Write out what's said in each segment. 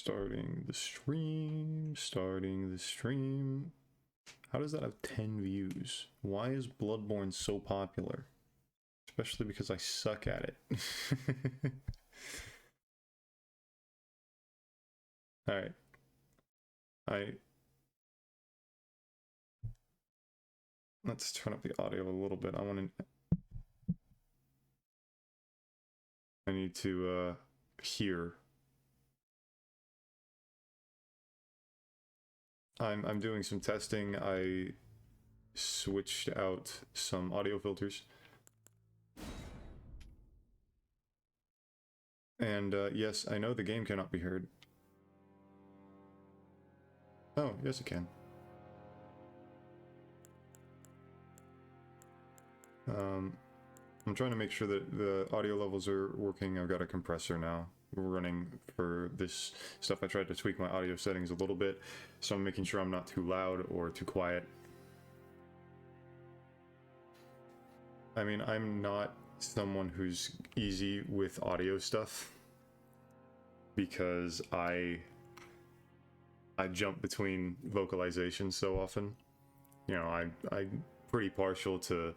Starting the stream. How does that have 10 views? Why is Bloodborne so popular? Especially because I suck at it. Alright. Let's turn up the audio a little bit. I need to hear. I'm doing some testing. I switched out some audio filters. And yes, I know the game cannot be heard. Oh, yes it can. I'm trying to make sure that the audio levels are working. I've got a compressor now running for this stuff. I tried to tweak my audio settings a little bit, so I'm making sure I'm not too loud or too quiet. I mean, I'm not someone who's easy with audio stuff because I jump between vocalizations so often. You know, I'm pretty partial to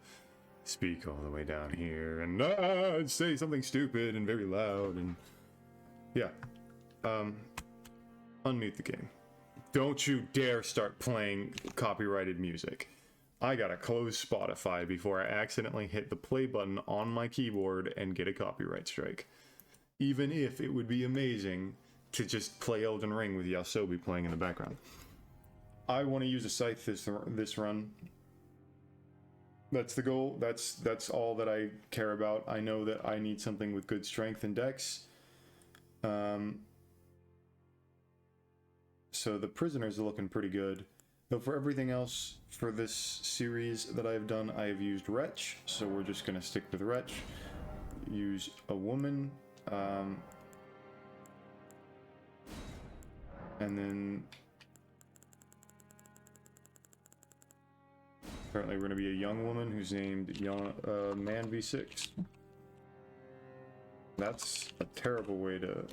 speak all the way down here and say something stupid and very loud and yeah. Unmute the game. Don't you dare start playing copyrighted music. I gotta close Spotify before I accidentally hit the play button on my keyboard and get a copyright strike. Even if it would be amazing to just play Elden Ring with Yasobi playing in the background. I want to use a scythe this run. That's the goal. That's all that I care about. I know that I need something with good strength and dex. So the prisoners are looking pretty good. Though for everything else for this series that I've done, I have used Wretch. So we're just gonna stick with Wretch. Use a woman. And then apparently we're going to be a young woman who's named Man V6. That's a terrible way to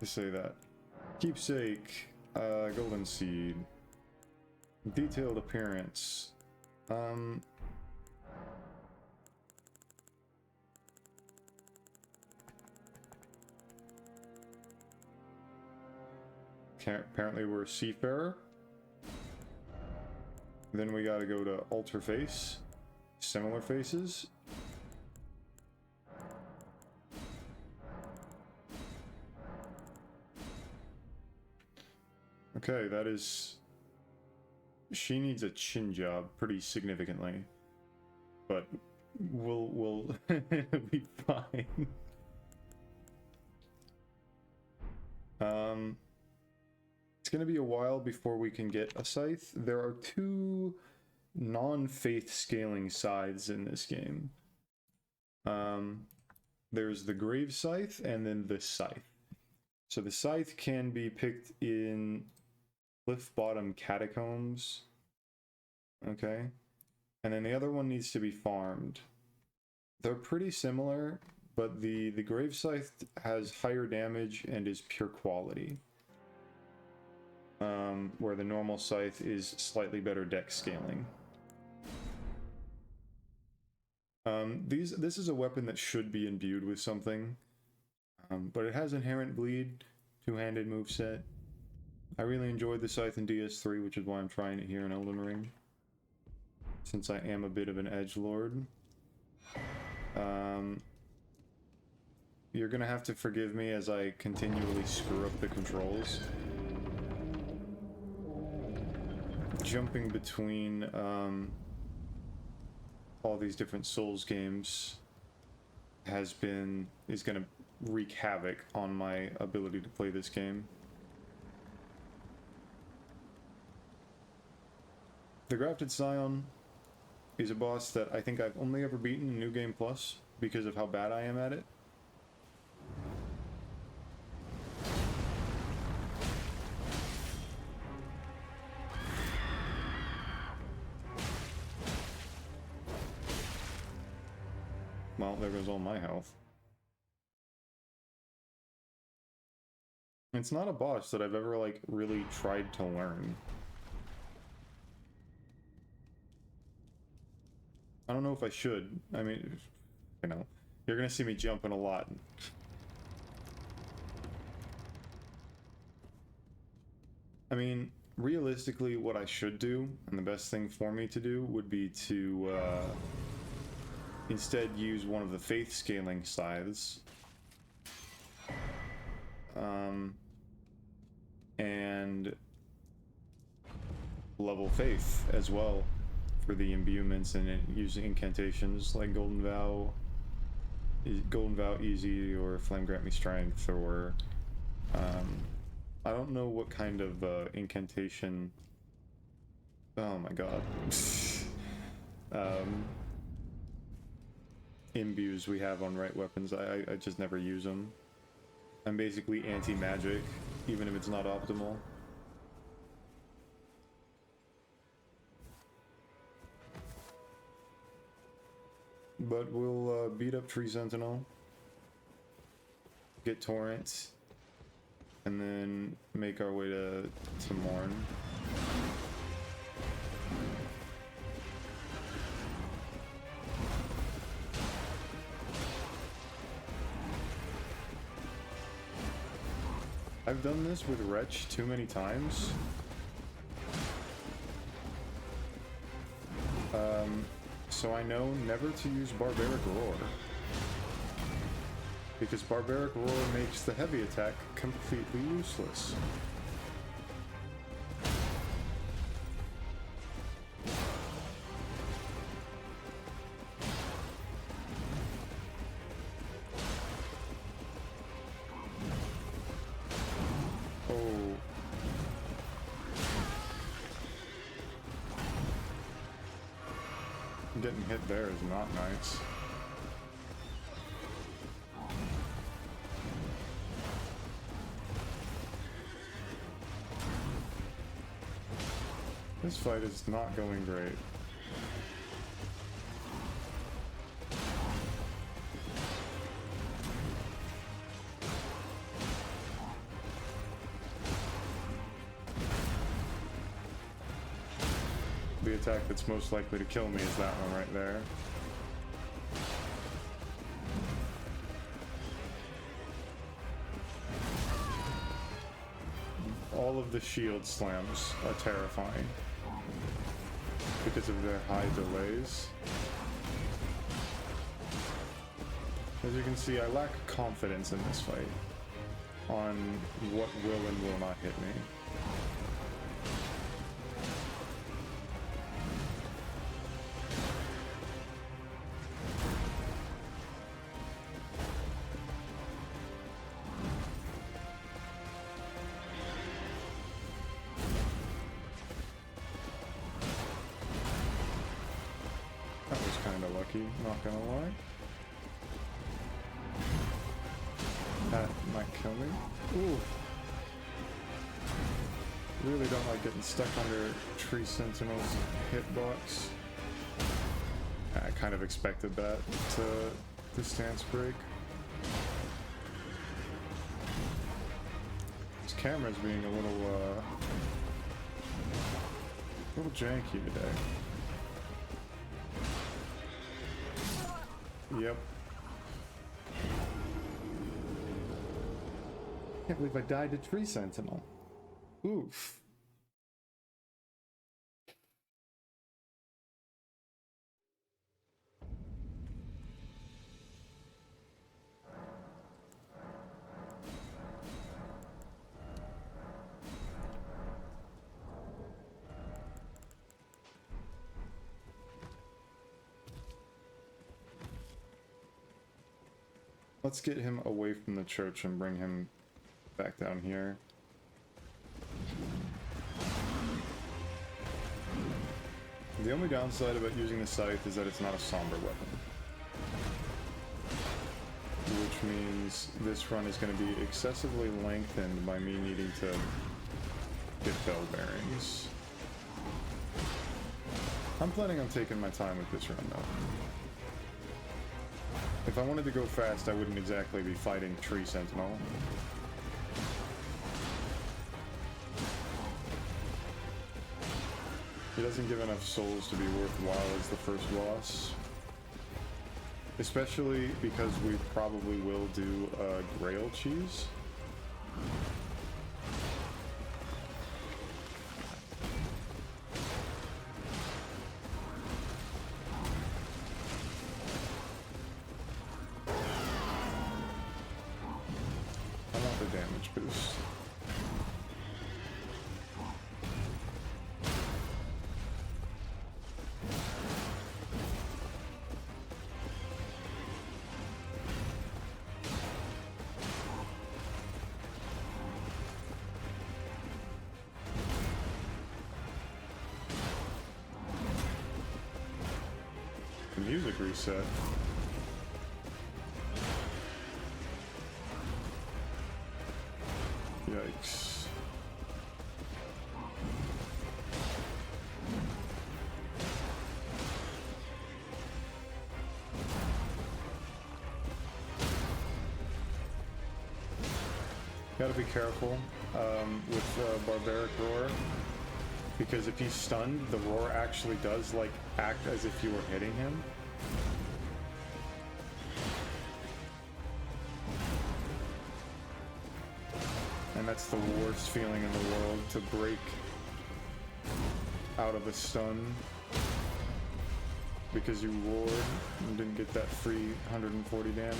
say that. Keepsake, Golden Seed, detailed appearance. Apparently we're a seafarer. Then we gotta go to altar face, similar faces. Okay, that is... She needs a chin job pretty significantly, but we'll be fine. It's gonna be a while before we can get a scythe. There are two non-faith scaling scythes in this game. There's the grave scythe and then the scythe. So the scythe can be picked in Cliff Bottom Catacombs. Okay. And then the other one needs to be farmed. They're pretty similar, but the grave scythe has higher damage and is pure quality. Where the normal scythe is slightly better dex scaling. This is a weapon that should be imbued with something, but it has inherent bleed, two-handed moveset. I really enjoyed the scythe in DS3, which is why I'm trying it here in Elden Ring, since I am a bit of an edgelord. You're gonna have to forgive me as I continually screw up the controls. Jumping between all these different Souls games is gonna wreak havoc on my ability to play this game. The Grafted Scion is a boss that I think I've only ever beaten in New Game Plus because of how bad I am at it. Well, there goes all my health. It's not a boss that I've ever, like, really tried to learn. I don't know if I should. I mean, you know, you're gonna see me jumping a lot. I mean, realistically, what I should do, and the best thing for me to do, would be to instead use one of the faith scaling scythes. And level faith as well for the imbuements and using incantations like Golden Vow Easy, or Flame Grant Me Strength, or I don't know what kind of incantation. Oh my god. Imbues we have on right weapons. I just never use them. I'm basically anti-magic, even if it's not optimal. But we'll beat up Tree Sentinel, get Torrents, and then make our way to Morn. I've done this with Wretch too many times. So I know never to use Barbaric Roar, because Barbaric Roar makes the heavy attack completely useless. Getting hit there is not nice. This fight is not going great. The attack that's most likely to kill me is that one right there. All of the shield slams are terrifying because of their high delays. As you can see, I lack confidence in this fight on what will and will not hit me. Not gonna lie. That might kill me. Ooh. Really don't like getting stuck under Tree Sentinel's hitbox. I kind of expected that to stance break. This camera's being a little janky today. Yep. Can't believe I died to Tree Sentinel. Oof. Let's get him away from the church and bring him back down here. The only downside about using the scythe is that it's not a somber weapon, which means this run is going to be excessively lengthened by me needing to get bell bearings. I'm planning on taking my time with this run though. If I wanted to go fast, I wouldn't exactly be fighting Tree Sentinel. He doesn't give enough souls to be worthwhile as the first boss. Especially because we probably will do Grail cheese. I want the damage boost. Music reset. Yikes. Gotta be careful with Barbaric Roar, because if he's stunned, the roar actually does like act as if you were hitting him. And that's the worst feeling in the world, to break out of a stun because you roared and didn't get that free 140 damage.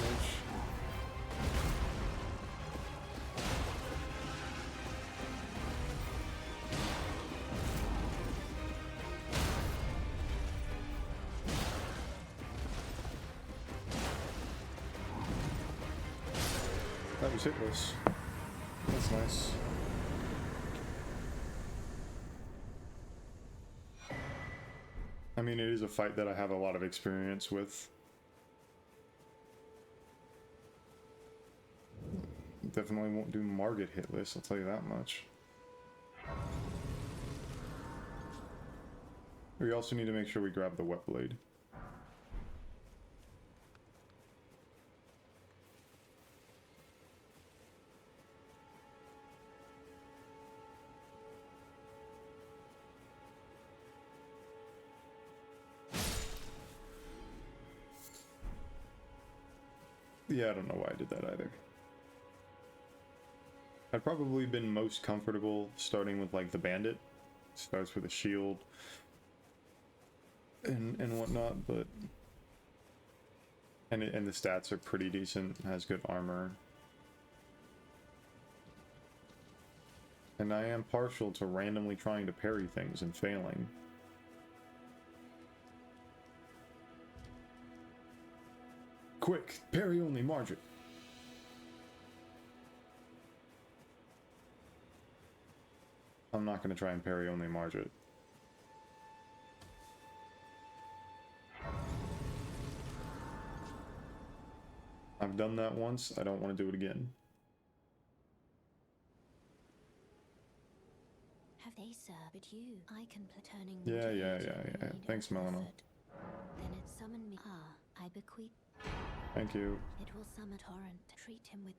That was hitless. That's nice. I mean, it is a fight that I have a lot of experience with. Definitely won't do Morgott hitless, I'll tell you that much. We also need to make sure we grab the wet blade. Yeah, I don't know why I did that either. I'd probably been most comfortable starting with like the bandit. Starts with a shield and whatnot, but and the stats are pretty decent. Has good armor, and I am partial to randomly trying to parry things and failing. Quick, parry only, Margit. I'm not going to try and parry only Margit. I've done that once, I don't want to do it again. Have they served you? I can turning. Yeah. Thanks, Melano. Then it summoned me. Ah, I bequeath. Thank you. It will summon torrent. Treat him with.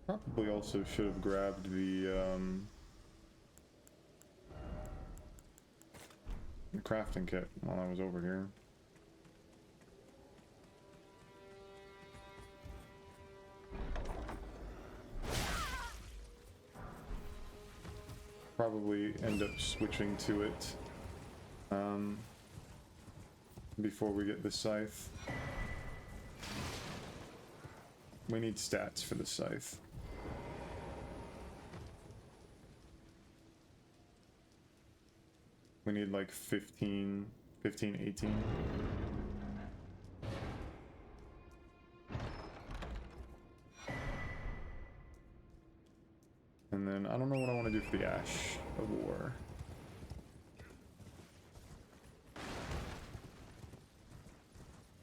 Probably also should have grabbed the crafting kit while I was over here. Probably end up switching to it before we get the scythe. We need stats for the scythe. We need like 15, 18. And then I don't know what I want to do for the Ash of War.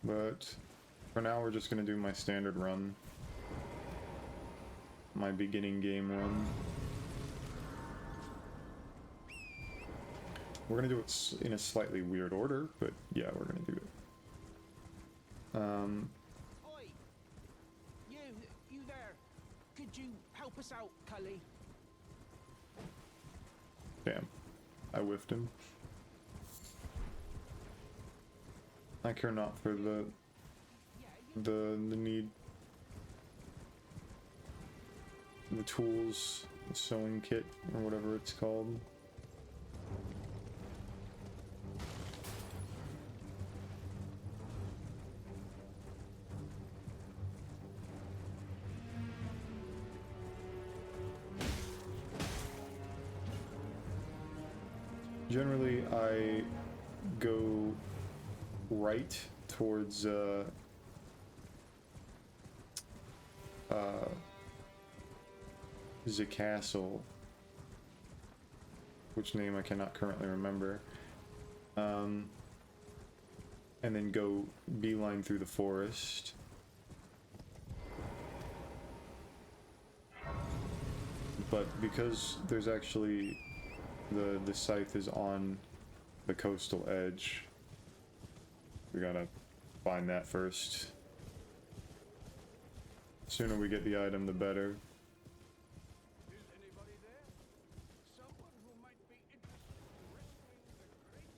But for now we're just going to do my standard run. My beginning game run. We're going to do it in a slightly weird order, but yeah, we're going to do it. Oi! You there? Could you help us out, Cully? Damn. I whiffed him. I care not for the need. The tools, the sewing kit, or whatever it's called. Generally, I go right towards the castle, which name I cannot currently remember, and then go beeline through the forest. But because there's actually the scythe is on the coastal edge, we gotta find that first. The sooner we get the item, the better. Is anybody there? Someone who might be interested in rescuing the great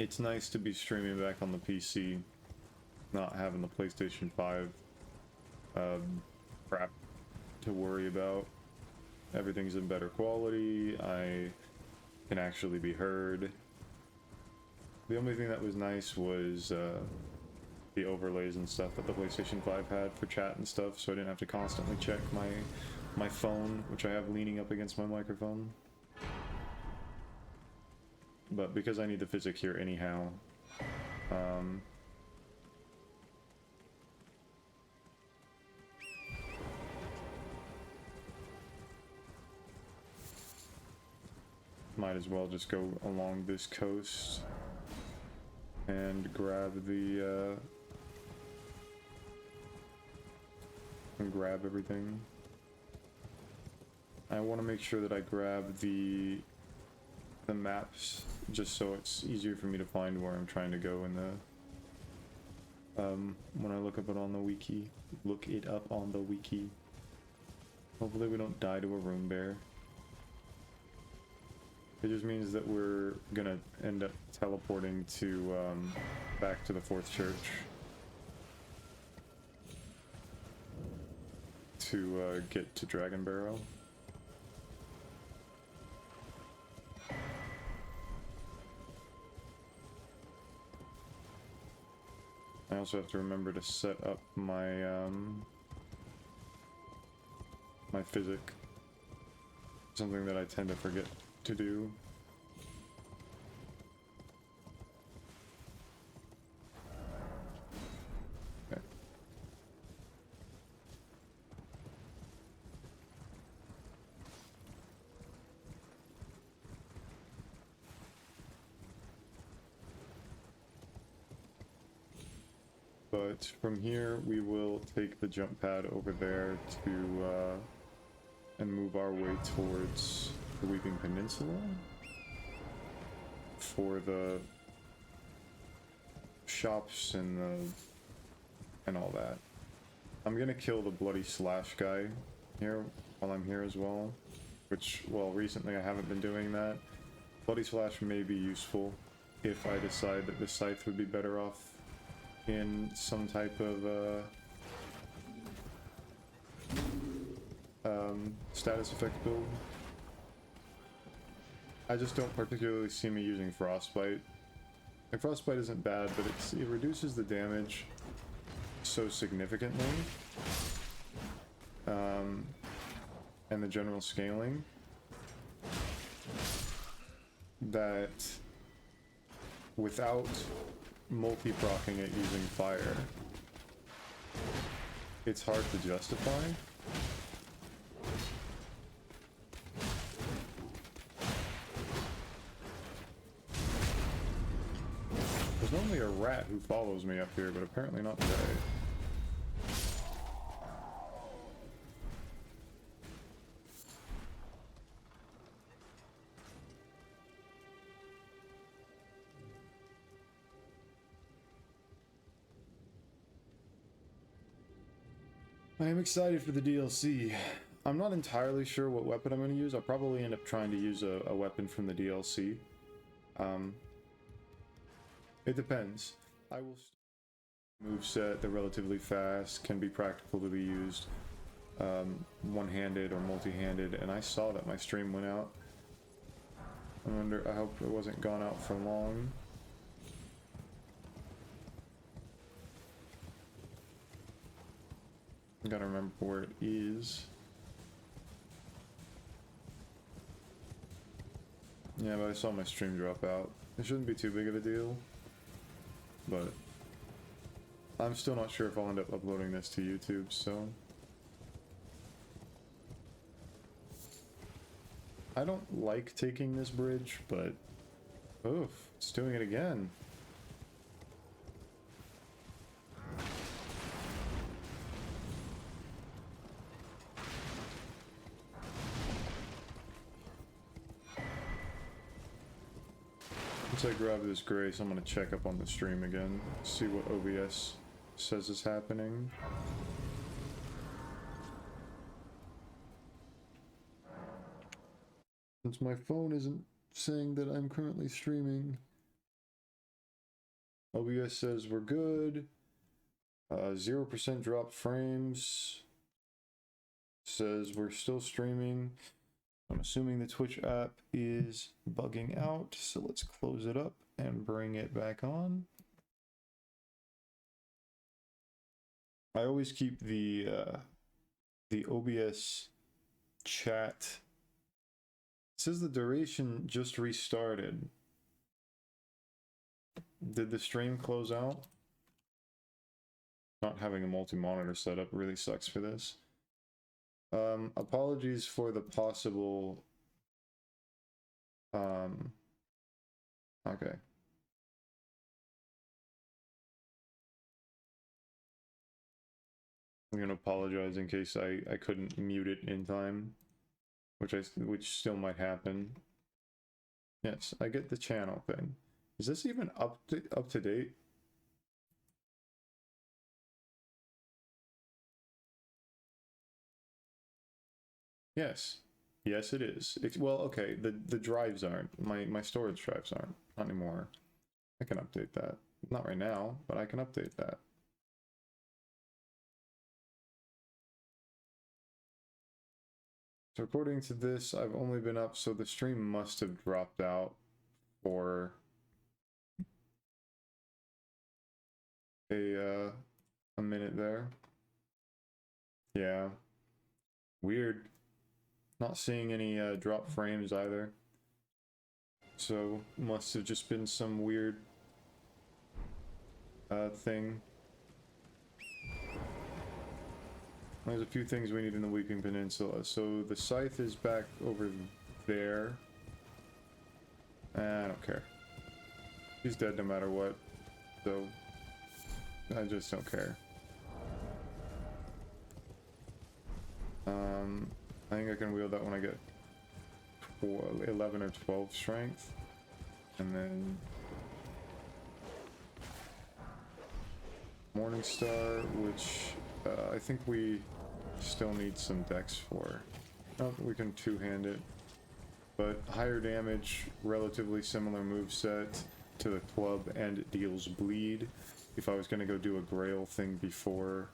It's nice to be streaming back on the PC, not having the PlayStation 5 crap to worry about. Everything's in better quality. I can actually be heard. The only thing that was nice was the overlays and stuff that the PlayStation 5 had for chat and stuff, so I didn't have to constantly check my phone, which I have leaning up against my microphone. But because I need the physic here anyhow, might as well just go along this coast and grab the and grab everything. I want to make sure that I grab the maps just so it's easier for me to find where I'm trying to go in the when I look up it on the wiki. Look it up on the wiki. Hopefully we don't die to a room bear. It just means that we're gonna end up teleporting to back to the 4th church to get to Dragon Barrow. I also have to remember to set up my my physic. Something that I tend to forget to do. Okay. But from here we will take the jump pad over there to and move our way towards the Weeping Peninsula for the shops and all that. I'm gonna kill the Bloody Slash guy here while I'm here as well, which, well, recently I haven't been doing that. Bloody Slash may be useful if I decide that the scythe would be better off in some type of status effect build. I just don't particularly see me using Frostbite. Like, Frostbite isn't bad, but it reduces the damage so significantly, and the general scaling, that without multi-procking it using fire, it's hard to justify. There's normally a rat who follows me up here, but apparently not today. I am excited for the DLC. I'm not entirely sure what weapon I'm going to use. I'll probably end up trying to use a weapon from the DLC. It depends. I will move set. They're relatively fast, can be practical to be used one-handed or multi-handed, and I saw that my stream went out. I hope it wasn't gone out for long. Gotta remember where it is. Yeah, but I saw my stream drop out. It shouldn't be too big of a deal, but I'm still not sure if I'll end up uploading this to YouTube, so... I don't like taking this bridge, but... Oof, it's doing it again. Once I grab this grace, I'm gonna check up on the stream again, see what OBS says is happening. Since my phone isn't saying that I'm currently streaming, OBS says we're good. 0% drop frames. Says we're still streaming. I'm assuming the Twitch app is bugging out, so let's close it up and bring it back on. I always keep the OBS chat. It says the duration just restarted. Did the stream close out? Not having a multi-monitor setup really sucks for this. Apologies for the possible... Okay. I'm gonna apologize in case I couldn't mute it in time, which still might happen. Yes, I get the channel thing. Is this even up to date? Yes. Yes, it is. Well, okay, the drives aren't. My storage drives aren't. Not anymore. I can update that. Not right now, but I can update that. So according to this, I've only been up, so the stream must have dropped out for a minute there. Yeah. Weird. Not seeing any drop frames either. So must have just been some weird thing. There's a few things we need in the Weeping Peninsula. So the scythe is back over there. I don't care. He's dead no matter what. So I just don't care. I think I can wield that when I get 11 or 12 strength. And then Morningstar, which I think we still need some dex for. Oh, we can two-hand it. But higher damage, relatively similar moveset to the club, and it deals bleed. If I was going to go do a Grail thing before...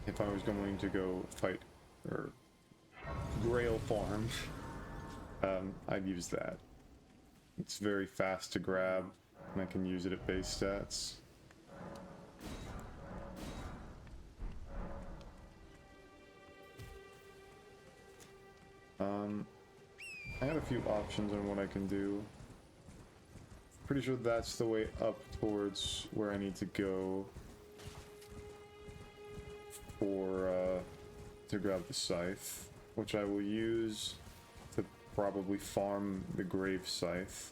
If I was going to go fight, or Grail farm, I'd use that. It's very fast to grab, and I can use it at base stats. I have a few options on what I can do. Pretty sure that's the way up towards where I need to go for to grab the scythe, which I will use to probably farm the grave scythe.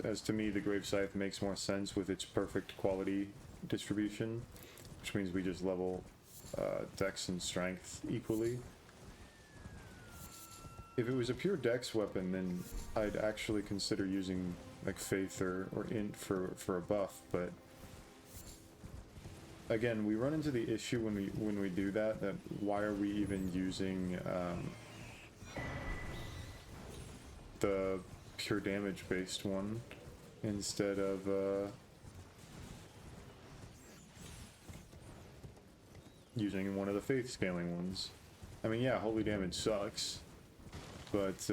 As to me, the grave scythe makes more sense with its perfect quality distribution, which means we just level dex and strength equally. If it was a pure dex weapon, then I'd actually consider using like faith or int for a buff, but again, we run into the issue when we do that, why are we even using the pure damage based one instead of using one of the faith scaling ones. I mean, yeah, holy damage sucks, but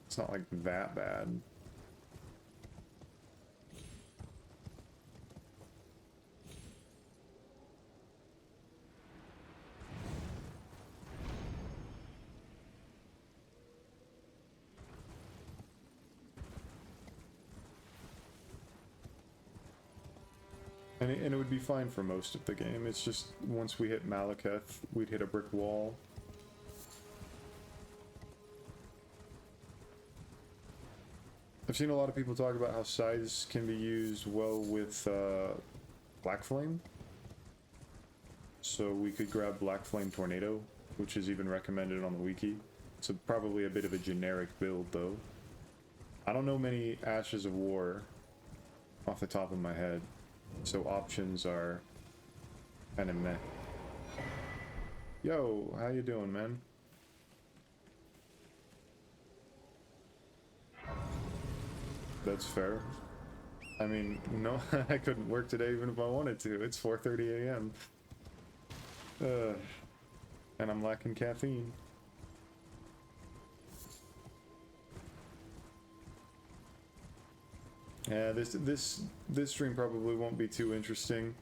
it's not like that bad. And it would be fine for most of the game. It's just once we hit Malekith, we'd hit a brick wall. I've seen a lot of people talk about how scythes can be used well with Black Flame. So we could grab Black Flame Tornado, which is even recommended on the wiki. It's probably a bit of a generic build though. I don't know many Ashes of War off the top of my head. So options are kind of meh. Yo, how you doing, man? That's fair. I mean, no, I couldn't work today even if I wanted to. It's 4:30 a.m. And I'm lacking caffeine. Yeah, this stream probably won't be too interesting.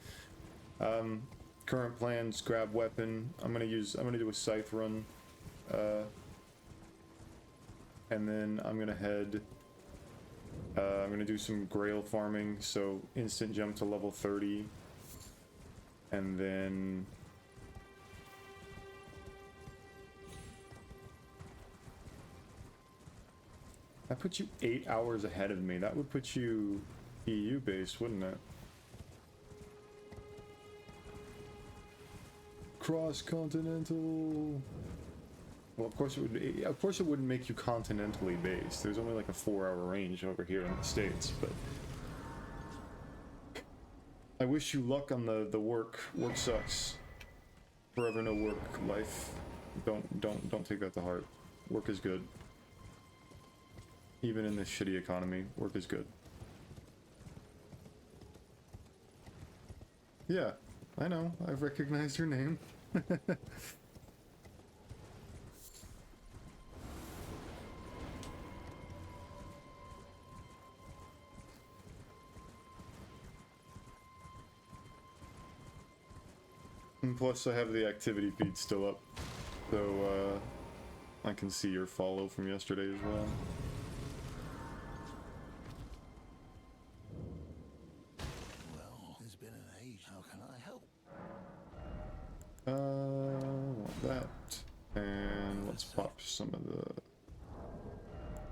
Current plans: grab weapon. I'm gonna do a scythe run, and then I'm gonna head. I'm gonna do some Grail farming, so instant jump to level 30, and then that puts you 8 hours ahead of me. That would put you EU based, wouldn't it? Cross-continental. Well, of course it would. Of course it wouldn't make you continentally based. There's only like a 4-hour range over here in the States, but I wish you luck on the work. Work sucks. Forever no work life. Don't take that to heart. Work is good. Even in this shitty economy, work is good. Yeah, I know. I've recognized your name. And plus, I have the activity feed still up, so I can see your follow from yesterday as well. Want that, and let's pop some of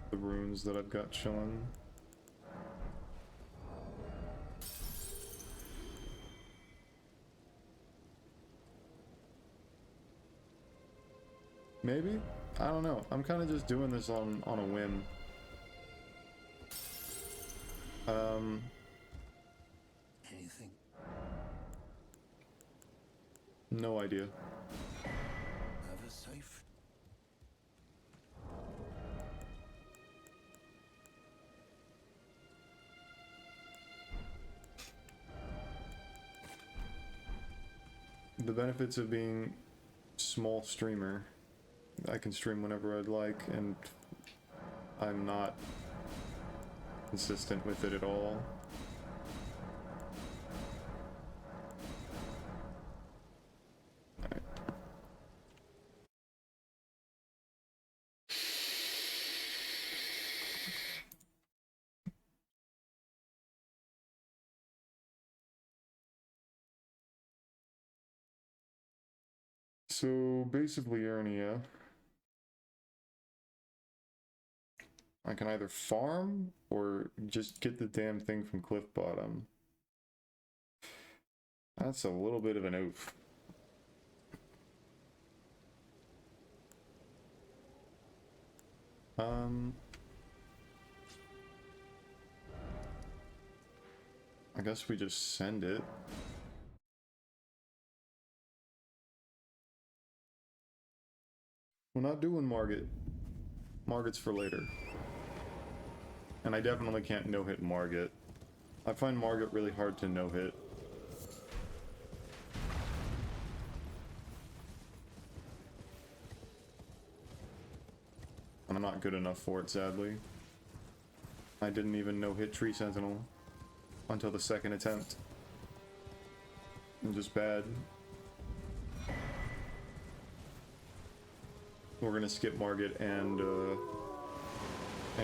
the runes that I've got chilling. Maybe? I don't know. I'm kind of just doing this on a whim. Anything? No idea. Never safe. The benefits of being small streamer, I can stream whenever I'd like, and I'm not consistent with it at all. So basically, Ernia, I can either farm or just get the damn thing from Cliff Bottom. That's a little bit of an oof. I guess we just send it. We're not doing Morgott. Morgott's for later. And I definitely can't no-hit Morgott. I find Morgott really hard to no-hit. I'm not good enough for it, sadly. I didn't even no-hit Tree Sentinel until the second attempt. I'm just bad. We're gonna skip Morgott and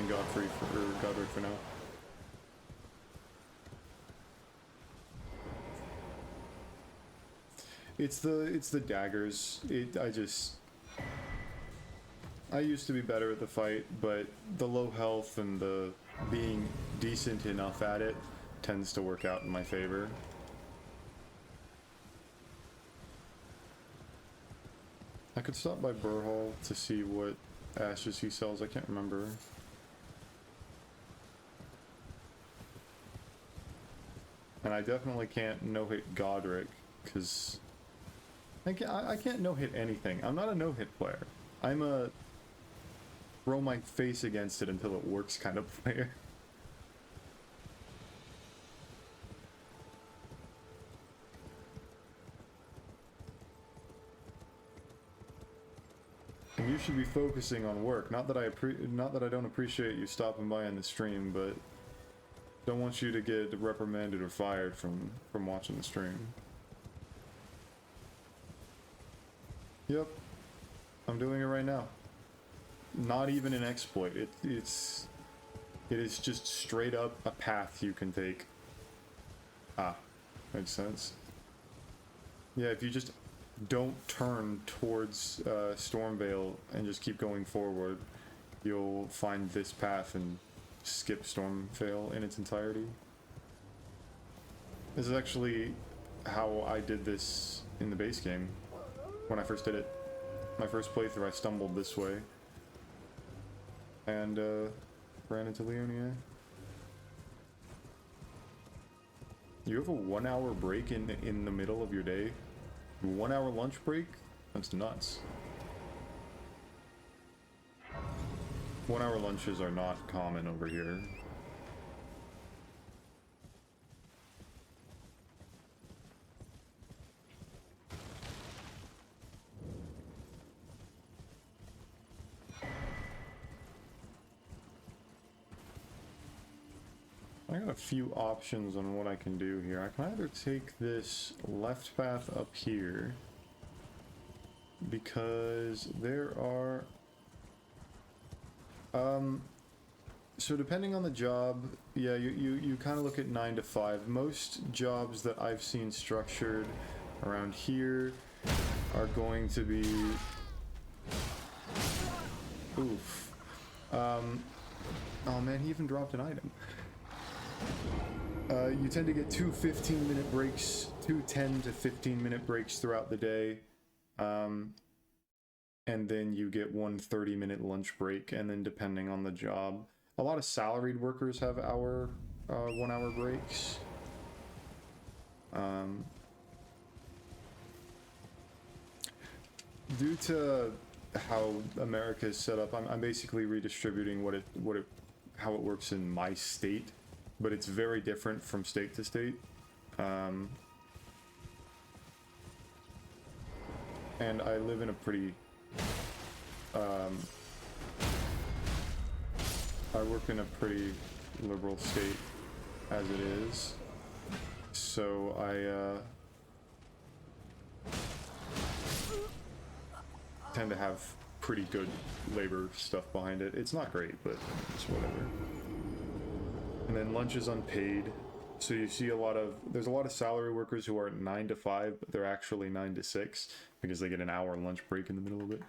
Godfrey for, or Godrick for now. It's the daggers. I used to be better at the fight, but the low health and the being decent enough at it tends to work out in my favor. I could stop by Burhall to see what ashes he sells. I can't remember. And I definitely can't no-hit Godrick, because I can't no-hit anything. I'm not a no-hit player. I'm a throw my face against it until it works kind of player. And you should be focusing on work. Not that I don't appreciate you stopping by on the stream, but don't want you to get reprimanded or fired from watching the stream. Yep, I'm doing it right now. Not even an exploit. It is just straight up a path you can take. Ah, makes sense. Yeah, if you just don't turn towards Stormvale and just keep going forward, you'll find this path and skip Stormvale in its entirety. This is actually how I did this in the base game when I first did it. My first playthrough, I stumbled this way and ran into Leonia. You have a 1 hour break in the middle of your day? 1 hour lunch break? That's nuts. 1 hour lunches are not common over here. I got a few options on what I can do here. I can either take this left path up here, because there are so depending on the job, yeah, you kind of look at 9 to 5. Most jobs that I've seen structured around here are going to be oof. Oh man, he even dropped an item. You tend to get two 15-minute breaks, two 10 to 15-minute breaks throughout the day, and then you get one 30-minute lunch break, and then depending on the job, a lot of salaried workers have 1 hour breaks. Due to how America is set up, I'm basically redistributing how it works in my state. But it's very different from state to state. And I live in a pretty... I work in a pretty liberal state as it is. So I tend to have pretty good labor stuff behind it. It's not great, but it's whatever. And then lunch is unpaid, so you see there's a lot of salary workers who are 9 to 5, but they're actually 9 to 6 because they get an hour lunch break in the middle of it.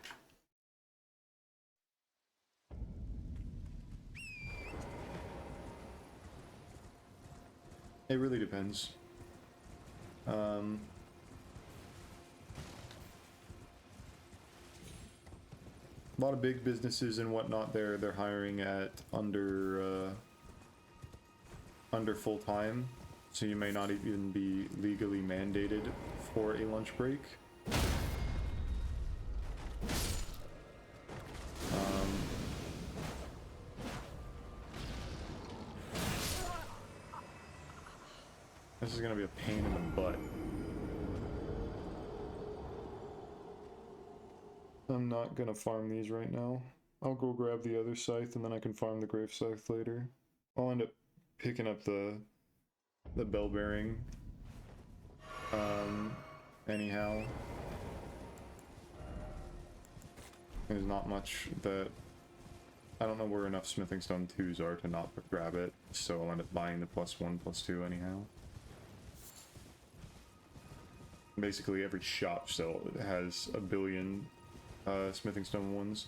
It really depends. A lot of big businesses and whatnot, they're hiring at under full time, so you may not even be legally mandated for a lunch break. This is gonna be a pain in the butt. I'm not gonna farm these right now. I'll go grab the other scythe and then I can farm the grave scythe later. I'll end up picking up the bell bearing. Anyhow. There's not much that... I don't know where enough smithing stone 2s are to not grab it, so I'll end up buying the +1/+2 anyhow. Basically every shop still has a billion smithing stone 1s.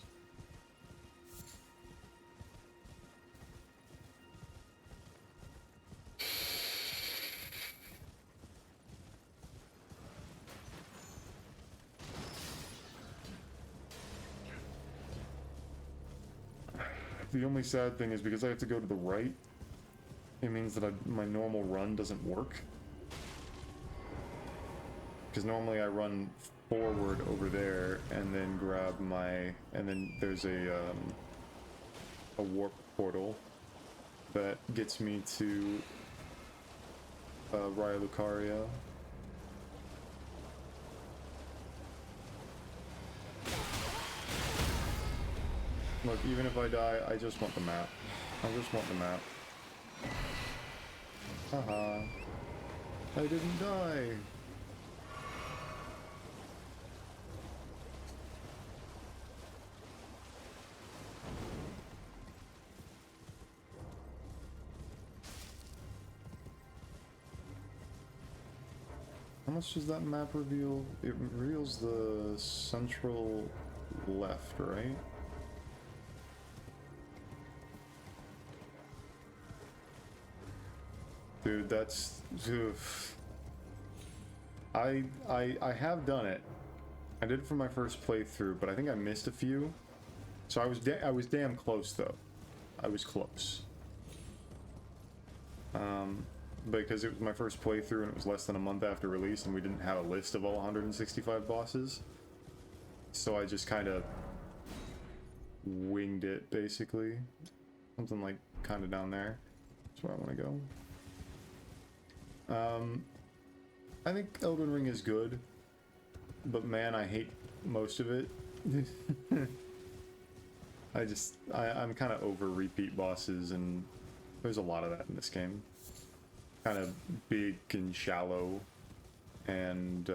The only sad thing is because I have to go to the right, it means that my normal run doesn't work. Because normally I run forward over there and then grab my... and then there's a warp portal that gets me to Raya Lucaria. Look, even if I die, I just want the map. I just want the map. Haha. I didn't die. How much does that map reveal? It reveals the central left, right? Dude, that's... oof. I have done it. I did it for my first playthrough, but I think I missed a few. So I was damn close though. I was close. Because it was my first playthrough and it was less than a month after release and we didn't have a list of all 165 bosses. So I just kind of winged it, basically. Something like kind of down there. That's where I want to go. I think Elden Ring is good, but man, I hate most of it. I'm kind of over repeat bosses, and there's a lot of that in this game. Kind of big and shallow, and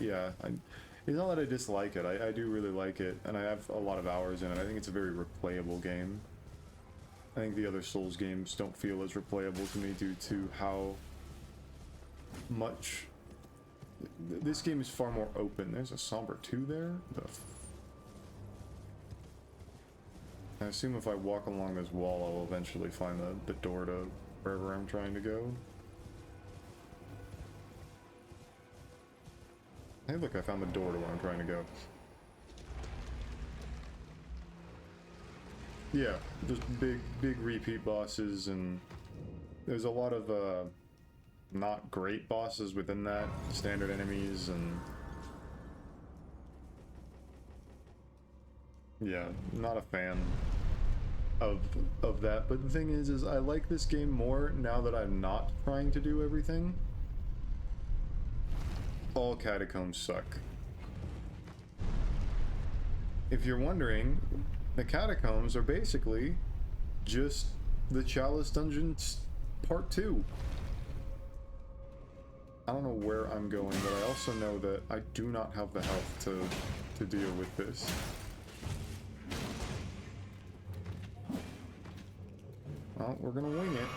yeah, it's not that I dislike it. I do really like it, and I have a lot of hours in it. I think it's a very replayable game. I think the other Souls games don't feel as replayable to me due to how much... This game is far more open. There's a Somber 2 there? I assume if I walk along this wall, I'll eventually find the door to wherever I'm trying to go. Hey look, I found the door to where I'm trying to go. Yeah, just big repeat bosses, and there's a lot of not great bosses within that, standard enemies, and yeah, not a fan of that. But the thing is I like this game more now that I'm not trying to do everything. All catacombs suck. If you're wondering, the catacombs are basically just the Chalice Dungeons Part 2. I don't know where I'm going, but I also know that I do not have the health to deal with this. Well, we're gonna wing it.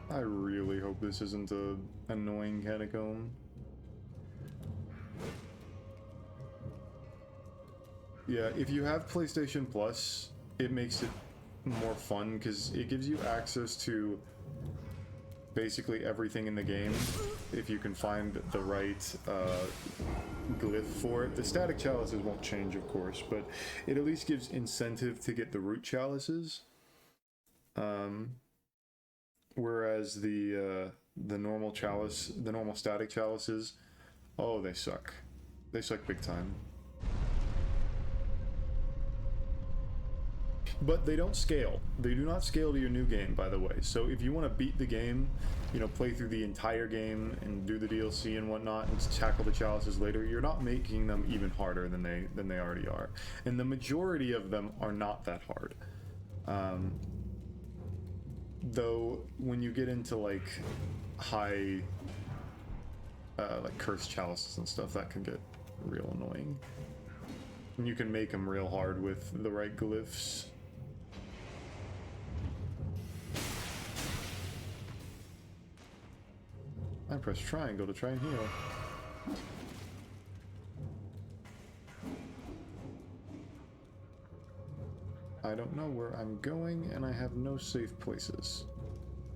I really hope this isn't a annoying catacomb. Yeah, if you have PlayStation Plus, it makes it more fun because it gives you access to basically everything in the game if you can find the right glyph for it. The static chalices won't change, of course, but it at least gives incentive to get the root chalices. Whereas the normal chalice, the normal static chalices Oh, they suck. They suck big time. But they don't scale. They do not scale to your new game, by the way. So if you want to beat the game, you know, play through the entire game and do the DLC and whatnot, and tackle the chalices later, you're not making them even harder than they already are. And the majority of them are not that hard. Though when you get into like high, like cursed chalices and stuff, that can get real annoying. And you can make them real hard with the right glyphs. I press triangle to try and heal. I don't know where I'm going, and I have no safe places.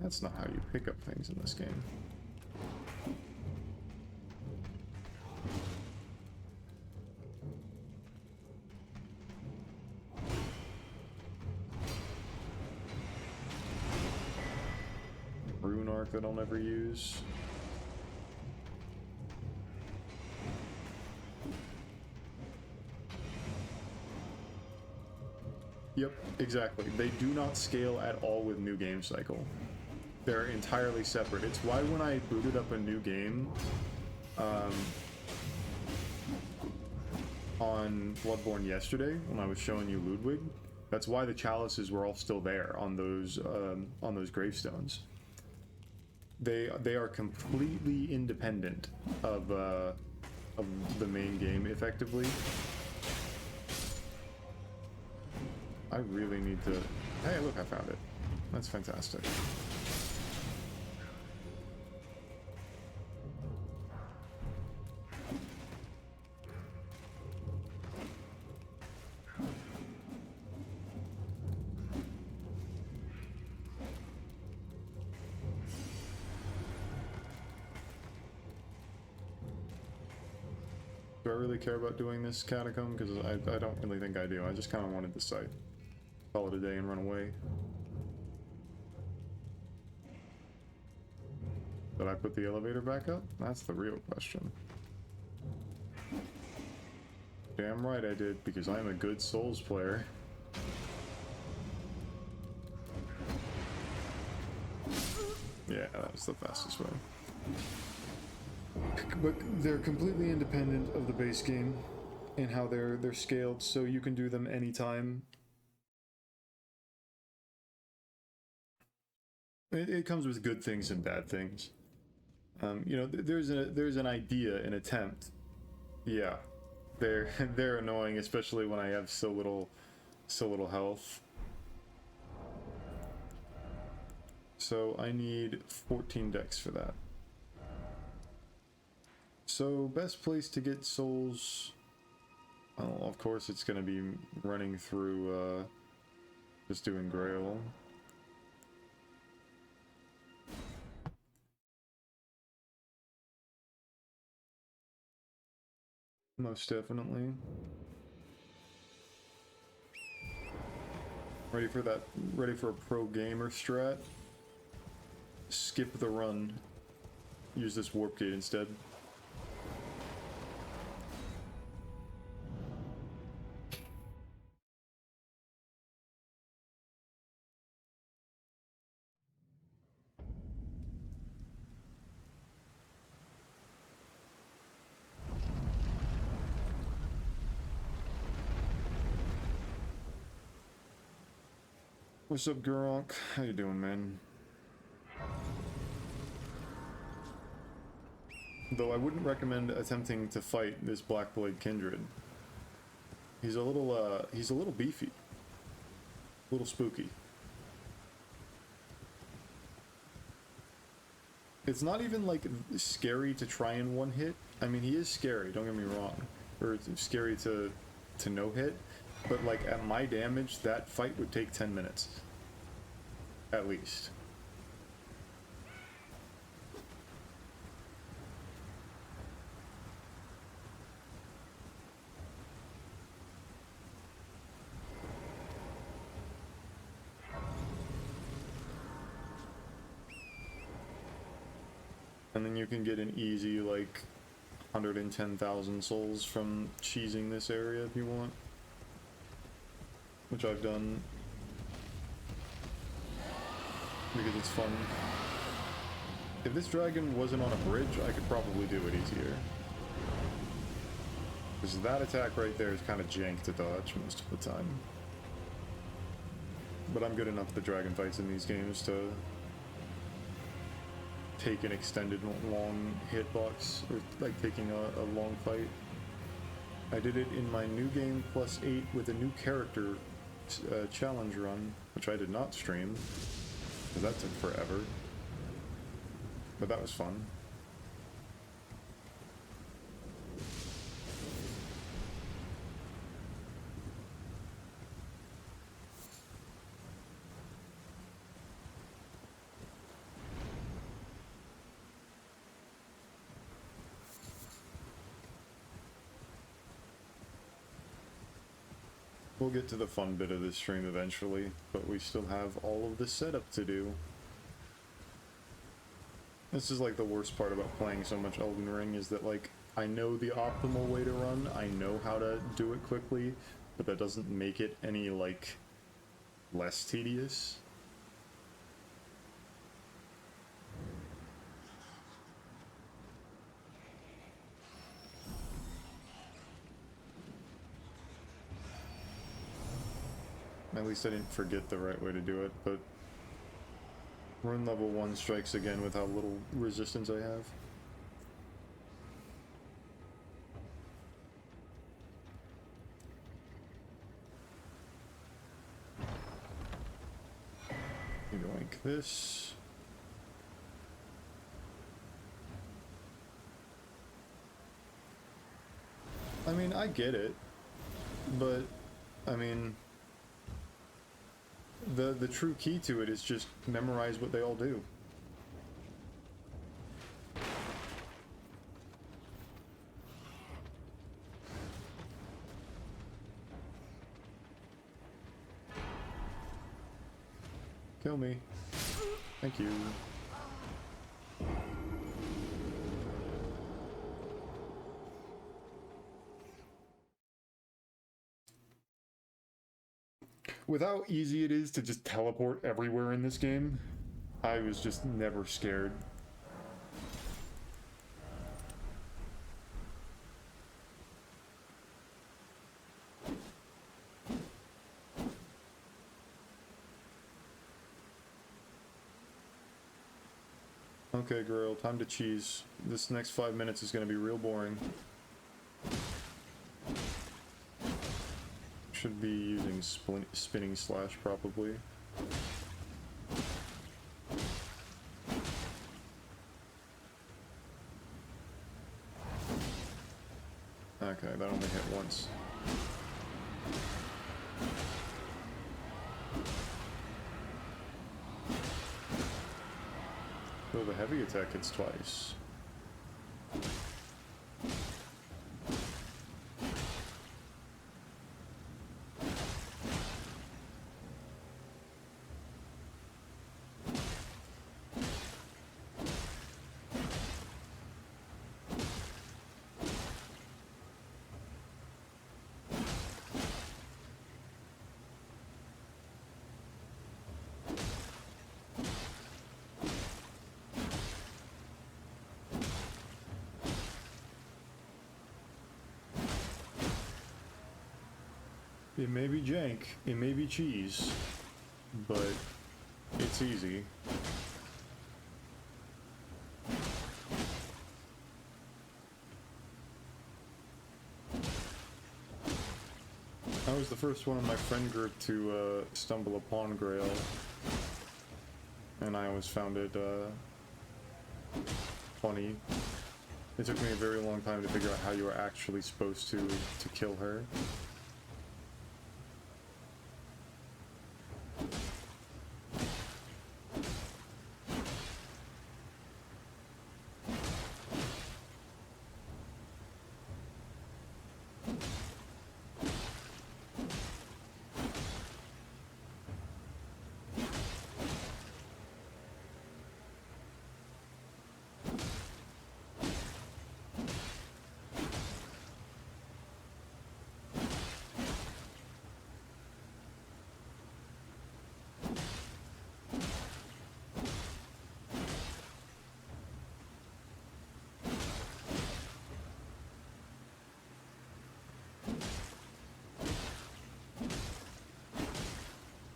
That's not how you pick up things in this game. Rune arc that I'll never use. Yep, exactly. They do not scale at all with New Game Cycle. They're entirely separate. It's why when I booted up a new game on Bloodborne yesterday, when I was showing you Ludwig, that's why the chalices were all still there on those gravestones. They are completely independent of the main game, effectively. I really need to... Hey, look, I found it. That's fantastic. Do I really care about doing this catacomb? Because I don't really think I do. I just kind of wanted the site. Call it a day and run away. Did I put the elevator back up? That's the real question. Damn right I did, because I'm a good Souls player. Yeah, that was the fastest way. But they're completely independent of the base game and how they're scaled, so you can do them anytime. It comes with good things and bad things. You know, there's an idea, an attempt. Yeah, they're annoying, especially when I have so little health. So I need 14 dex for that. So best place to get souls. Well, of course it's gonna be running through just doing Grail. Most definitely. Ready for that? Ready for a pro gamer strat? Skip the run. Use this warp gate instead. What's up, Gurok? How you doing, man? Though I wouldn't recommend attempting to fight this Blackblade Kindred. He's a little beefy. A little spooky. It's not even, like, scary to try and one hit. I mean, he is scary, don't get me wrong. Or it's scary to no hit. But, like, at my damage, that fight would take 10 minutes. At least. And then you can get an easy, like, 110,000 souls from cheesing this area if you want. Which I've done. Because it's fun. If this dragon wasn't on a bridge, I could probably do it easier. Because that attack right there is kind of jank to dodge most of the time. But I'm good enough at the dragon fights in these games to take an extended long hitbox, or like taking a long fight. I did it in my new game +8 with a new character challenge run, which I did not stream, because that took forever. But that was fun. We'll get to the fun bit of this stream eventually, but we still have all of the setup to do. This is like the worst part about playing so much Elden Ring, is that like, I know the optimal way to run, I know how to do it quickly, but that doesn't make it any like less tedious. At least I didn't forget the right way to do it, but run level 1 strikes again with how little resistance I have. Maybe like this. I mean, I get it, but I mean, the true key to it is just memorize what they all do. Kill me. Thank you. With how easy it is to just teleport everywhere in this game, I was just never scared. Okay, girl, time to cheese. This next 5 minutes is going to be real boring. Should be using spinning slash, probably. Okay, that only hit once. Oh, the heavy attack hits twice. It may be jank, it may be cheese, but it's easy. I was the first one in my friend group to stumble upon Grail, and I always found it funny. It took me a very long time to figure out how you were actually supposed to kill her.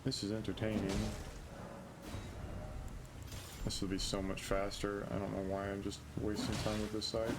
This is entertaining. This will be so much faster. I don't know why I'm just wasting time with this side.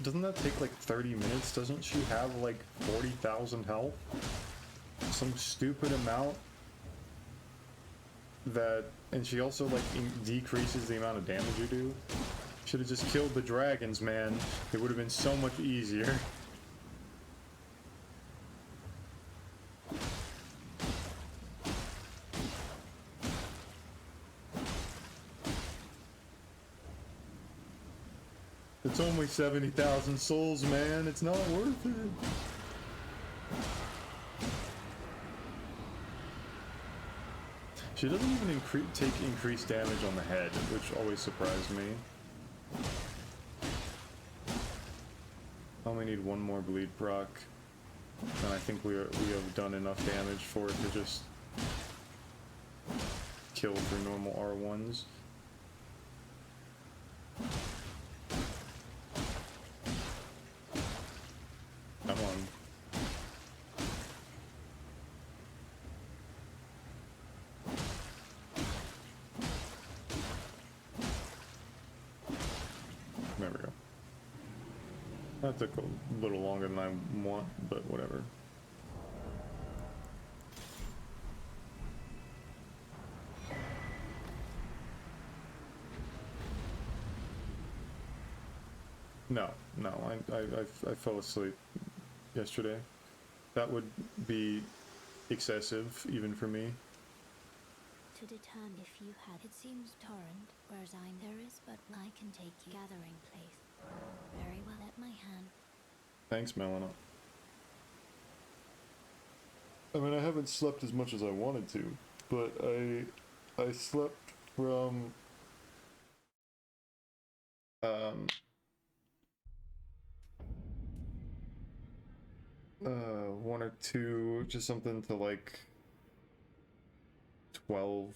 Doesn't that take like 30 minutes? Doesn't she have like 40,000 health? Some stupid amount that, and she also like decreases the amount of damage you do. Should have just killed the dragons, man. It would have been so much easier. It's only 70,000 souls, man. It's not worth it. She doesn't even take increased damage on the head, which always surprised me. I only need one more bleed proc, and I think we have done enough damage for it to just kill through normal R1s. Come on. There we go. That took a little longer than I want, but whatever. No, I fell asleep yesterday. That would be excessive, even for me. To determine if you had, it seems torrent, whereas there is, but I can take you gathering place. Very well at my hand. Thanks, Melina. I mean, I haven't slept as much as I wanted to, but I slept from 1 or 2, just something to like 12,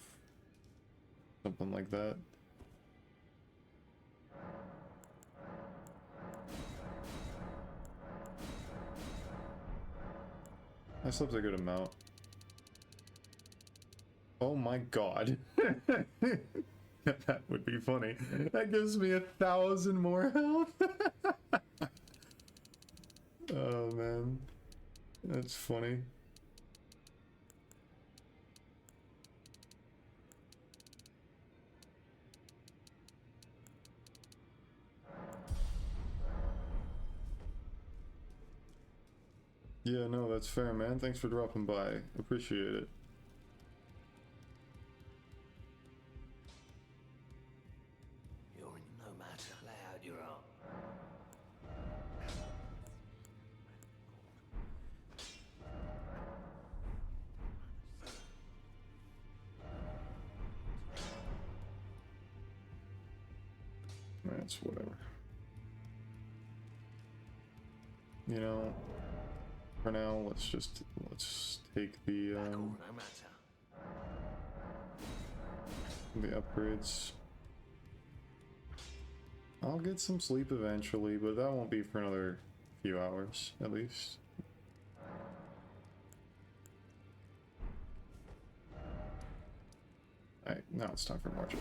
something like that. I slept a good amount. Oh my god. That would be funny. That gives me 1,000 more health. Oh man. That's funny. Yeah, no, that's fair, man. Thanks for dropping by. Appreciate it. You're in no matter. Lay out your arm. That's whatever. You know, for now, let's take the No matter. the upgrades. I'll get some sleep eventually, but that won't be for another few hours, at least. Alright, now it's time for Morgott.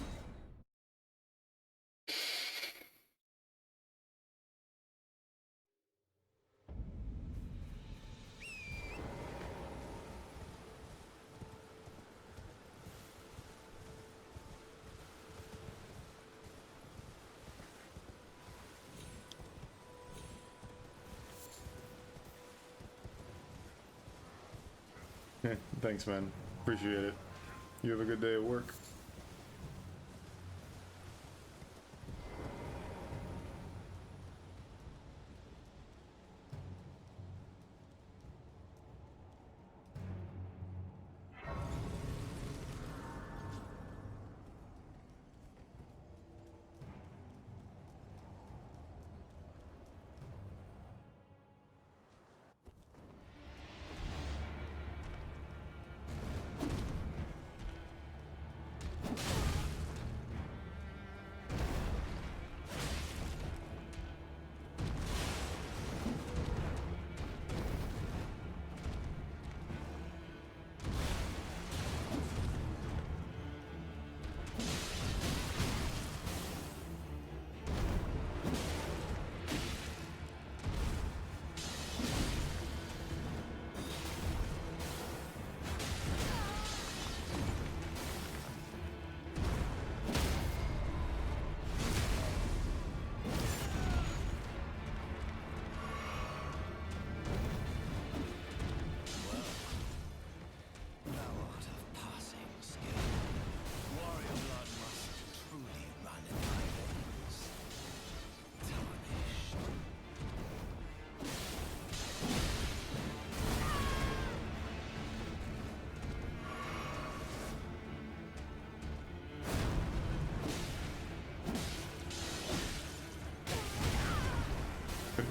Thanks, man. Appreciate it. You have a good day at work.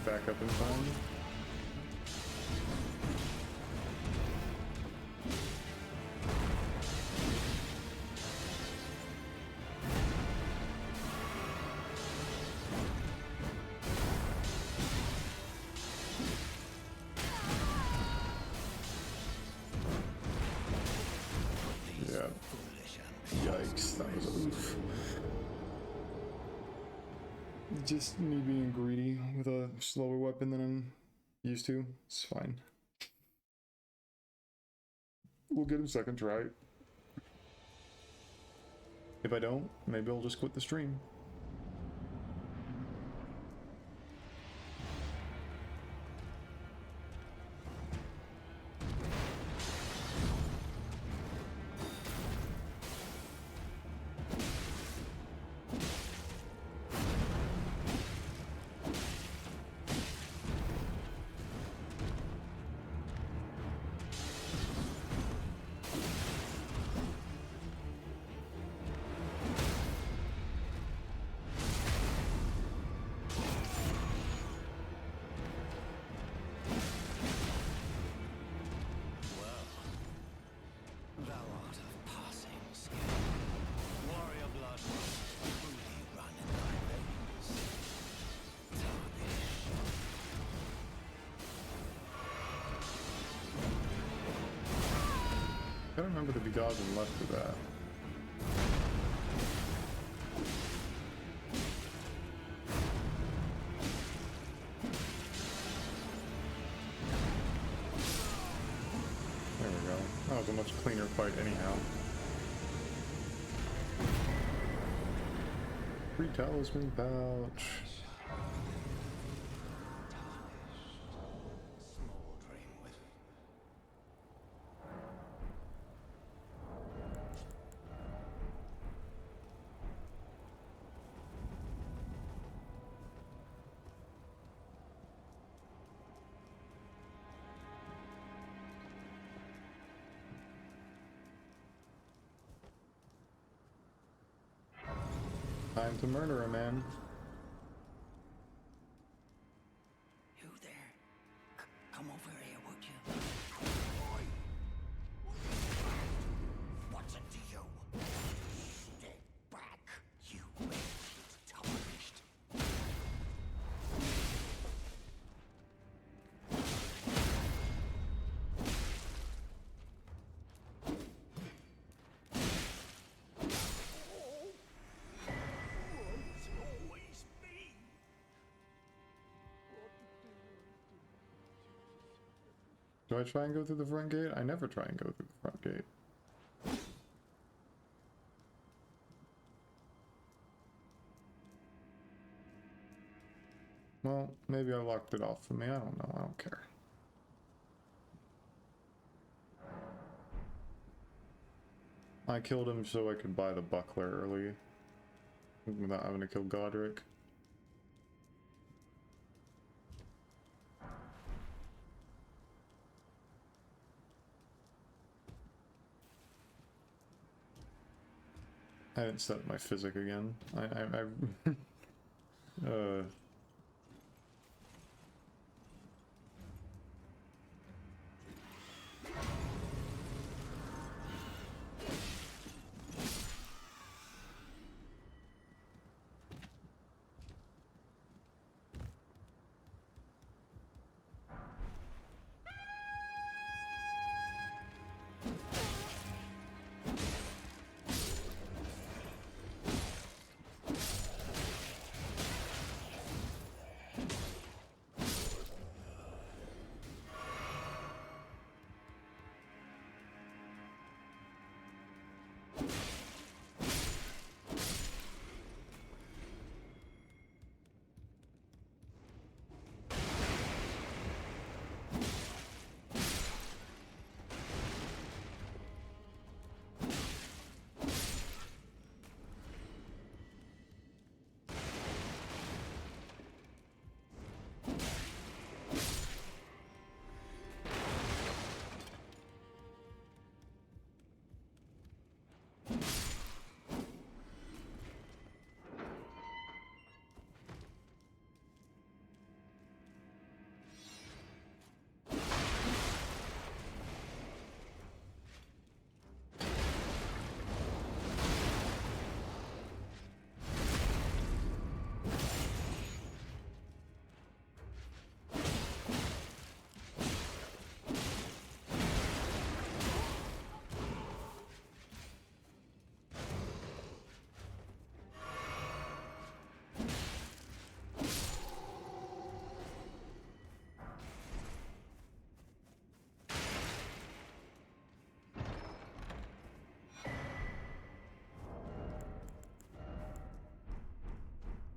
Back up in time. Yeah. Yikes, that was a oof. Just me being greedy with a slower weapon than I'm used to. It's fine. We'll get him second try. If I don't, maybe I'll just quit the stream. I don't remember to be dodging left of that. There we go. That was a much cleaner fight anyhow. Free talisman pouch. Time to murder a man. You there? Come over here, would you? What's it to you? Stay back, you tarnished. Do I try and go through the front gate? I never try and go through the front gate. Well, maybe I locked it off for me. I don't know. I don't care. I killed him so I could buy the buckler early without having to kill Godrick. I didn't set my physic again.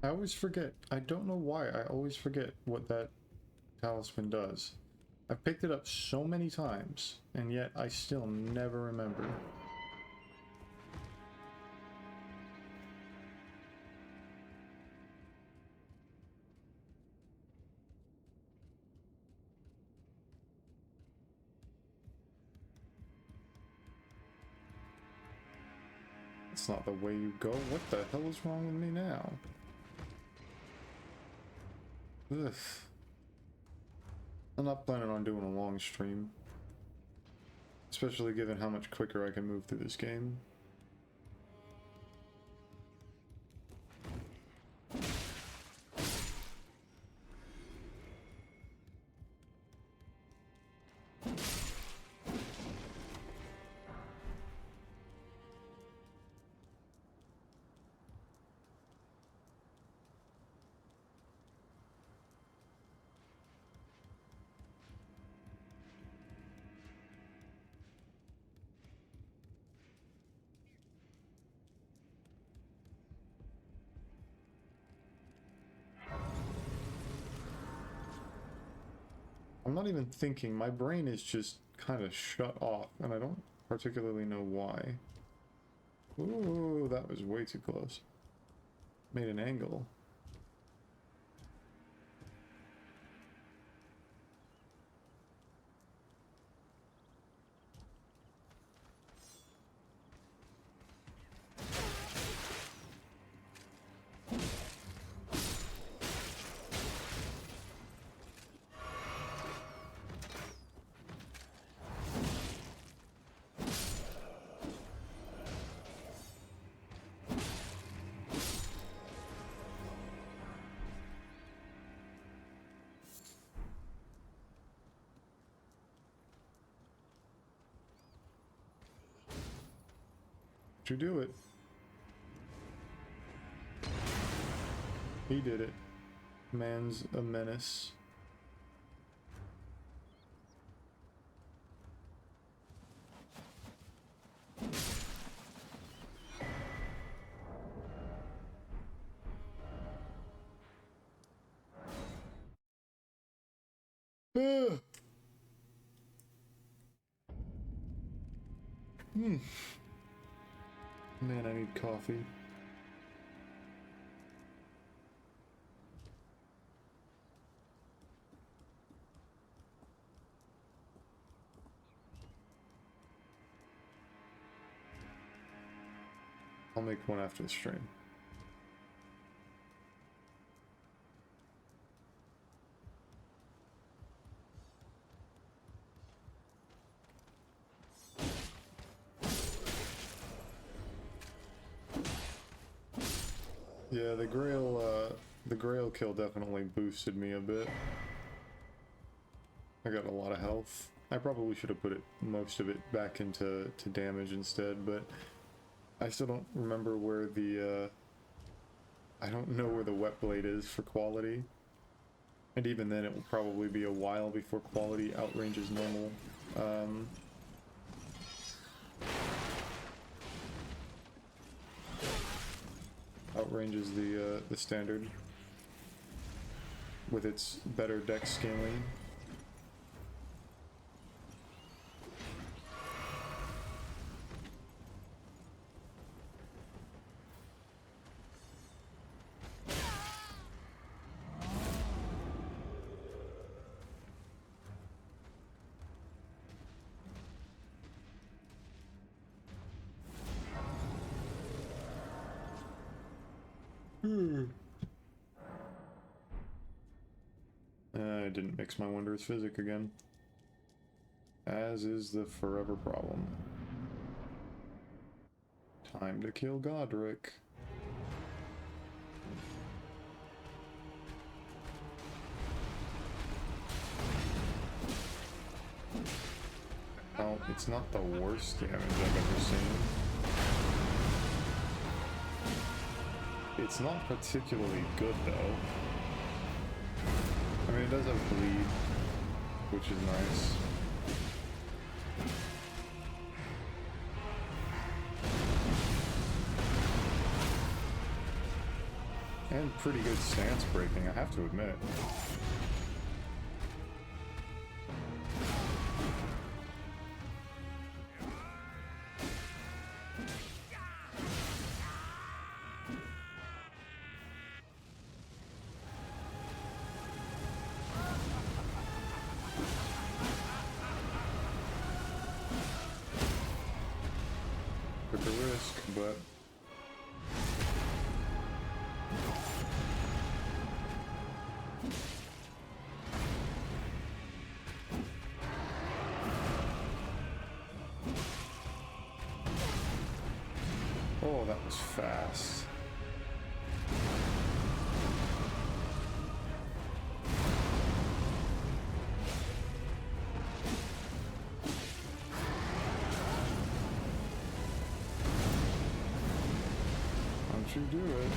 I always forget. I don't know why. I always forget what that talisman does. I've picked it up so many times, and yet I still never remember. That's not the way you go. What the hell is wrong with me now? Ugh. I'm not planning on doing a long stream. Especially given how much quicker I can move through this game. I'm not even thinking. My brain is just kind of shut off, and I don't particularly know why. Ooh, that was way too close. Made an angle. You do it. He did it. Man's a menace. Man, I need coffee. I'll make one after the stream. Yeah, the Grail kill definitely boosted me a bit. I got a lot of health. I probably should have put most of it back into damage instead, but I still don't remember where the I don't know where the wet blade is for quality. And even then it will probably be a while before quality outranges normal. Outranges the standard with its better dex scaling. I didn't mix my Wondrous Physic again. As is the forever problem. Time to kill Godrick. Well, it's not the worst damage I've ever seen. It's not particularly good though. I mean, it does have bleed, which is nice. And pretty good stance breaking, I have to admit. Took a risk, but oh, that was fast. Don't you do it.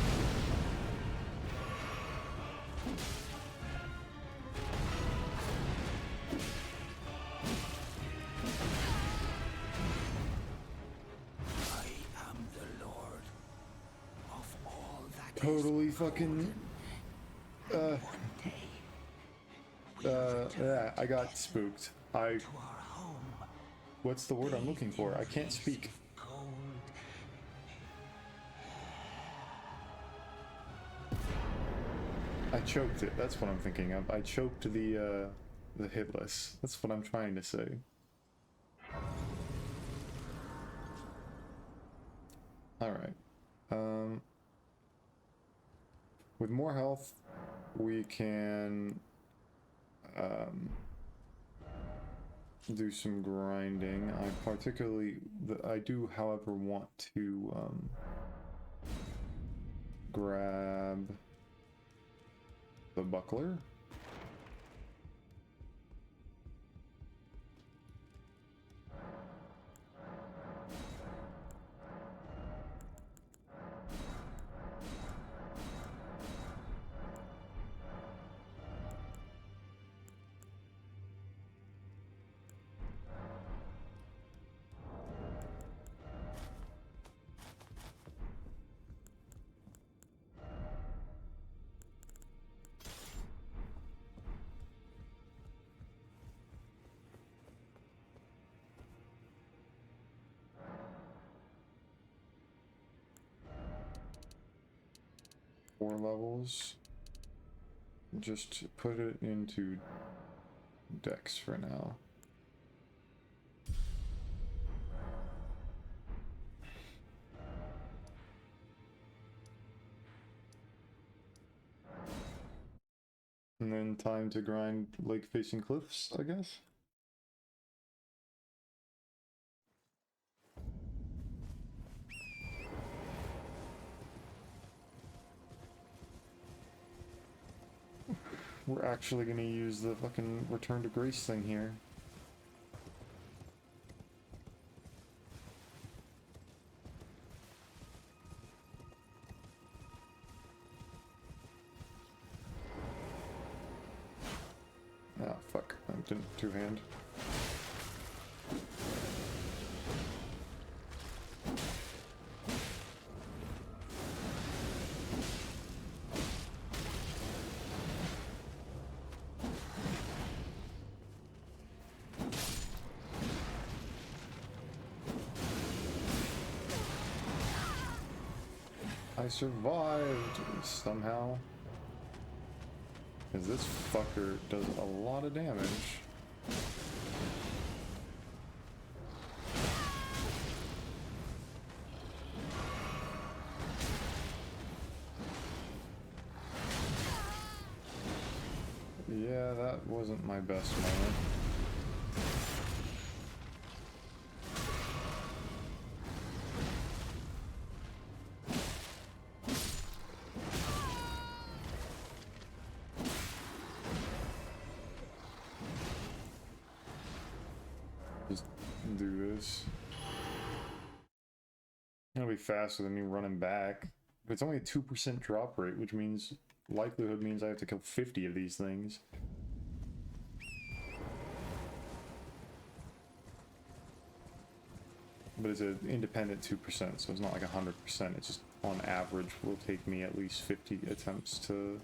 Totally fucking yeah, I got spooked. What's the word I'm looking for? I can't speak. I choked it. That's what I'm thinking of. I choked the hitless. That's what I'm trying to say. All right. With more health, we can do some grinding. I do, however, want to grab the buckler. 4 levels. Just put it into Dex for now. And then time to grind lake facing cliffs, I guess. We're actually gonna use the fucking return to grace thing here. Ah, fuck. I didn't two-hand. I survived somehow. Because this fucker does a lot of damage. Yeah, that wasn't my best moment. Just do this. It'll be faster than me running back. But it's only a 2% drop rate, which means likelihood means I have to kill 50 of these things. But it's an independent 2%, so it's not like 100%. It's just on average will take me at least 50 attempts to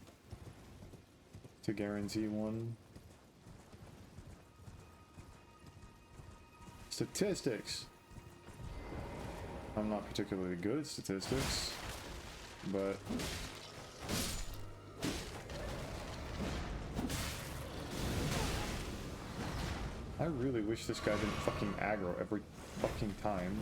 guarantee one. Statistics. I'm not particularly good at statistics, but I really wish this guy didn't fucking aggro every fucking time.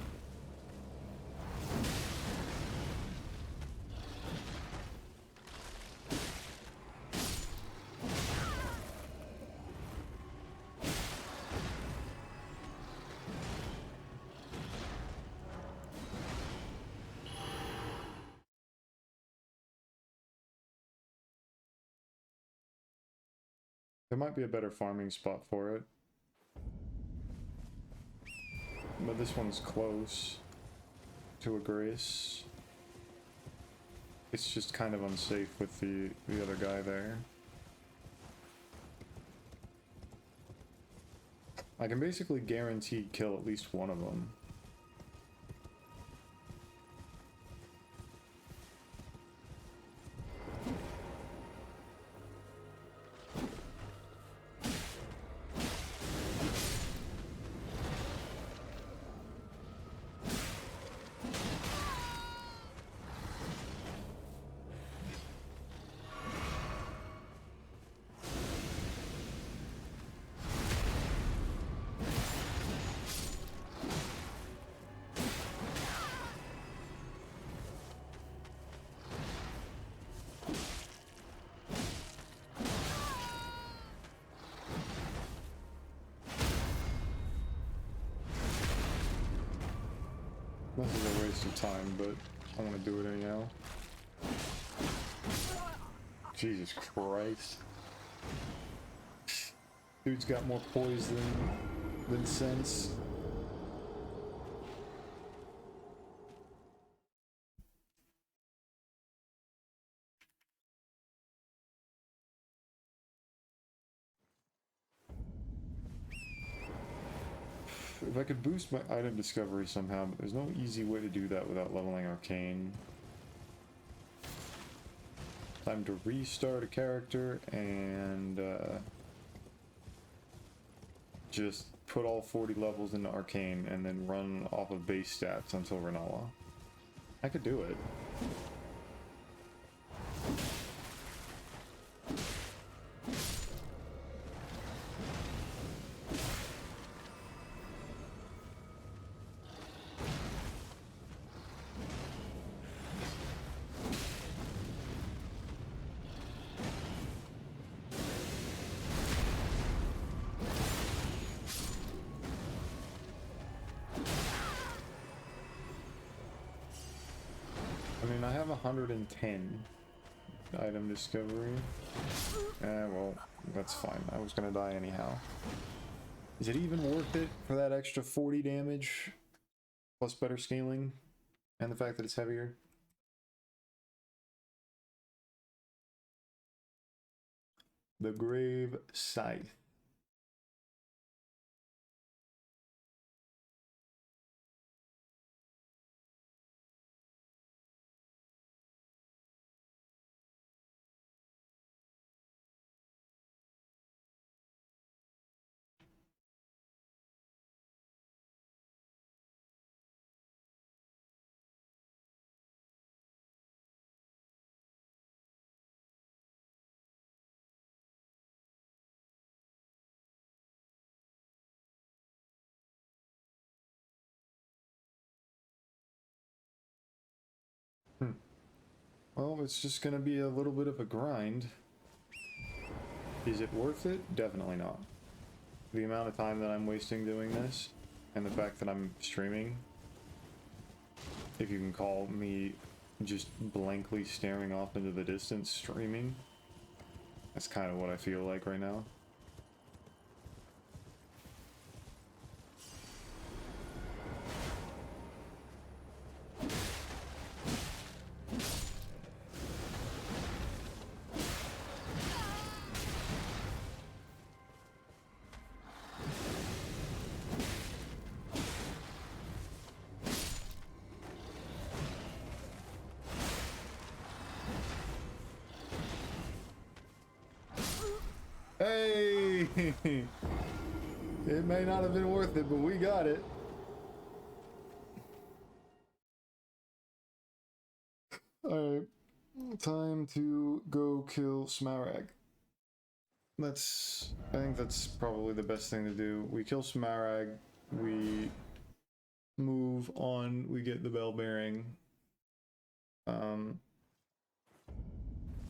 There might be a better farming spot for it. But this one's close to a grace. It's just kind of unsafe with the other guy there. I can basically guarantee kill at least one of them. This is a waste of time, but I want to do it anyhow. Jesus Christ. Dude's got more poise than sense. If I could boost my item discovery somehow, but there's no easy way to do that without leveling Arcane. Time to restart a character and just put all 40 levels into Arcane and then run off of base stats until Renalla. I could do it. mean, I have 110 item discovery. Well, that's fine. I was gonna die anyhow. Is it even worth it for that extra 40 damage? Plus better scaling? And the fact that it's heavier? The Grave Scythe. Well, it's just gonna be a little bit of a grind. Is it worth it? Definitely not. The amount of time that I'm wasting doing this, and the fact that I'm streaming, if you can call me just blankly staring off into the distance streaming, that's kind of what I feel like right now. Hey! It may not have been worth it, but we got it. Alright. Time to go kill Smarag. I think that's probably the best thing to do. We kill Smarag, we move on, we get the bell bearing.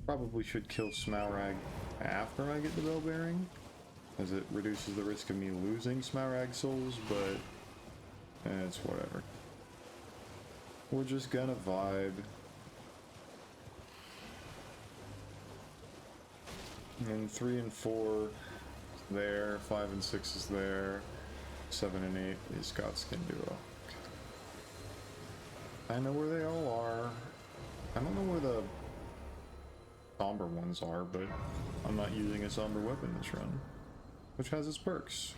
Probably should kill Smarag after I get the bell bearing, as it reduces the risk of me losing Smarag souls, but it's whatever. We're just gonna vibe. And 3 and 4 is there, 5 and 6 is there, 7 and 8 is Godskin Duo. I know where they all are. I don't know where the somber ones are, but I'm not using a somber weapon this run, which has its perks.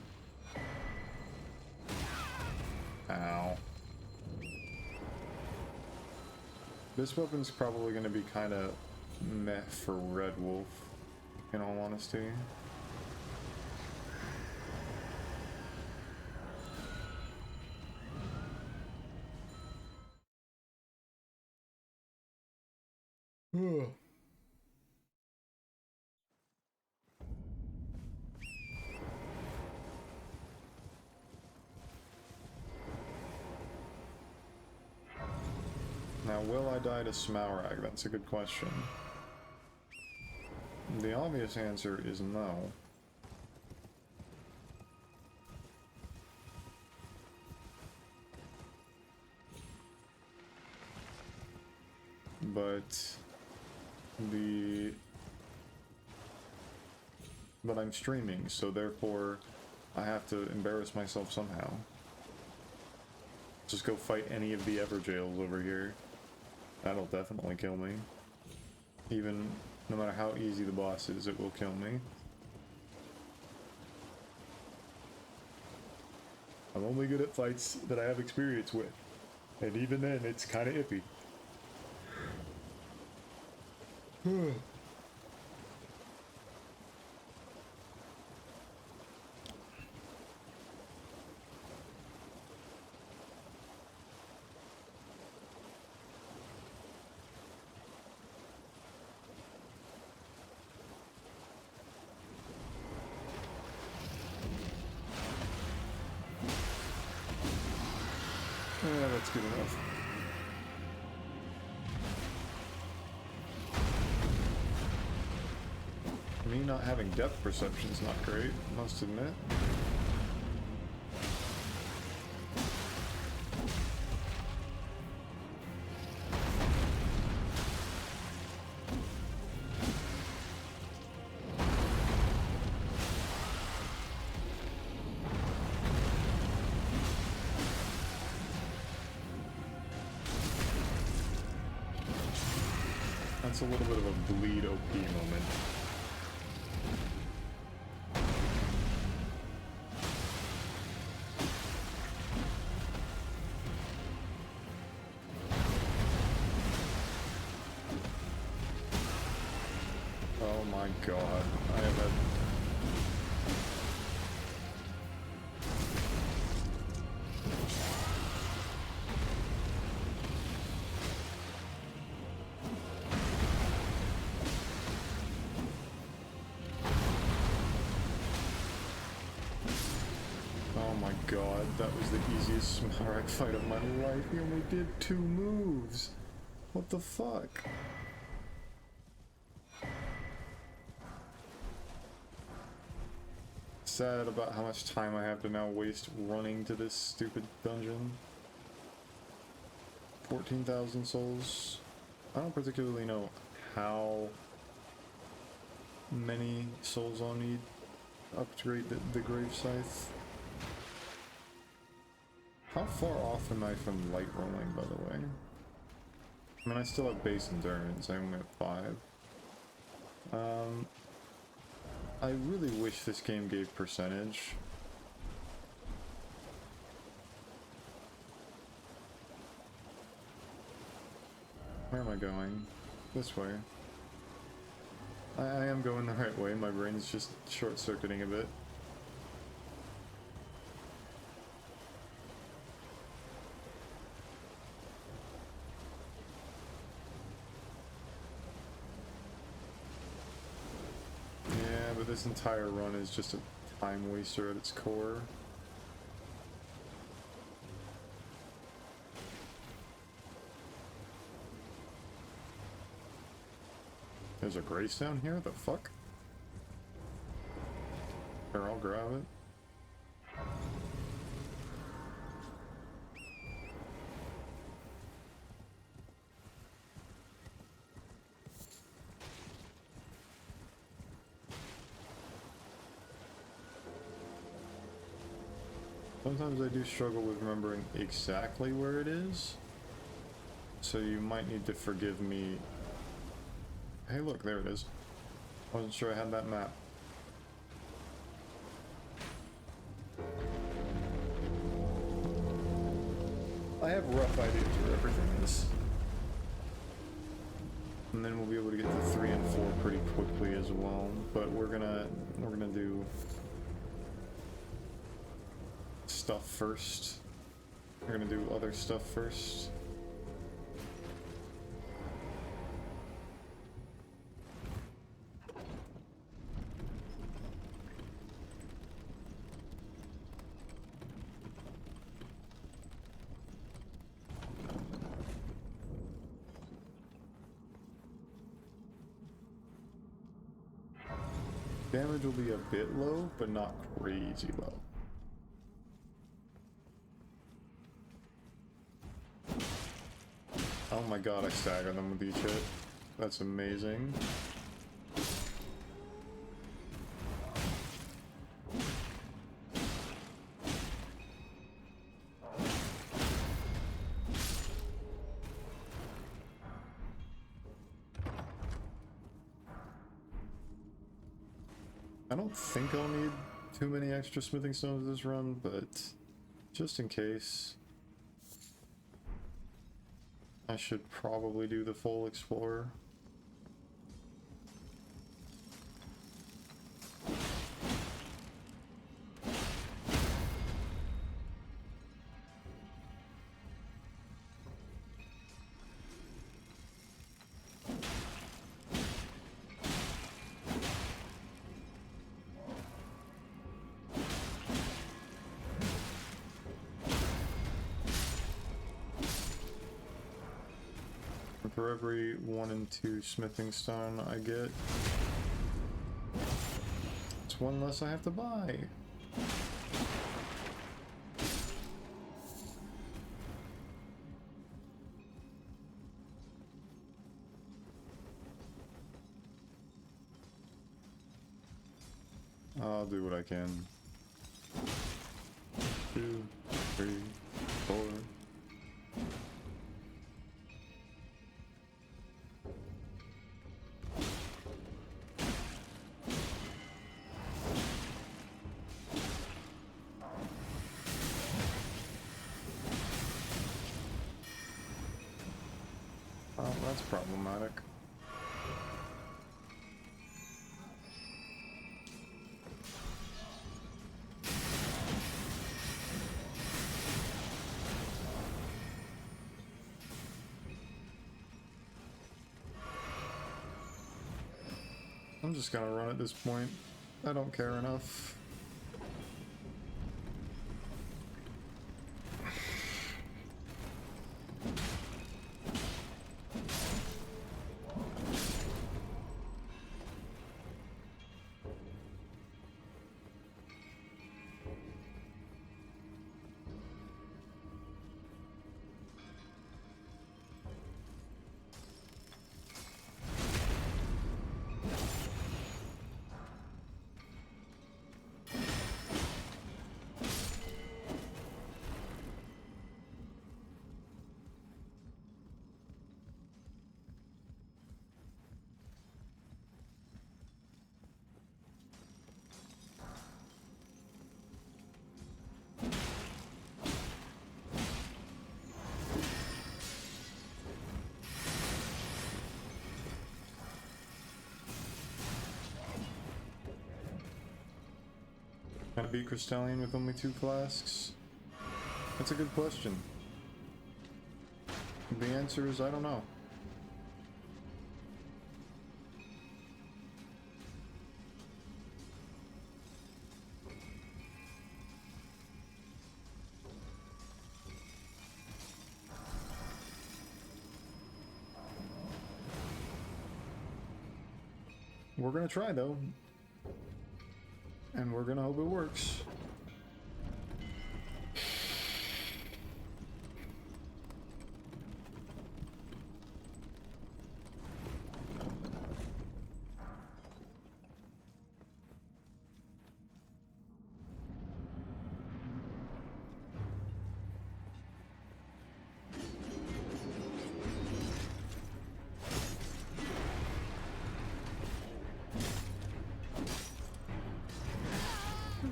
Ow. This weapon's probably going to be kind of meh for Red Wolf, in all honesty. Ugh. Now, will I die to Smarag? That's a good question. The obvious answer is no. But I'm streaming, so therefore I have to embarrass myself somehow. Just go fight any of the Everjails over here. That'll definitely kill me. Even no matter how easy the boss is, it will kill me. I'm only good at fights that I have experience with. And even then, it's kind of iffy. Yeah, that's good enough. Me not having depth perception is not great, must admit. That's a little bit of a bleed OP moment. Oh my god, I have had... Oh my god, that was the easiest Smaragd fight of my life. He only did 2 moves. What the fuck? Sad about how much time I have to now waste running to this stupid dungeon. 14,000 souls. I don't particularly know how many souls I'll need to upgrade the grave scythe. How far off am I from light rolling, by the way? I mean, I still have base endurance. I only have 5. I really wish this game gave percentage. Where am I going? This way. I am going the right way. My brain's just short-circuiting a bit. This entire run is just a time waster at its core. There's a grace down here? The fuck? Here, I'll grab it. Sometimes I do struggle with remembering exactly where it is, so you might need to forgive me. Hey look, there it is. Wasn't sure I had that map. I have rough ideas where everything is. And then we'll be able to get to 3 and 4 pretty quickly as well, but we're gonna do stuff first. We're gonna do other stuff first. Damage will be a bit low, but not crazy low. Oh my god, I stagger them with each hit. That's amazing. I don't think I'll need too many extra smithing stones this run, but just in case, I should probably do the full explorer. For every 1 and 2 smithing stone I get, it's 1 less I have to buy. I'll do what I can. 2, 3, 4. That's problematic. I'm just gonna run at this point. I don't care enough. Can I beat Crystallion with only 2 flasks? That's a good question. The answer is I don't know. We're gonna try though. And we're gonna hope it works.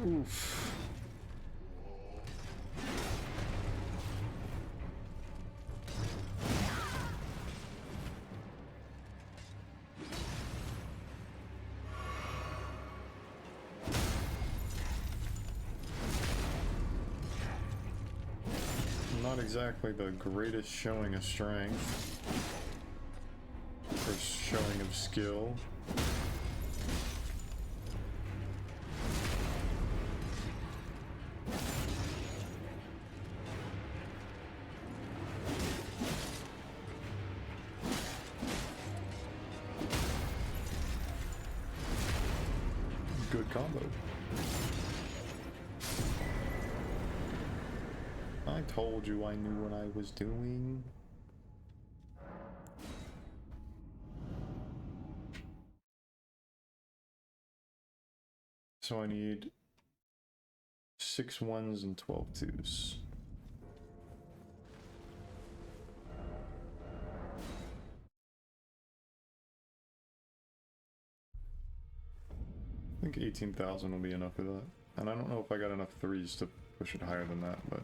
Oof. Not exactly the greatest showing of strength or showing of skill. Good combo. I told you I knew what I was doing. So I need 6 1s and 12 2s. I think 18,000 will be enough for that. And I don't know if I got enough 3s to push it higher than that, but...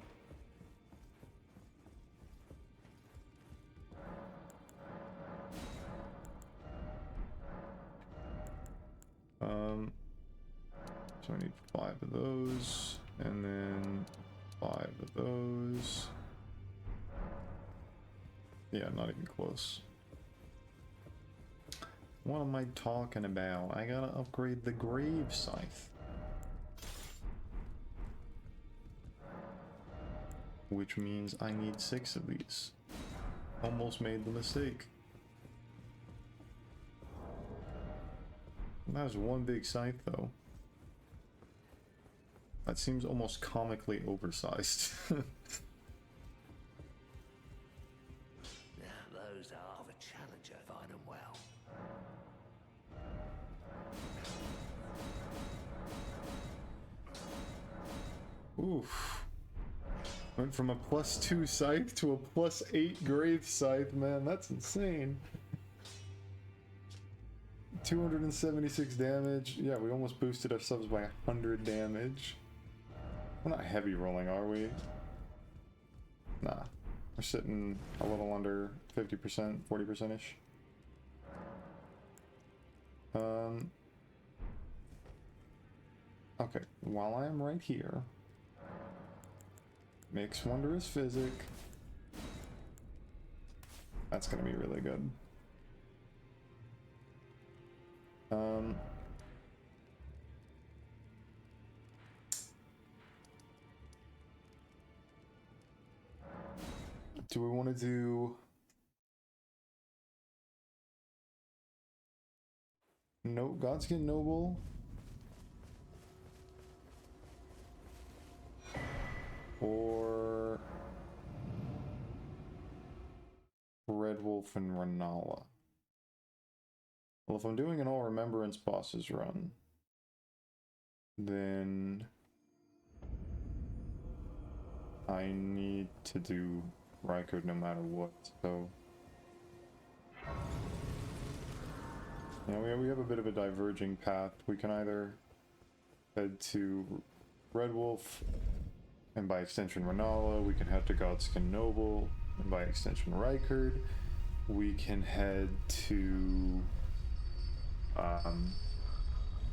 So I need 5 of those, and then 5 of those. Yeah, not even close. What am I talking about? I gotta upgrade the Grave Scythe. Which means I need 6 of these. Almost made the mistake. That was one big scythe though. That seems almost comically oversized. Those are of a challenger, fine and well. Oof. Went from a +2 scythe to a +8 grave scythe, man, that's insane. 276 damage. Yeah, we almost boosted ourselves by 100 damage. We're not heavy rolling, are we? Nah. We're sitting a little under 50%, 40%-ish. Okay, while I am right here, mix wondrous physic. That's gonna be really good. Do we want to do no Godskin Noble? Or Red Wolf and Renalla? Well, if I'm doing an All Remembrance bosses run, then I need to do Rykard no matter what, so... Yeah, we have a bit of a diverging path. We can either head to Red Wolf, and by extension Renalla. We can head to Godskin Noble, and by extension Rykard. We can head to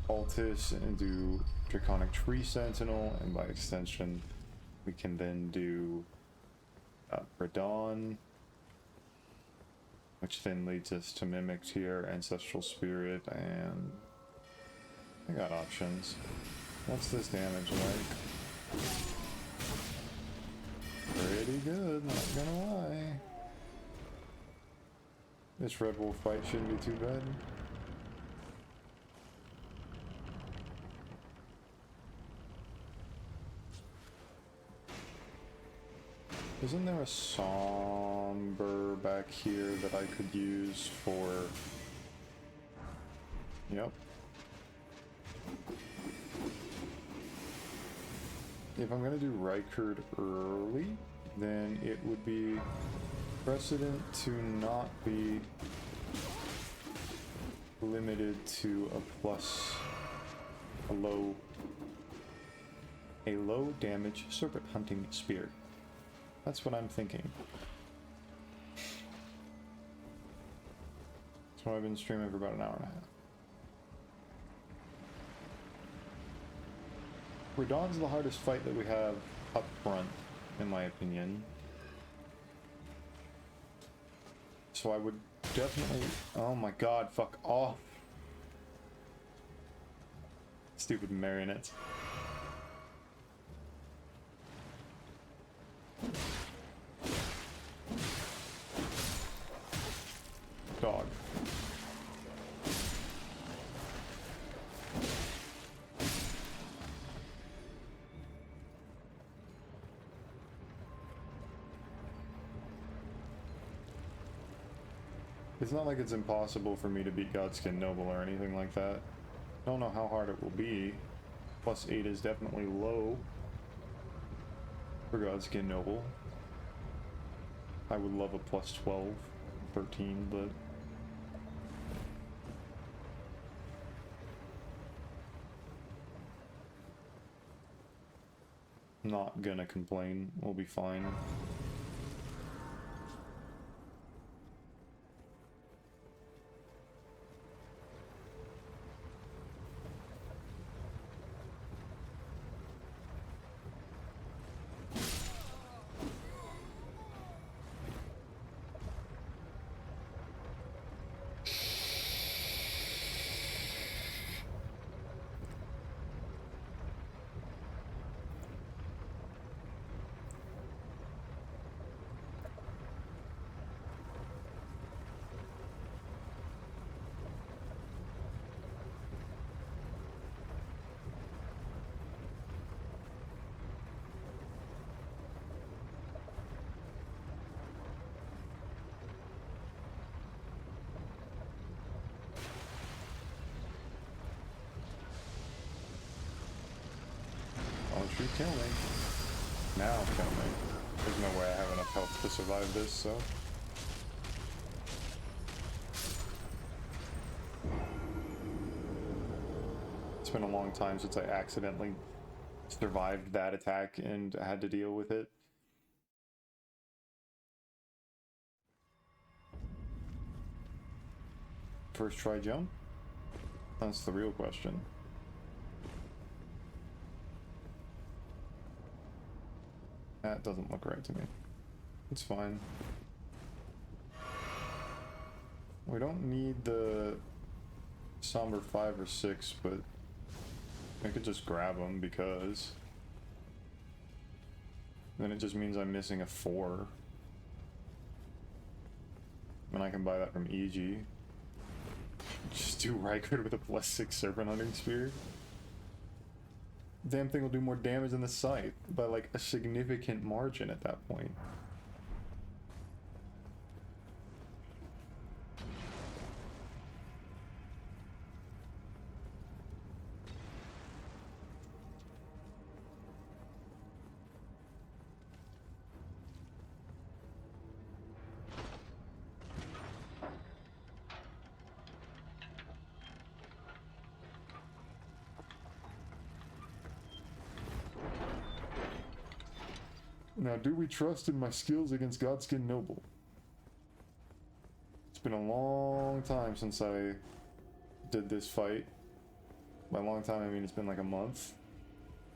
Altus and do Draconic Tree Sentinel, and by extension we can then do Radahn, which then leads us to Mimic Tier, Ancestral Spirit, and I got options. What's this damage like? Pretty good, not gonna lie. This Red Wolf fight shouldn't be too bad. Isn't there a somber back here that I could use for... Yep. If I'm gonna do Rykard early, then it would be precedent to not be limited to a low damage serpent hunting spear. That's what I'm thinking. That's why I've been streaming for about an hour and a half. Radahn's the hardest fight that we have up front, in my opinion. So I would definitely... Oh my god, fuck off. Stupid marionettes. Dog. It's not like it's impossible for me to beat Godskin Noble or anything like that. I don't know how hard it will be. +8 is definitely low for Godskin Noble. I would love a +12, 13, but... not gonna complain. We'll be fine. Don't you kill me. Now kill me. There's no way I have enough health to survive this, so... It's been a long time since I accidentally survived that attack and had to deal with it. First try jump? That's the real question. That doesn't look right to me. It's fine. We don't need the Somber 5 or 6, but I could just grab them because then it just means I'm missing a 4. And I can buy that from EG. Just do Rykard with a +6 Serpent Hunting Spear. Damn thing will do more damage than the Scythe by like a significant margin at that point. Now, do we trust in my skills against Godskin Noble? It's been a long time since I did this fight. By long time, I mean it's been like a month.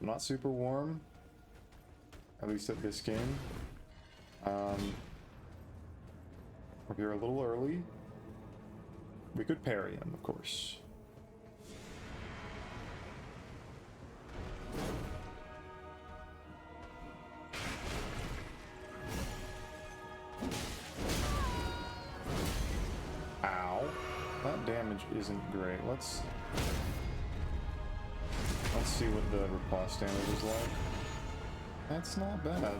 I'm not super warm, at least at this game. We're here a little early. We could parry him, of course. Damage isn't great. Let's see what the riposte damage is like. That's not bad.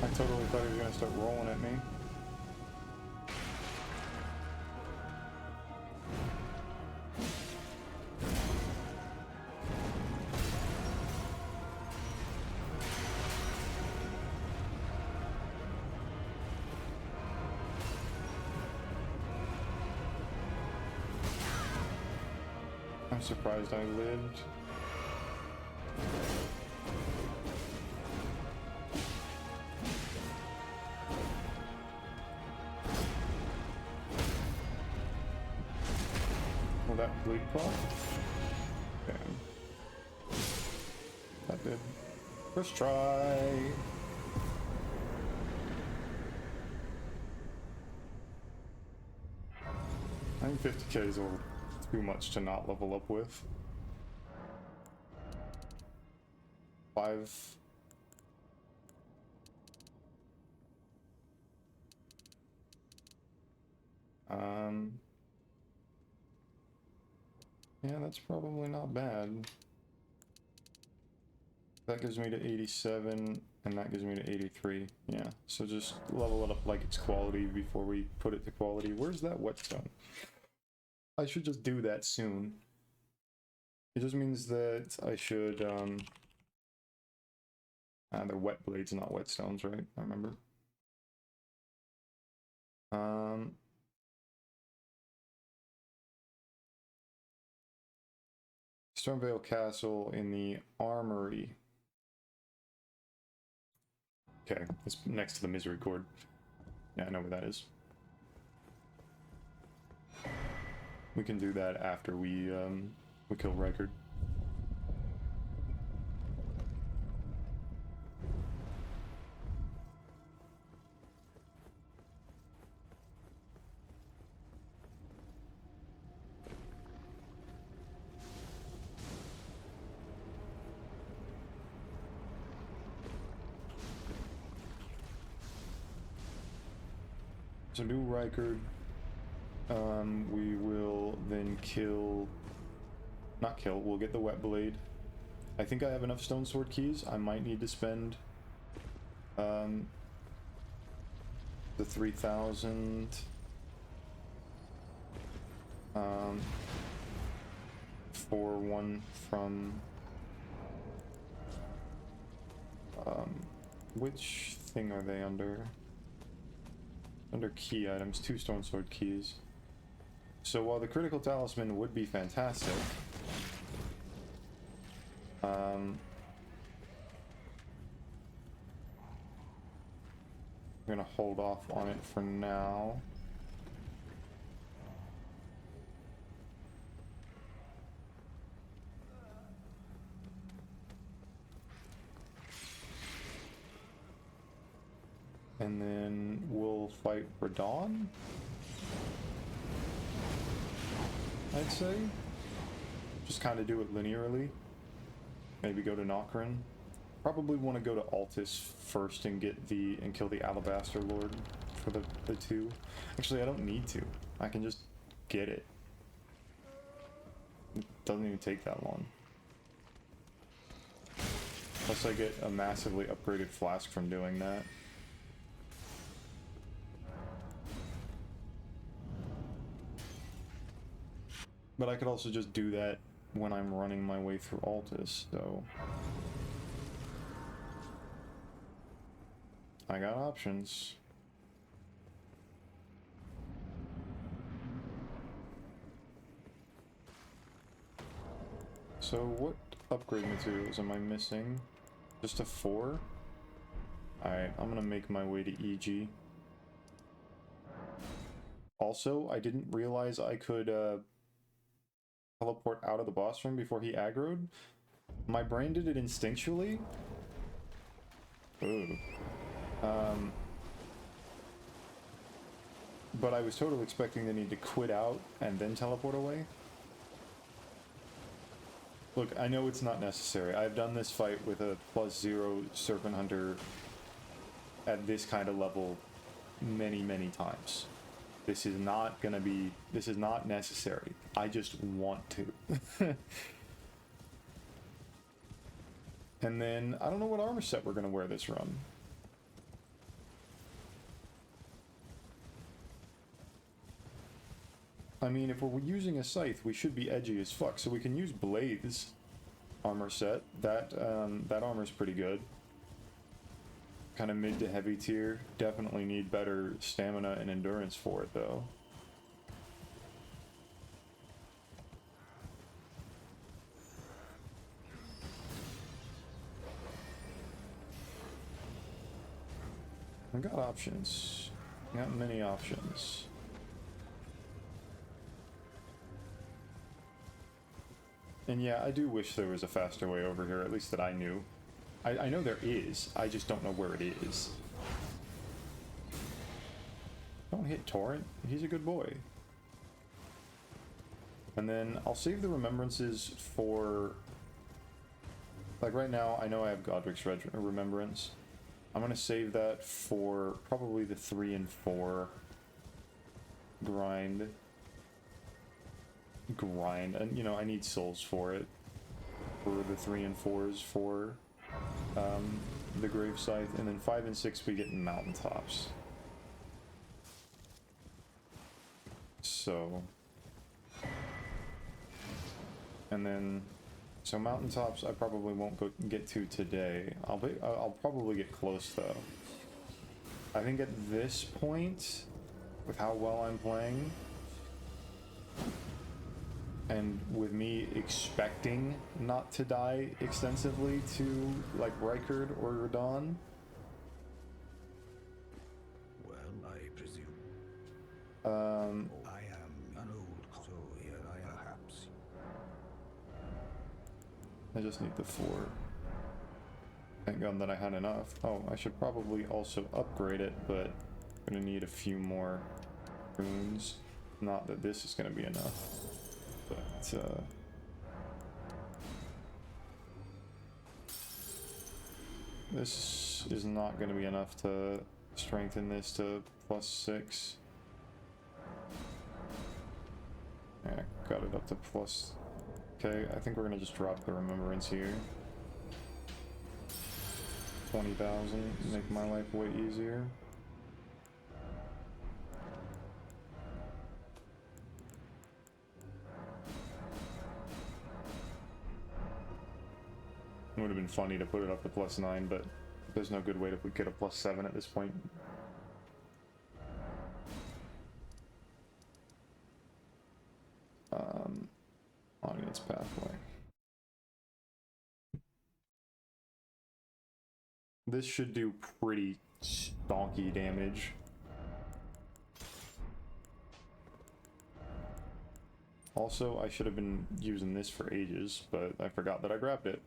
I totally thought he was gonna start rolling at me. I'm surprised I lived. Will that bleed pop? Damn. That did. First try. I think 50k is all too much to not level up with. 5. Yeah, that's probably not bad. That gives me to 87, and that gives me to 83. Yeah, so just level it up like it's quality before we put it to quality. Where's that whetstone? I should just do that soon. It just means that I should, They're wet blades, not whetstones, right? I remember. Stormvale Castle in the Armory. Okay, it's next to the Misery Cord. Yeah, I know where that is. We can do that after we kill Rykard. So do Rykard. We will then kill... Not kill, we'll get the Wet Blade. I think I have enough Stone Sword keys. I might need to spend the 3,000 for one from which thing are they under? Under key items, 2 Stone Sword keys. So while the Critical Talisman would be fantastic, I'm gonna hold off on it for now. And then we'll fight Radahn, I'd say. Just kind of do it linearly. Maybe go to Nokrin. Probably want to go to Altus first and get and kill the Alabaster Lord for the 2. Actually, I don't need to. I can just get it. It doesn't even take that long. Plus I get a massively upgraded flask from doing that. But I could also just do that when I'm running my way through Altus, so... I got options. So what upgrade materials am I missing? Just a 4? Alright, I'm gonna make my way to EG. Also, I didn't realize I could, teleport out of the boss room before he aggroed. My brain did it instinctually. Ooh. But I was totally expecting the need to quit out and then teleport away. Look, I know it's not necessary. I've done this fight with a +0 Serpent Hunter at this kind of level many, many times. This is not gonna be... This is not necessary. I just want to. And then, I don't know what armor set we're gonna wear this run. I mean, if we're using a scythe, we should be edgy as fuck, so we can use Blade's armor set. That armor's pretty good. Kind of mid to heavy tier. Definitely need better stamina and endurance for it, though. I got options. Got many options. And yeah, I do wish there was a faster way over here, at least that I knew. I know there is, I just don't know where it is. Don't hit Torrent, he's a good boy. And then I'll save the remembrances for... Like right now, I know I have Godrick's remembrance. I'm gonna save that for probably the 3 and 4 grind. And you know, I need souls for it. For the 3 and 4s for the Grave Scythe, and then 5 and 6 we get in mountaintops. So, and then So mountaintops I probably won't get to today. I'll probably get close though. I think at this point, with how well I'm playing, and with me expecting not to die extensively to like Rykard or Radahn. Well, I presume. I I am an old, so here I am. Perhaps. just need the 4. Thank God that I had enough. Oh, I should probably also upgrade it, but I'm gonna need a few more runes. Not that this is gonna be enough, but this is not gonna be enough to strengthen this to +6. Yeah, got it up to plus. Okay, I think we're gonna just drop the remembrance here. 20,000, make my life way easier. It would have been funny to put it up to +9, but there's no good way to get a +7 at this point. Audience pathway. This should do pretty stonky damage. Also, I should have been using this for ages, but I forgot that I grabbed it.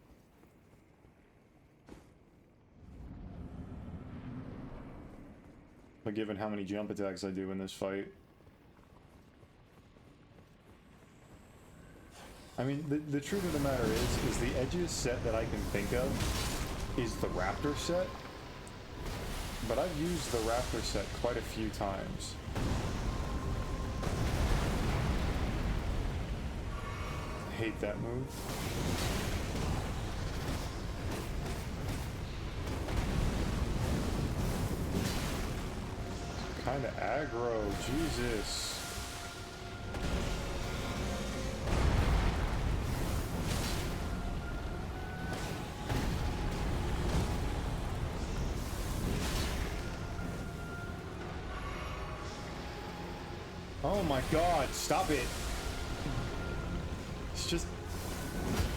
But given how many jump attacks I do in this fight, I mean, the truth of the matter is the edges set that I can think of is the Raptor set, but I've used the Raptor set quite a few times. I hate that move. Kinda aggro, Jesus. Oh my god, stop it! It's just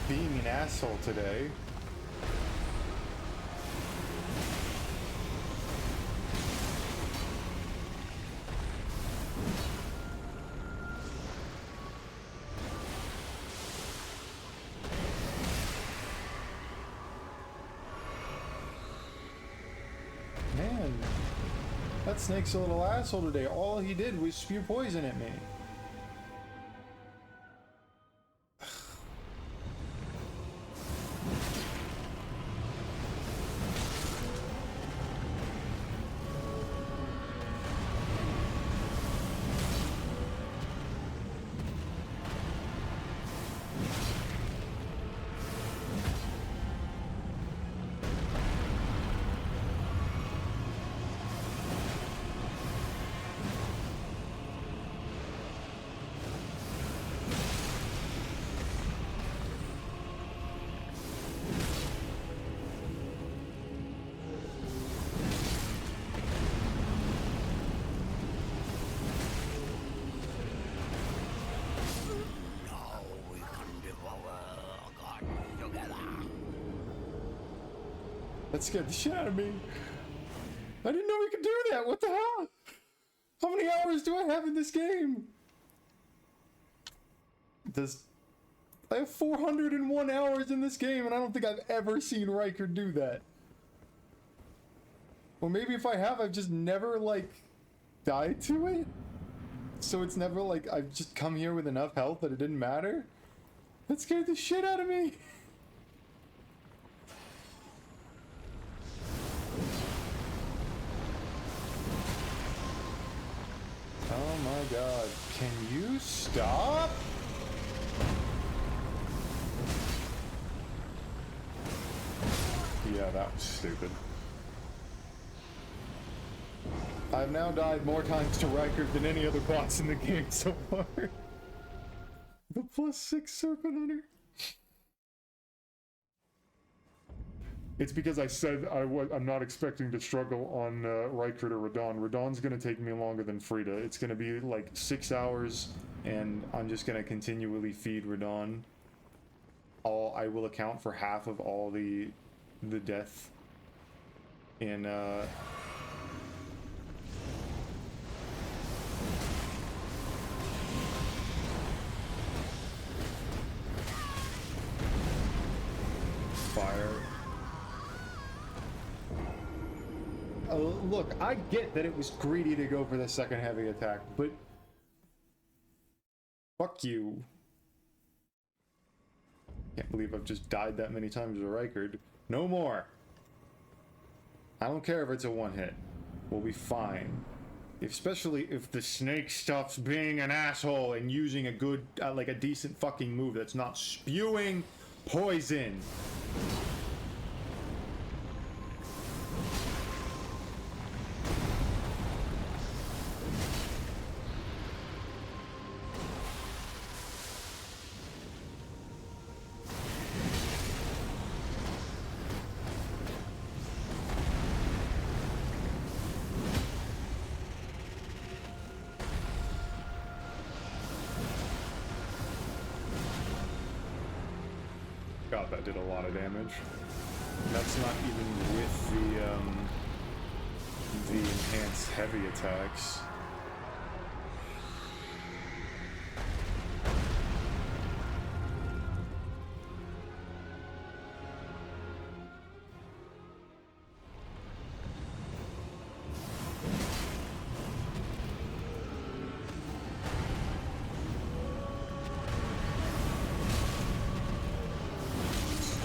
being an asshole today. Man, that snake's a little asshole today. All he did was spew poison at me. That scared the shit out of me. I didn't know we could do that. What the hell? How many hours do I have in this game? I have 401 hours in this game, and I don't think I've ever seen Rykard do that. Or maybe if I have, I've just never, like, died to it? So it's never, like, I've just come here with enough health that it didn't matter? That scared the shit out of me. Oh my god, can you stop? Yeah, that was stupid. I've now died more times to Rykard than any other boss in the game so far. The +6 Serpent Hunter. It's because I said I'm not expecting to struggle on Rykard or Radahn. Radahn's gonna take me longer than Frida. It's gonna be like 6 hours, and I'm just gonna continually feed Radahn. I will account for half of all the death in fire. Look, I get that it was greedy to go for the second heavy attack, but fuck you. Can't believe I've just died that many times with Rykard. No more. I don't care if it's a one hit. We'll be fine. Especially if the snake stops being an asshole and using a good, like a decent fucking move that's not spewing poison. God, that did a lot of damage. That's not even with the enhanced heavy attacks.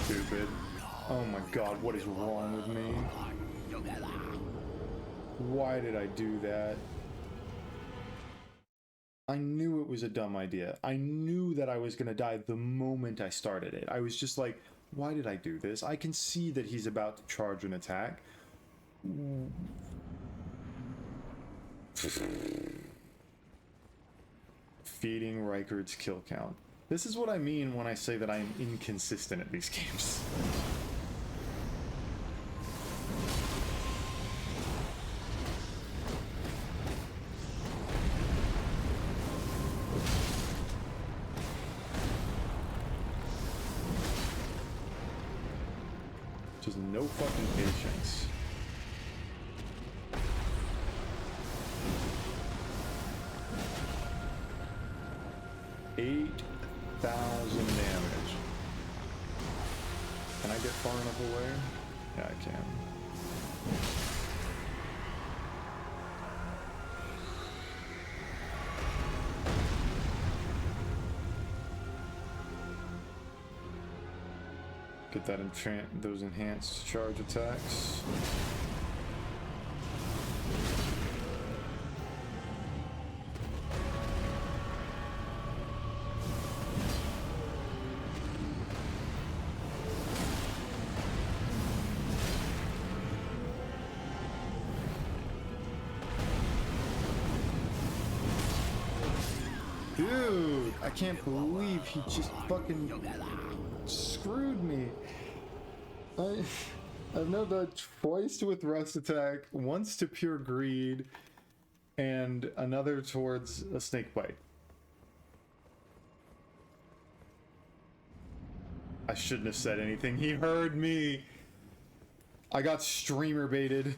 Stupid. Oh my god, what is wrong with me? Why did I do that? I knew it was a dumb idea. I knew that I was gonna die the moment I started it. I was just like, why did I do this? I can see that he's about to charge an attack. Feeding Rykard's kill count. This is what I mean when I say that I am inconsistent at these games. Just no fucking patience. $8,000 damage. Can I get far enough away? Yeah, I can. Get that those enhanced charge attacks. Dude, I can't believe he just fucking screwed me. I've now died twice with Rust Attack, once to pure greed, and another towards a snake bite. I shouldn't have said anything. He heard me. I got streamer baited.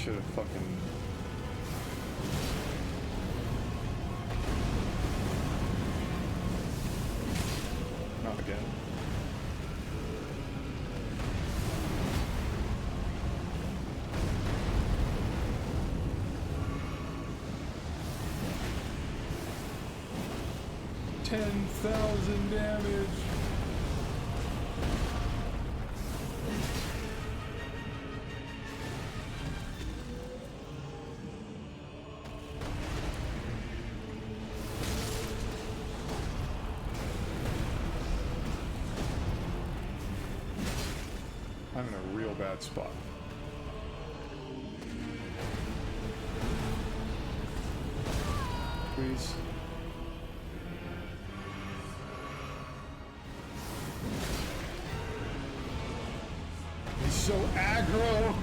should have fucking... Not again. $10,000 damage. I'm in a real bad spot. Please. He's so aggro!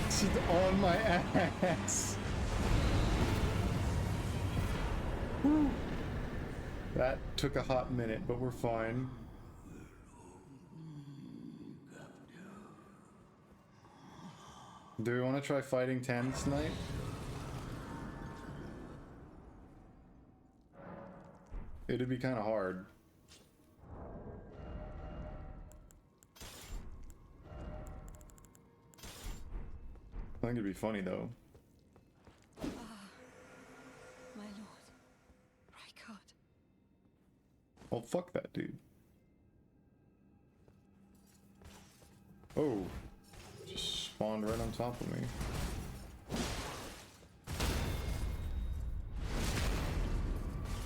She's on my ass! Whew. That took a hot minute, but we're fine. Do we want to try fighting 10 tonight? It'd be kind of hard. I think it'd be funny though. My lord, Rykard. Oh, fuck that dude. Oh. Just spawned right on top of me.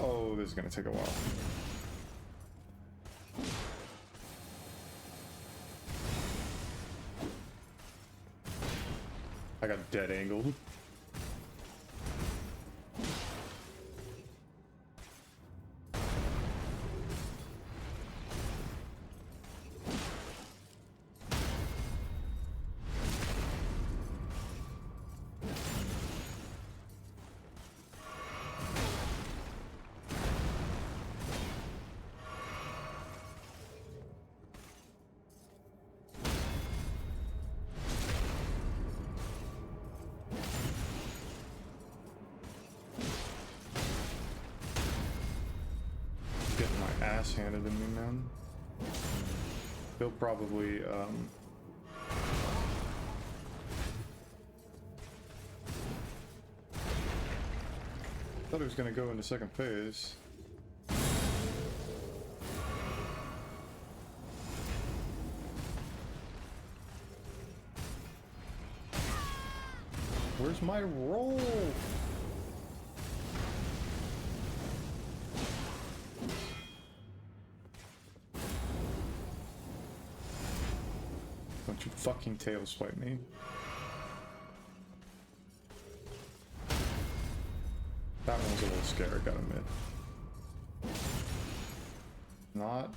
Oh, this is gonna take a while. I got dead angled. Getting my ass handed to me, man. He'll probably, thought he was gonna go into second phase. Where's my roll? Don't you fucking tail swipe me. That one was a little scary, gotta admit. Not.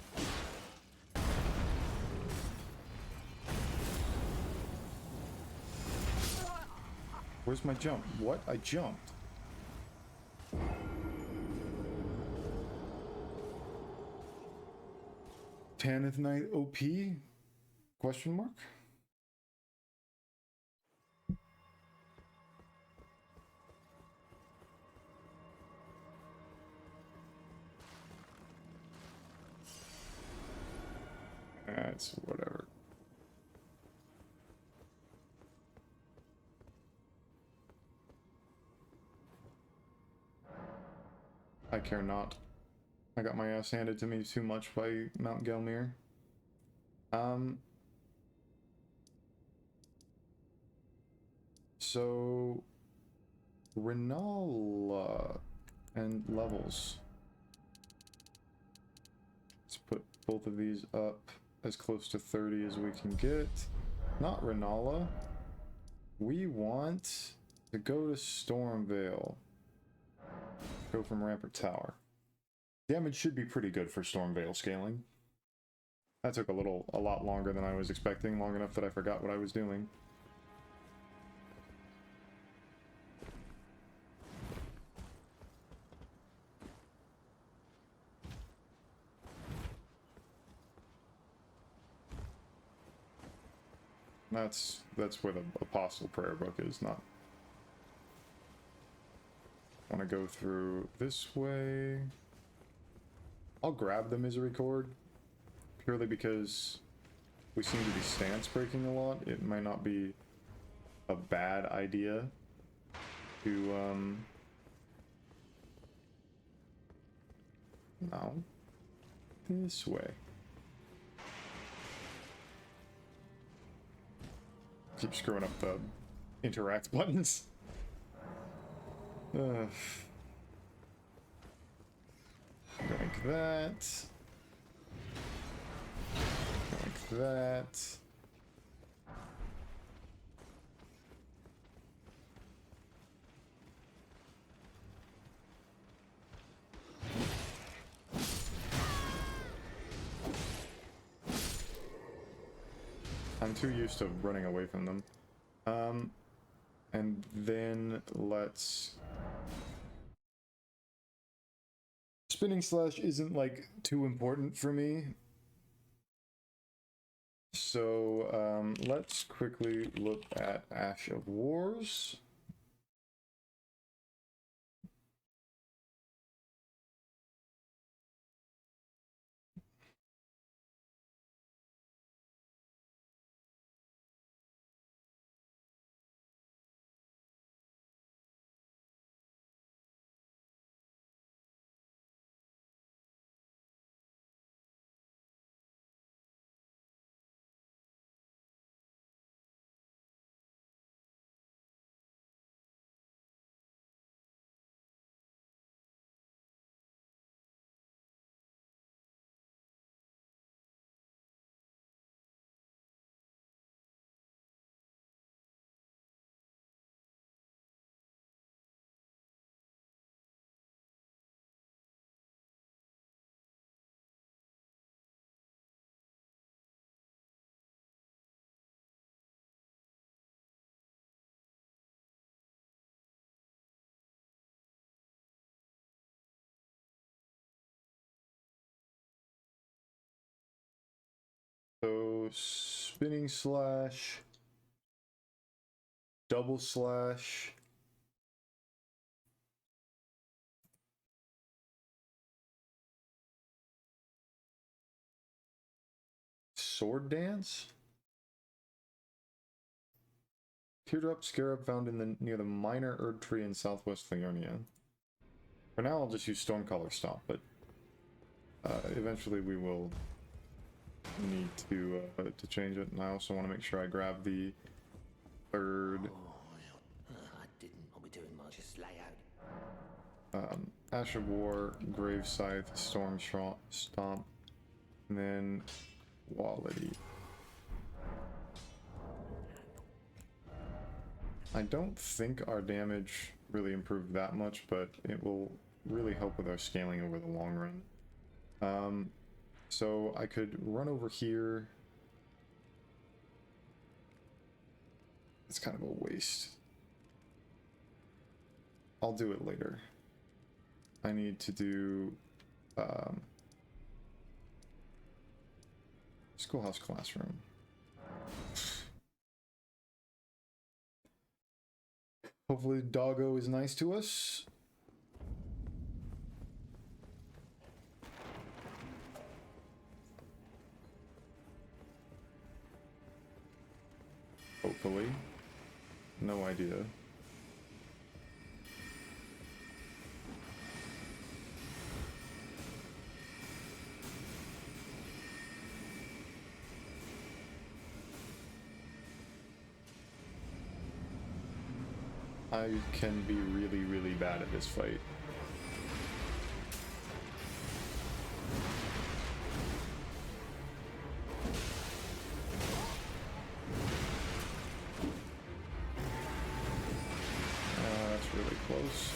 Where's my jump? What? I jumped. Tanith Knight OP? Question mark? That's whatever. I care not. I got my ass handed to me too much by Mount Gelmir. So Renalla and levels. Let's put both of these up as close to 30 as we can get. Not Renalla. We want to go to Stormvale. Go from Rampart Tower. Damage should be pretty good for Stormvale scaling. That took a lot longer than I was expecting, long enough that I forgot what I was doing. That's where the Apostle Prayer Book is, not... Want to go through this way. I'll grab the Misericord, purely because we seem to be stance breaking a lot. It might not be a bad idea to, no. This way. Keep screwing up the interact buttons. Drink that. Drink that. I'm too used to running away from them. And then let's... Spinning Slash isn't, like, too important for me. So, let's quickly look at Ash of Wars. So, Spinning Slash, Double Slash, Sword Dance? Teardrop Scarab found in the near the Minor Erd Tree in southwest Leonia. For now, I'll just use Stormcaller Stomp, but eventually we will need to change it. And I also want to make sure I grab the third. I didn't want me doing much. Just lay out. Ash of War, Grave Scythe, Storm Stomp, and then Quality. I don't think our damage really improved that much, but it will really help with our scaling over the long run. So I could run over here. It's kind of a waste. I'll do it later. I need to do Schoolhouse Classroom. Hopefully Doggo is nice to us. Hopefully. No idea. I can be really, really bad at this fight. That's really close.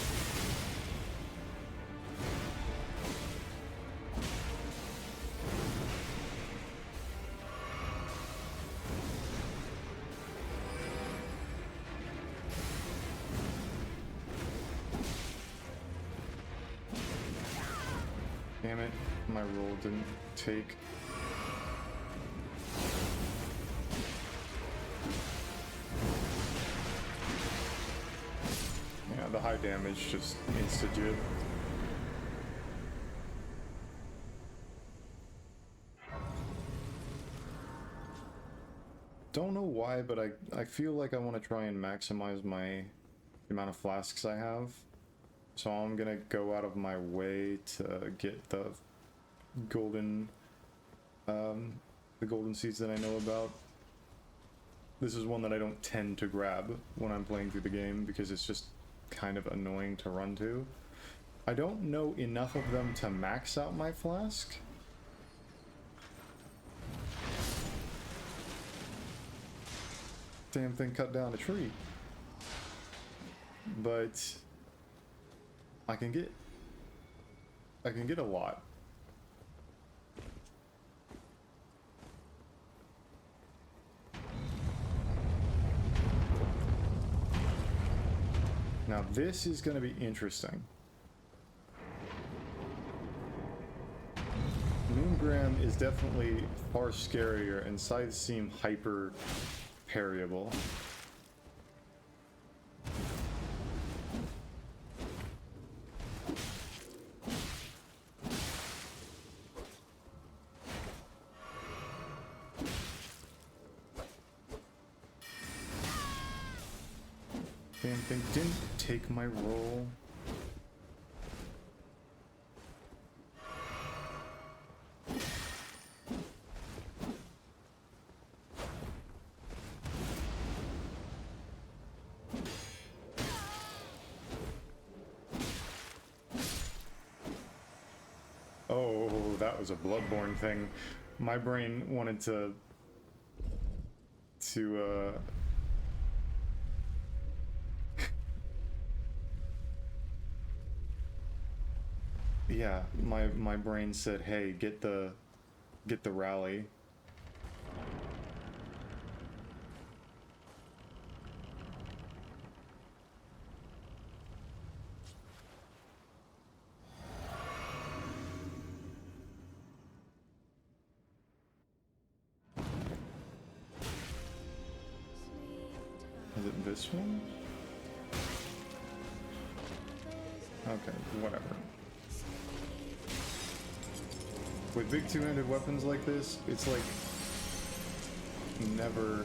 Damn it, my roll didn't take. the high damage just insta-jib. Don't know why, but I feel like I want to try and maximize the amount of flasks I have. So I'm gonna go out of my way to get the golden seeds that I know about. This is one that I don't tend to grab when I'm playing through the game because it's just kind of annoying to run to. I don't know enough of them to max out my flask. Damn thing cut down a tree. But I can get a lot. Now this is going to be interesting. Moongram is definitely far scarier, and scythes seem hyper parryable. Damn thing didn't take my roll. Oh, that was a bloodborne thing. My brain wanted to yeah, my brain said, "Hey, get the rally." Is it this one? Okay, whatever. With big two-handed weapons like this, it's like never...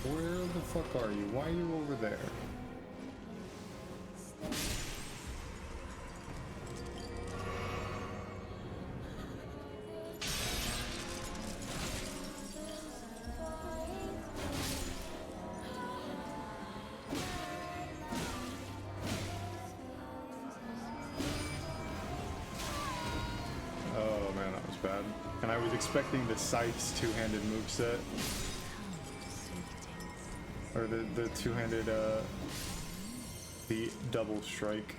Where the fuck are you? Why are you over there? And I was expecting the Scythe's two-handed moveset. Or the two-handed, the double strike.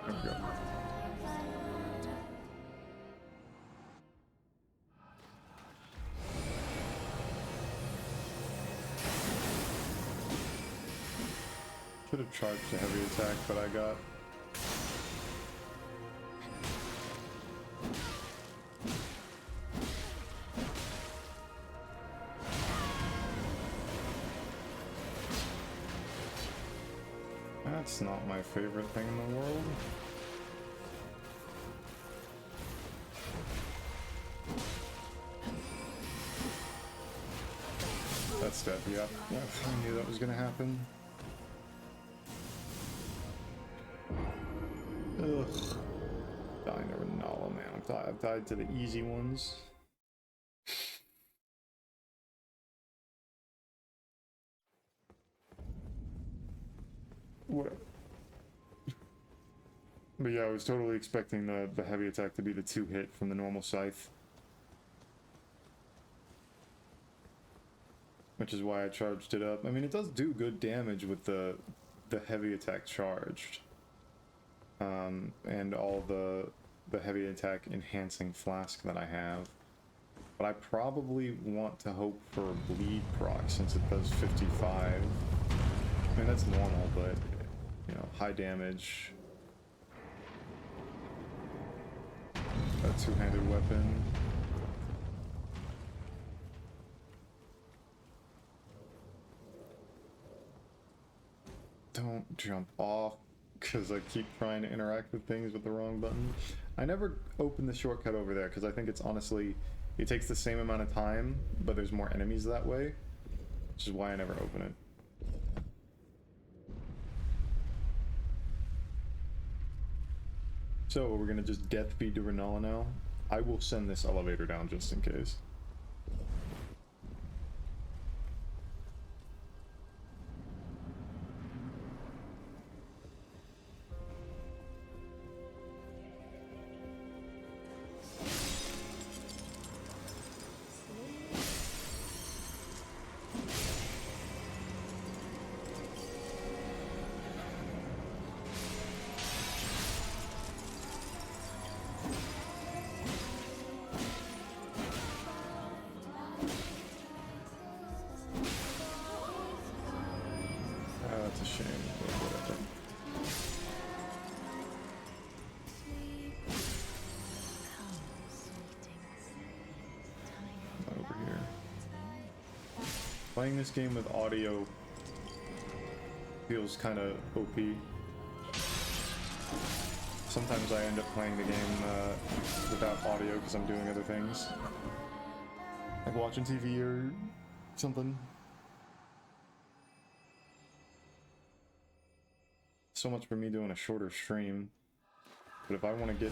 There we go. Should have charged a heavy attack, but I got... That's not my favorite thing in the world. That's dead, yeah. Yeah, I knew that was gonna happen. Ugh. Dying to Renalla, man. I've died to the easy ones. What? But yeah, I was totally expecting the heavy attack to be the 2-hit from the normal scythe. Which is why I charged it up. I mean, it does do good damage with the heavy attack charged. And all the heavy attack enhancing flask that I have. But I probably want to hope for a bleed proc since it does 55. I mean, that's normal, but, you know, high damage. A two-handed weapon. Don't jump off, because I keep trying to interact with things with the wrong button. I never open the shortcut over there, because I think it's honestly, it takes the same amount of time, but there's more enemies that way, which is why I never open it. So, we're gonna just death feed to Renalla now. I will send this elevator down just in case. That's a shame, but whatever. Over here. Playing this game with audio feels kind of OP. Sometimes I end up playing the game without audio because I'm doing other things. Like watching TV or something. So much for me doing a shorter stream. But if I want to get...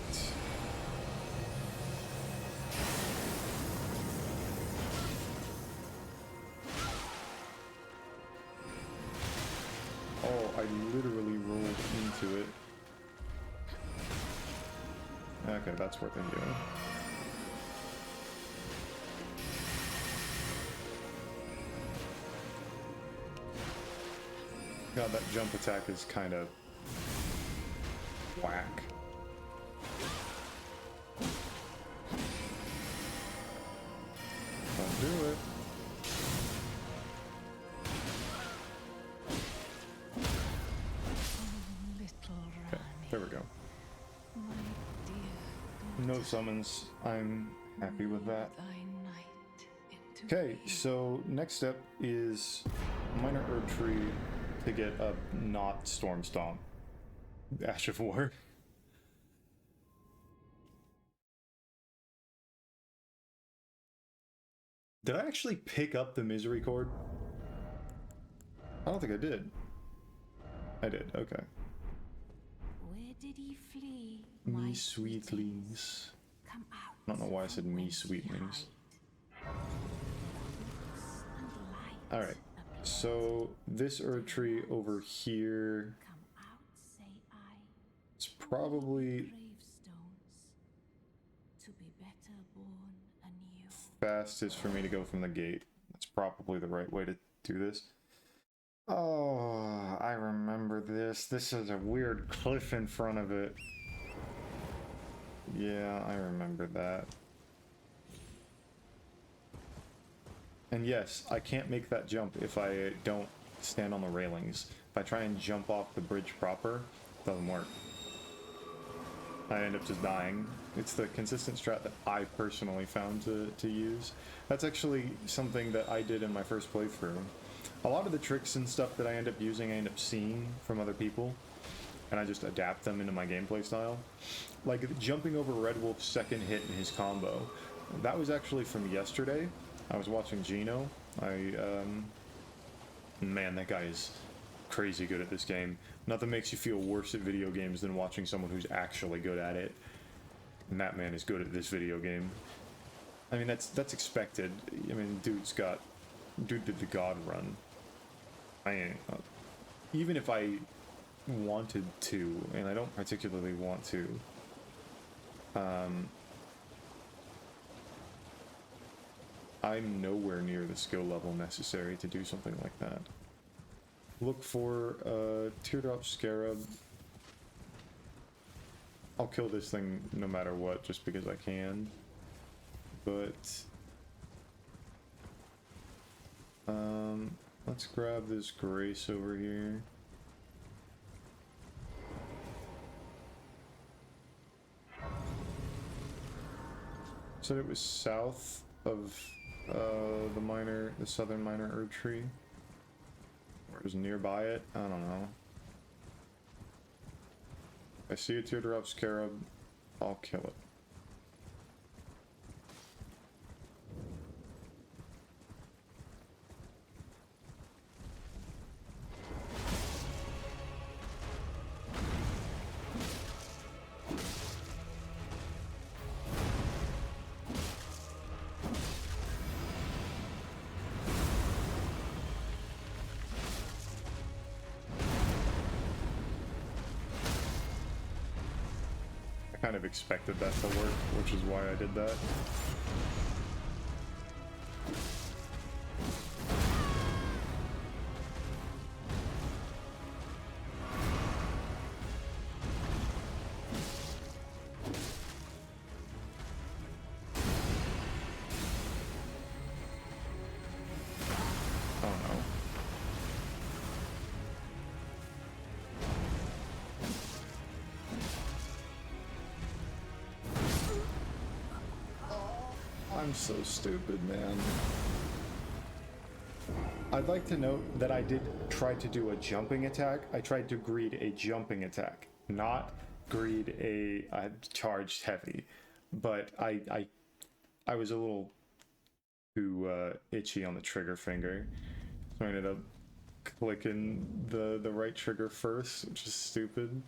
Oh, I literally rolled into it. Okay, that's worth doing. God, that jump attack is kind of whack. Don't do it. Okay, there we go. No summons. I'm happy with that. Okay, so next step is minor herb tree to get a not storm stomp. Ash of War. Did I actually pick up the misery cord? I don't think I did. I did, okay. Where did he flee? Me sweetlings. Come out. I don't know why I said me sweetlings. Alright, so this herb tree over here is probably fastest for me to go from the gate. That's probably the right way to do this. Oh, I remember this. This is a weird cliff in front of it. Yeah, I remember that. And yes, I can't make that jump if I don't stand on the railings. If I try and jump off the bridge proper, it doesn't work. I end up just dying. It's the consistent strat that I personally found to use. That's actually something that I did in my first playthrough. A lot of the tricks and stuff that I end up using, I end up seeing from other people, and I just adapt them into my gameplay style. Like jumping over Red Wolf's second hit in his combo. That was actually from yesterday. I was watching Gino. Man, that guy is crazy good at this game. Nothing makes you feel worse at video games than watching someone who's actually good at it. And that man is good at this video game. I mean, that's expected. I mean, dude did the God run. Even if I wanted to, and I don't particularly want to, I'm nowhere near the skill level necessary to do something like that. Look for a Teardrop Scarab. I'll kill this thing no matter what, just because I can. But Let's grab this Grace over here. Said it was south of the southern minor Erd tree. Or it was nearby it. I don't know. If I see a teardrop scarab, I'll kill it. I kind of expected that to work, which is why I did that. Oh no. I'm so stupid, man. I'd like to note that I did try to do a jumping attack. I tried to greed a jumping attack, not greed a charged heavy. But I was a little too itchy on the trigger finger, so I ended up clicking the right trigger first, which is stupid.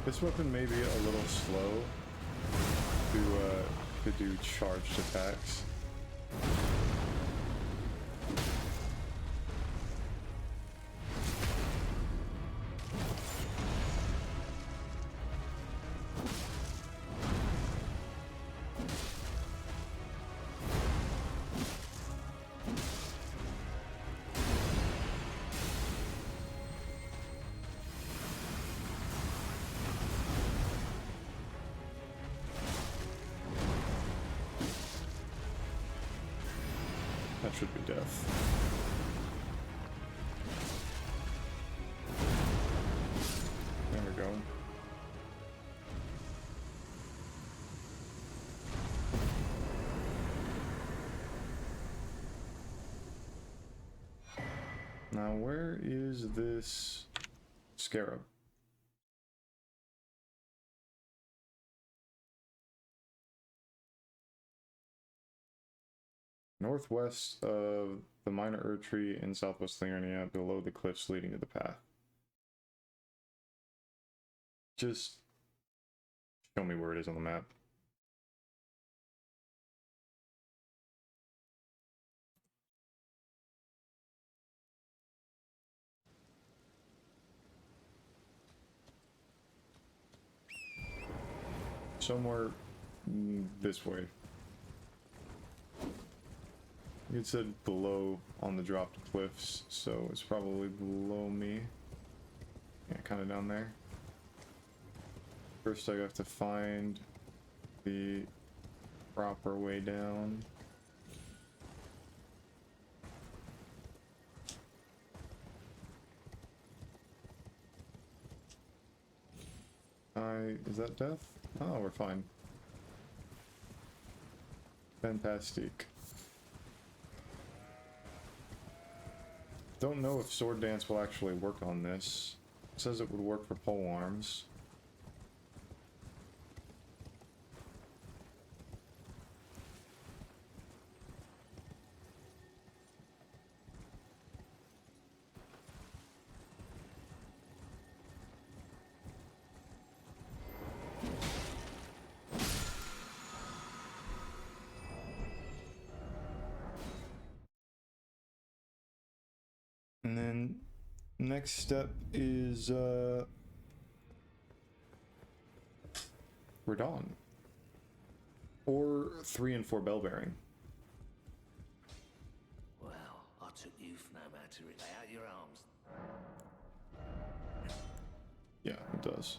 This weapon may be a little slow to do charged attacks. That should be death. There we go. Now, where is this scarab? Northwest of the minor Erd tree in southwest Liurnia, below the cliffs leading to the path. Just show me where it is on the map. Somewhere this way. It said below on the dropped cliffs, so it's probably below me. Yeah, kind of down there. First I have to find the proper way down. Is that death? Oh, we're fine. Fantastic. Don't know if Sword Dance will actually work on this. It says it would work for pole arms. And then next step is Radahn. Or 3 and 4 bell bearing. Well, I took you for no man to relay out your arms. does.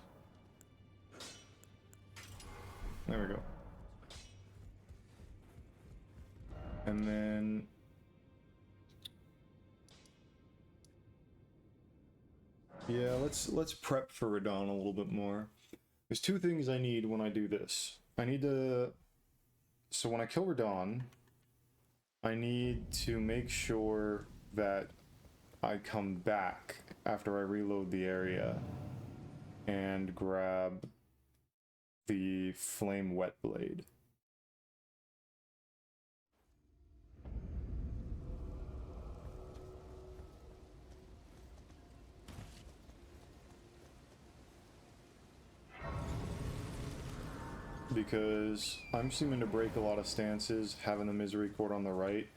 There we go. And then yeah, let's prep for Radahn a little bit more. There's two things I need when I do this. I need to, so when I kill Radahn, I need to make sure that I come back after I reload the area and grab the flame wet blade. Because I'm seeming to break a lot of stances having the misery cord on the right.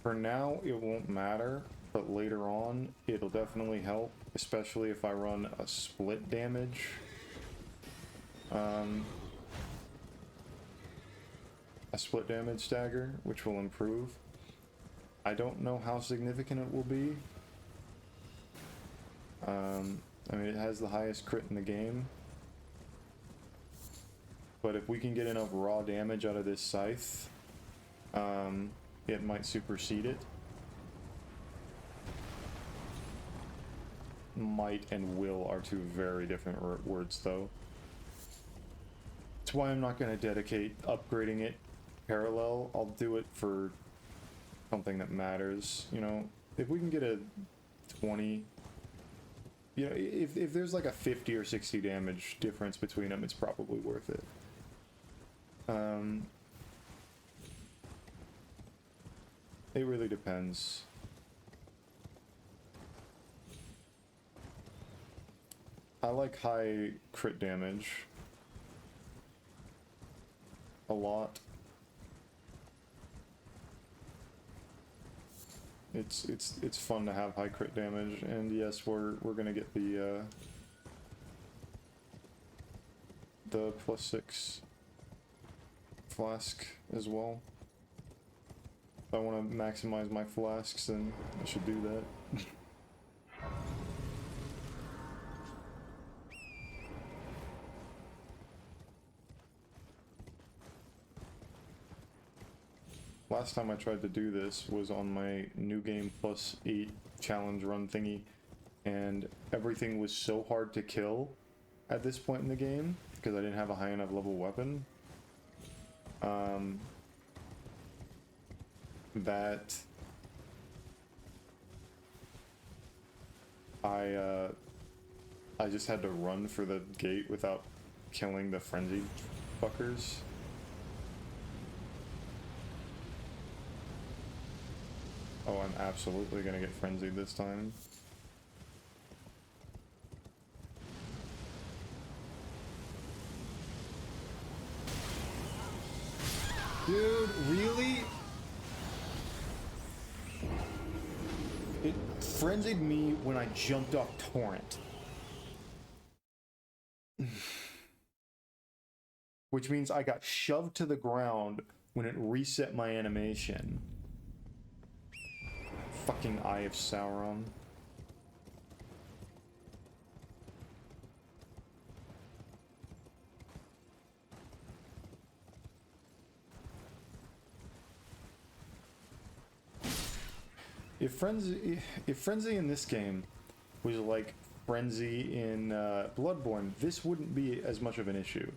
For now, it won't matter, but later on, it'll definitely help, especially if I run a split damage. A split damage stagger, which will improve. I don't know how significant it will be. I mean, it has the highest crit in the game. But if we can get enough raw damage out of this scythe, it might supersede it. Might and will are two very different words, though. That's why I'm not going to dedicate upgrading it parallel. I'll do it for something that matters. You know, if we can get a 20... You know, if there's like a 50 or 60 damage difference between them, it's probably worth it. It really depends. I like high crit damage a lot. It's fun to have high crit damage, and yes, we're gonna get the +6 flask as well. If I want to maximize my flasks, then I should do that. Last time I tried to do this was on my new game +8 challenge run thingy, and everything was so hard to kill at this point in the game because I didn't have a high enough level weapon. That I just had to run for the gate without killing the frenzied fuckers. Oh, I'm absolutely gonna get frenzied this time. Dude, really? It frenzied me when I jumped off Torrent. Which means I got shoved to the ground when it reset my animation. Fucking Eye of Sauron. If Frenzy in this game was like Frenzy in Bloodborne, this wouldn't be as much of an issue.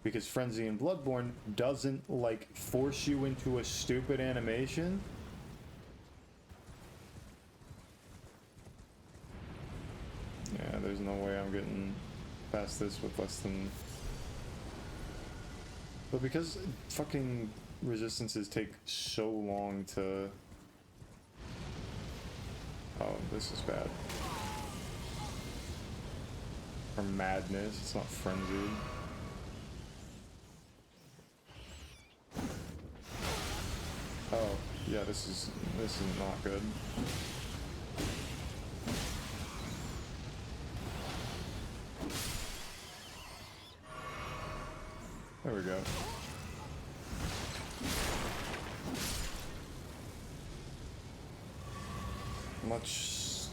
Because Frenzy in Bloodborne doesn't, like, force you into a stupid animation. Yeah, there's no way I'm getting past this with less than... But because fucking resistances take so long to... Oh, this is bad. Or Madness, it's not Frenzy. Oh, yeah, this is not good. There we go. Much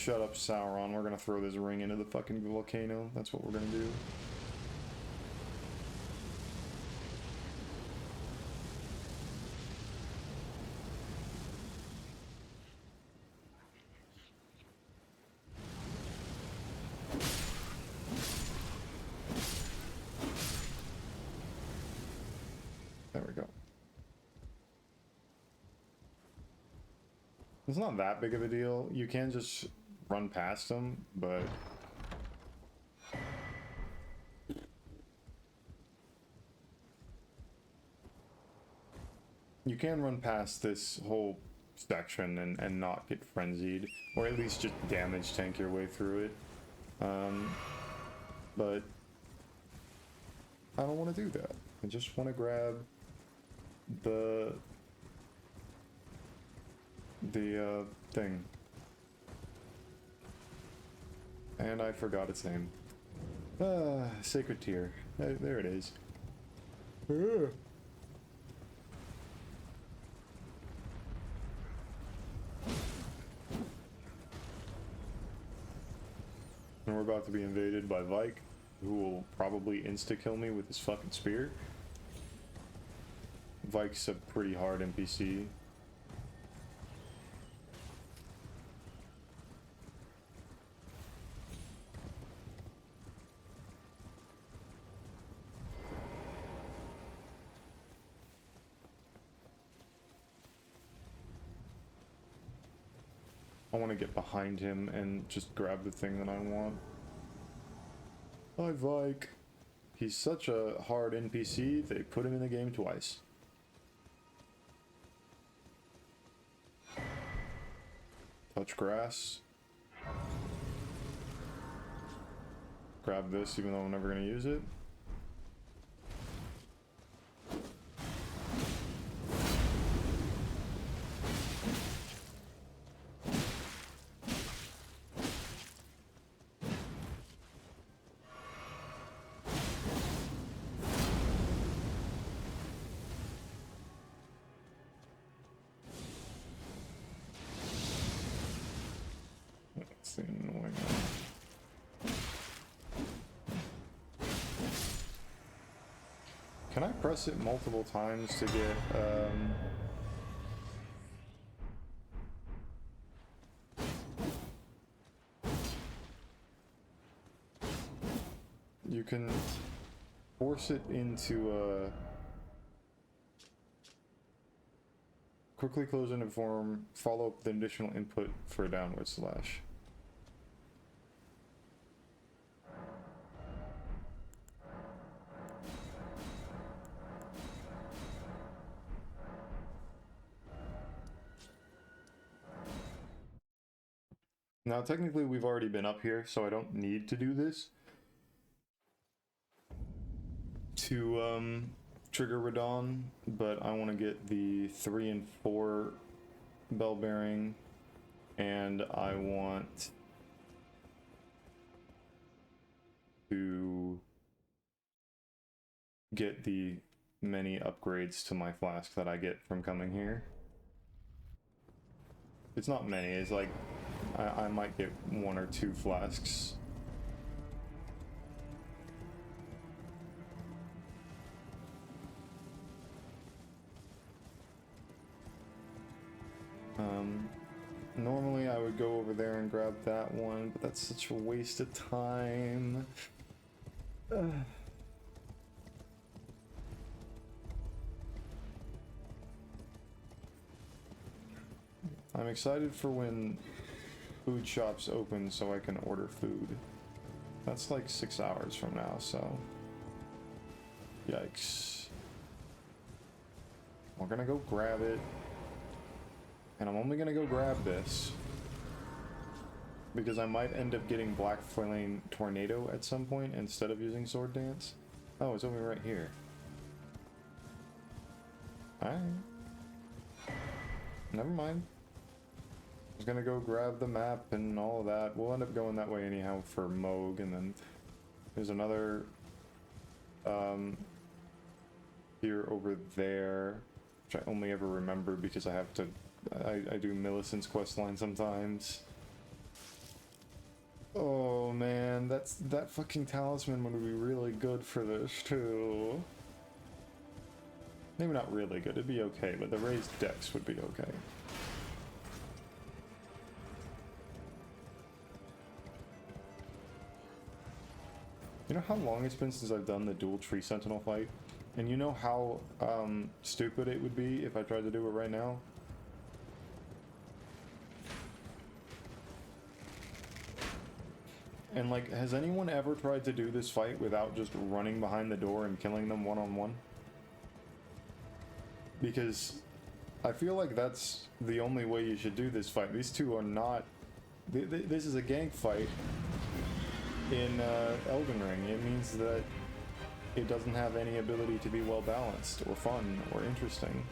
Shut up, Sauron. We're gonna throw this ring into the fucking volcano. That's what we're gonna do. There we go. It's not that big of a deal. You can just run past them, but you can run past this whole section and not get frenzied, or at least just damage tank your way through it. But I don't want to do that. I just want to grab the thing. And I forgot its name. Sacred Tear. There it is. And we're about to be invaded by Vyke, who will probably insta-kill me with his fucking spear. Vyke's a pretty hard NPC. I want to get behind him and just grab the thing that I want. Hi, Vyke. He's such a hard NPC, they put him in the game twice. Touch grass. Grab this even though I'm never going to use it. That's the annoying one. Can I press it multiple times to get, you can force it into, quickly close into form, follow up the additional input for a downward slash. Now, technically, we've already been up here, so I don't need to do this to trigger Radahn, but I want to get the 3 and 4 bell bearing, and I want to get the many upgrades to my flask that I get from coming here. It's not many, it's like I might get 1 or 2 flasks. Normally I would go over there and grab that one, but that's such a waste of time. I'm excited for when food shops open so I can order food. That's like 6 hours from now, so yikes. We're gonna go grab it, and I'm only gonna go grab this because I might end up getting Black Flame Tornado at some point instead of using Sword Dance. Oh, it's over right here. Alright. Never mind. I was gonna go grab the map and all of that. We'll end up going that way anyhow for Moog, and then there's another here over there, which I only ever remember because I have to I do Millicent's questline sometimes. Oh man, that fucking talisman would be really good for this too. Maybe not really good, it'd be okay, but the raised dex would be okay. You know how long it's been since I've done the dual tree sentinel fight? And you know how stupid it would be if I tried to do it right now? And like, has anyone ever tried to do this fight without just running behind the door and killing them one-on-one? Because I feel like that's the only way you should do this fight. These two are not... This is a gank fight in Elden Ring. It means that it doesn't have any ability to be well balanced or fun or interesting.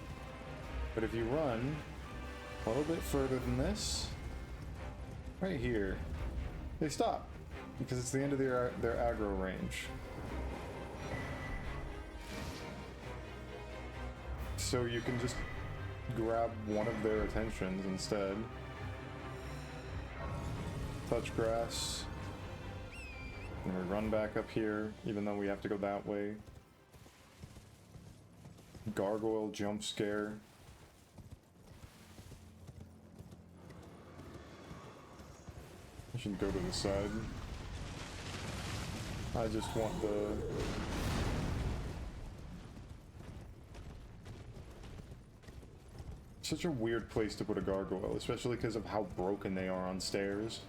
But if you run a little bit further than this, right here, they stop. Because it's the end of their aggro range. So you can just grab one of their attentions instead. Touch grass. And we run back up here, even though we have to go that way. Gargoyle jump scare. I should go to the side. I just want the... Such a weird place to put a gargoyle, especially because of how broken they are on stairs.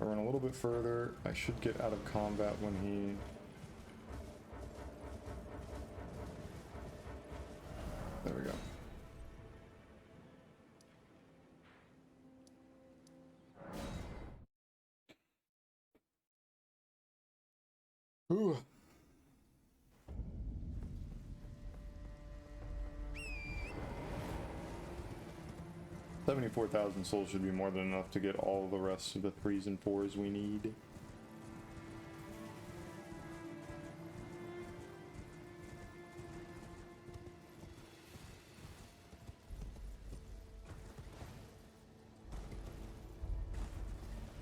I run a little bit further. I should get out of combat when he... There we go. Ooh. $74,000 souls should be more than enough to get all the rest of the 3s and 4s we need.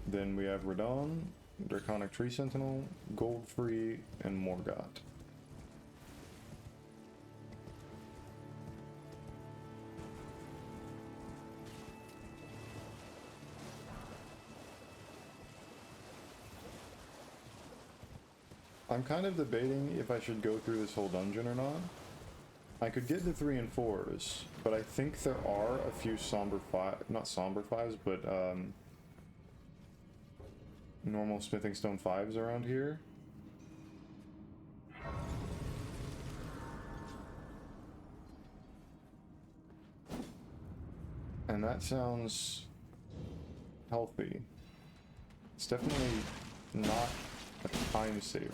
Then we have Radahn, Draconic Tree Sentinel, Gold Free, and Morgott. I'm kind of debating if I should go through this whole dungeon or not. I could get the 3 and 4s, but I think there are a few not somber 5s, but normal smithing stone 5s around here. And that sounds healthy. It's definitely not a time saver.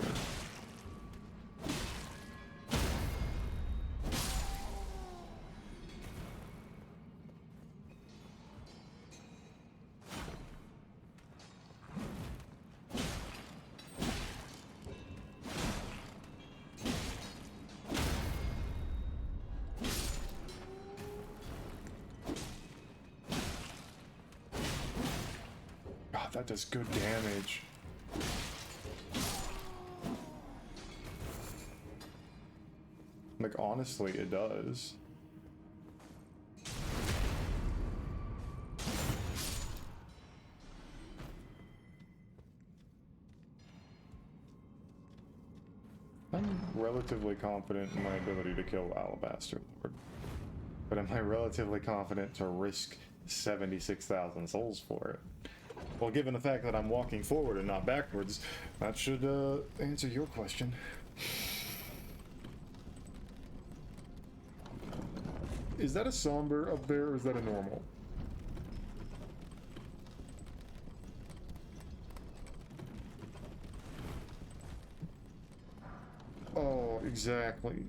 God, that does good damage. Like, honestly, it does. I'm relatively confident in my ability to kill Alabaster Lord. But am I relatively confident to risk 76,000 souls for it? Well, given the fact that I'm walking forward and not backwards, that should answer your question. Is that a somber up there, or is that a normal? Oh, exactly.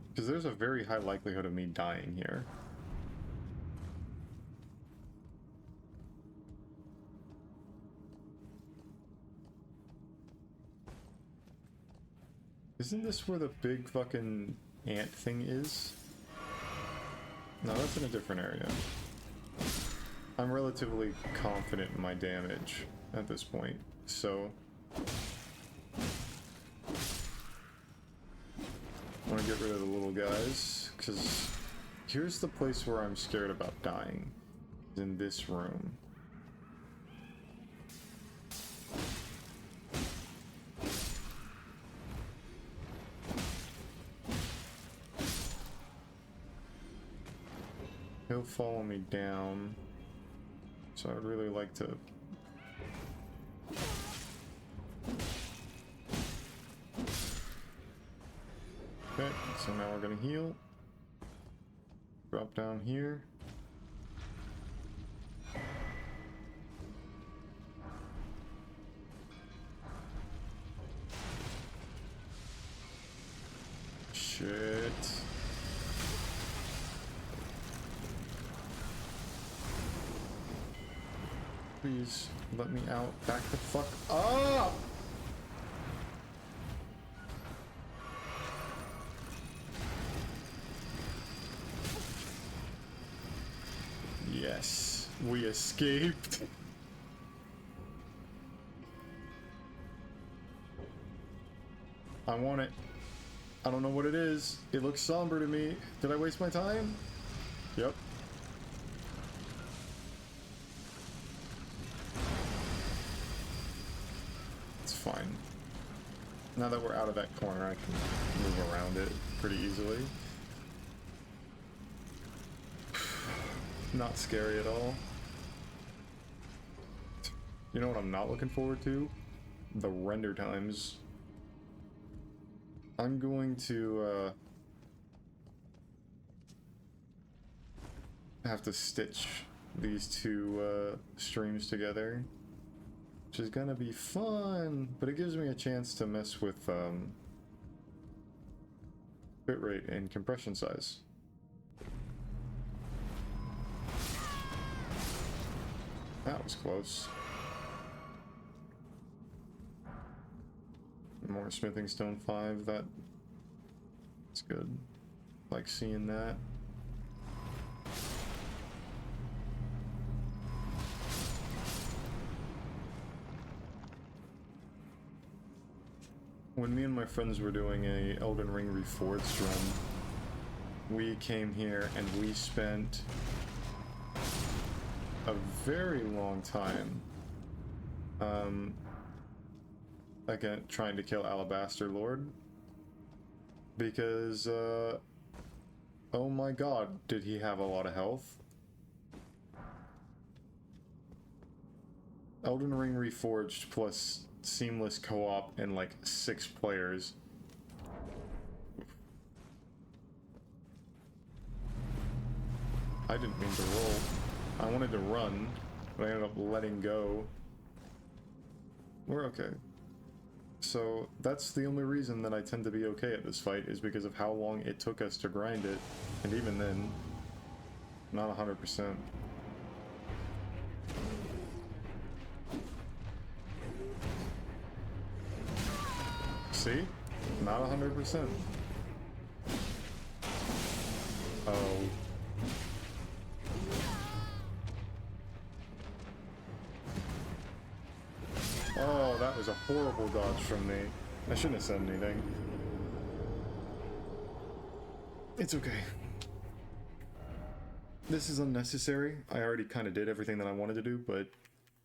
Because there's a very high likelihood of me dying here. Isn't this where the big fucking ant thing is? No, that's in a different area. I'm relatively confident in my damage at this point, so... I want to get rid of the little guys, because here's the place where I'm scared about dying. Is in this room. He'll follow me down, so I'd really like to... Okay, so now we're gonna heal. Drop down here. Shit. Please let me out. Back the fuck up! Yes, we escaped. I want it. I don't know what it is. It looks somber to me. Did I waste my time? Yep. It's fine. Now that we're out of that corner, I can move around it pretty easily. Not scary at all. You know what I'm not looking forward to? The render times. I'm going to have to stitch these two streams together, which is gonna be fun, but it gives me a chance to mess with bitrate and compression size. That was close. More smithing stone 5, that's good. Like seeing that. When me and my friends were doing a Elden Ring Reforged run, we came here and we spent a very long time again trying to kill Alabaster Lord, because oh my god, did he have a lot of health. Elden Ring Reforged plus seamless co-op and like 6 players. I didn't mean to roll. I wanted to run, but I ended up letting go. We're okay. So that's the only reason that I tend to be okay at this fight, is because of how long it took us to grind it, and even then, not 100%. See? Not 100%. Oh. Oh, that was a horrible dodge from me. I shouldn't have said anything. It's okay. This is unnecessary. I already kind of did everything that I wanted to do, but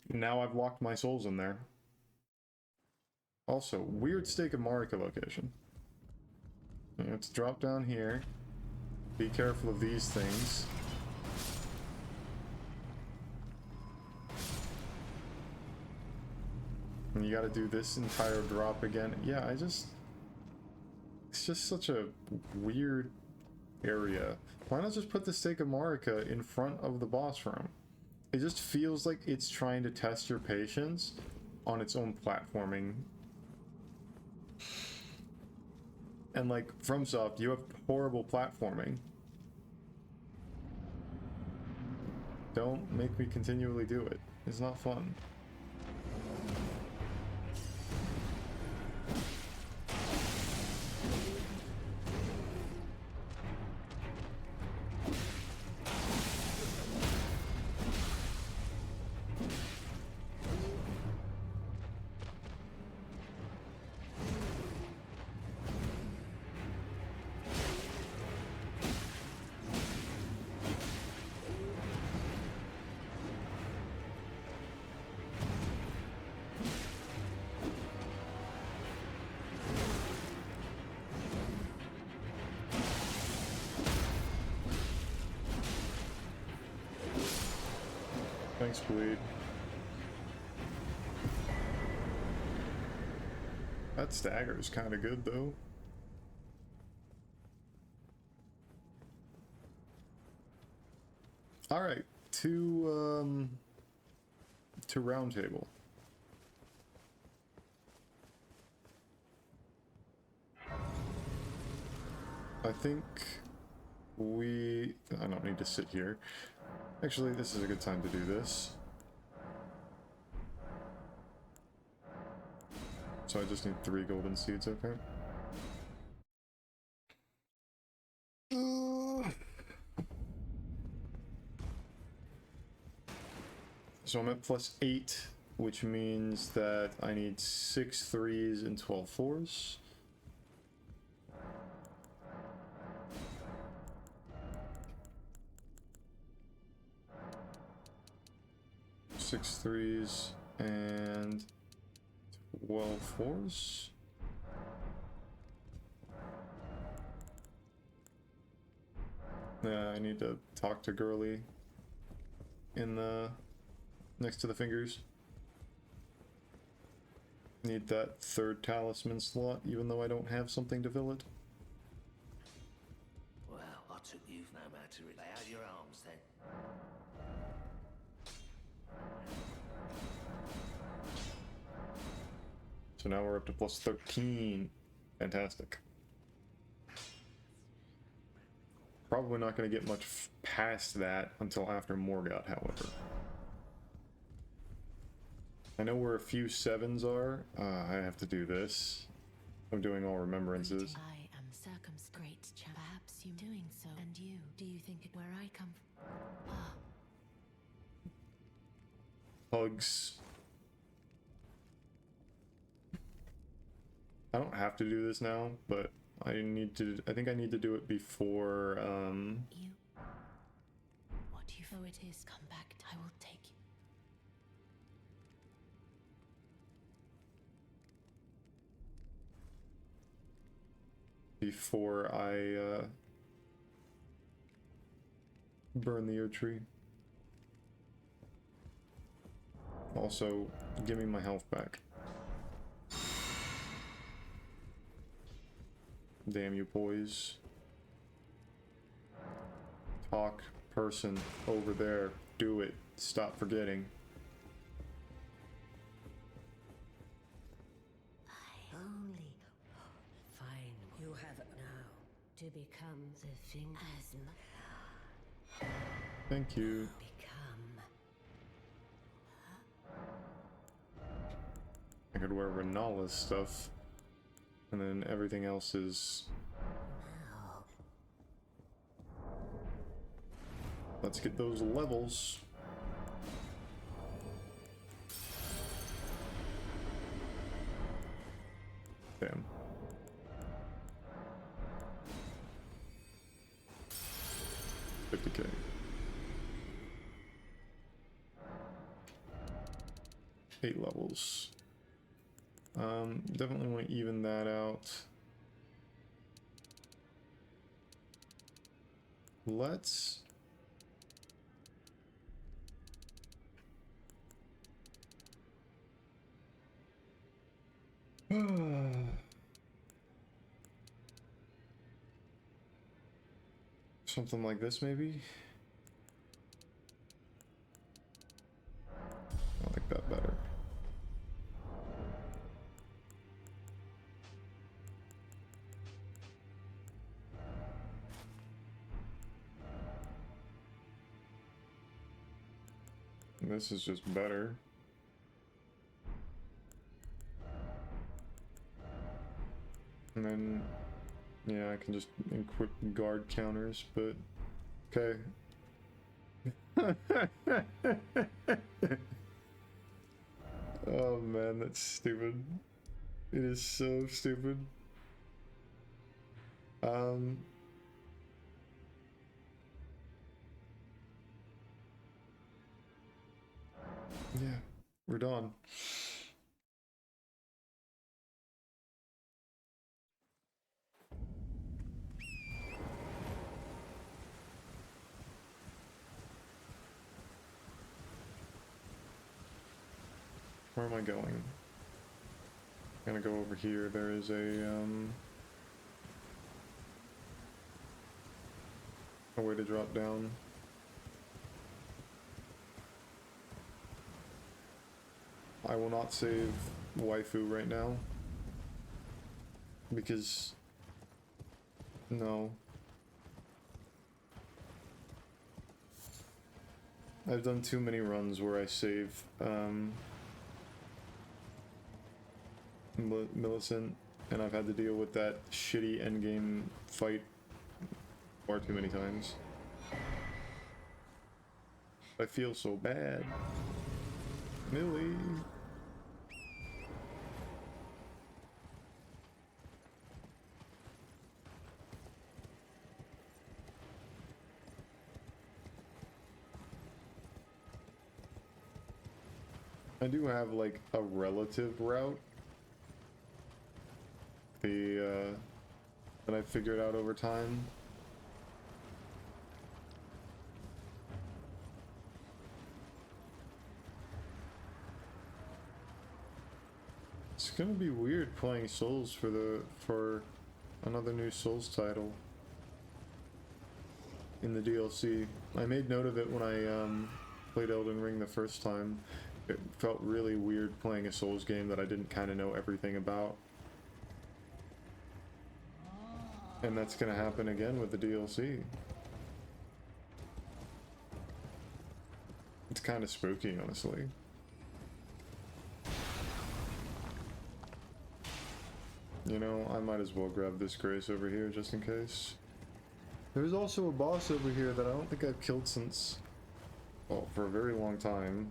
now I've locked my souls in there. Also, weird Stake of Marika location. Let's drop down here. Be careful of these things. And you gotta do this entire drop again. Yeah, it's just such a weird area. Why not just put the Stake of Marika in front of the boss room? It just feels like it's trying to test your patience on its own platforming. And like, FromSoft, you have horrible platforming. Don't make me continually do it. It's not fun. Thanks, Bleed. That stagger is kind of good, though. All right, to round table. I think I don't need to sit here. Actually, this is a good time to do this. So I just need 3 golden seeds, okay? So I'm at +8, which means that I need 6 3s and 12 4s. Six 3s and 12 4s. Yeah, I need to talk to Girly in the next to the fingers. Need that 3rd talisman slot, even though I don't have something to fill it. Well, I took you no matter it. Lay out your arms then. So now we're up to +13. Fantastic. Probably not going to get much past that until after Morgott, however. I know where a few 7s are. I have to do this. I'm doing all remembrances. I am circumscribed. Perhaps you doing so. And you, do you think it where I come from? Ah. Hugs. I don't have to do this now, but I think I need to do it before, You. What you know it is, come back. I will take you. before I, burn the oak tree. Also, give me my health back. Damn you, boys. Talk, person, over there. Do it. Stop forgetting. Only fine. You have now to become the thing as Thank you. become. I could wear Renalla's stuff. And then everything else is... Let's get those levels. Damn. $50K. Eight levels. Definitely want to even that out. Let's... Something like this, maybe? I like that better. This is just better. And then, yeah, I can just equip guard counters, but okay. Oh man, that's stupid. It is so stupid. Yeah, we're done. Where am I going? I'm gonna go over here. There is a way to drop down. I will not save waifu right now. Because... no. I've done too many runs where I save Millicent, and I've had to deal with that shitty endgame fight far too many times. I feel so bad. Millie! I do have like a relative route. That I figured out over time. It's gonna be weird playing Souls for another new Souls title in the DLC. I made note of it when I played Elden Ring the first time. It felt really weird playing a Souls game that I didn't kind of know everything about. And that's gonna happen again with the DLC. It's kind of spooky, honestly. You know, I might as well grab this grace over here just in case. There's also a boss over here that I don't think I've killed since, well, for a very long time.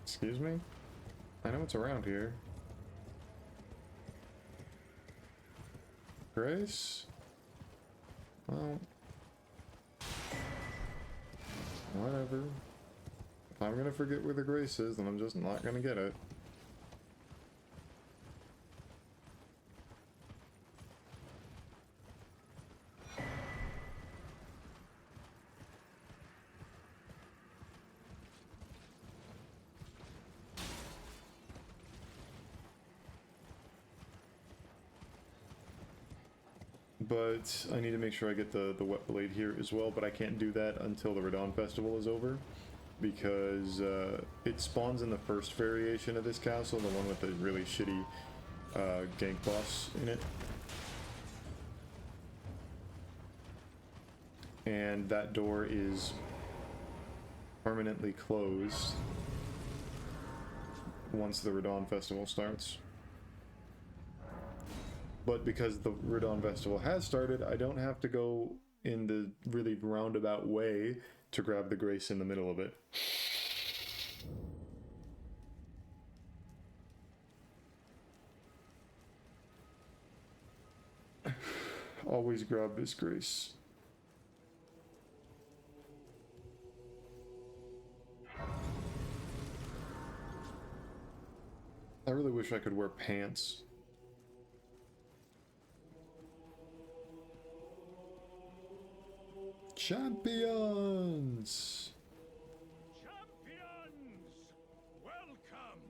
Excuse me? I know it's around here. Grace? Well... whatever. If I'm gonna forget where the grace is, then I'm just not gonna get it. But I need to make sure I get the wet blade here as well, but I can't do that until the Radahn festival is over, because it spawns in the first variation of this castle, the one with the really shitty gank boss in it. And that door is permanently closed once the Radahn festival starts. But because the Radahn festival has started, I don't have to go in the really roundabout way to grab the grace in the middle of it. Always grab this grace. I really wish I could wear pants. Champions! Champions! Welcome!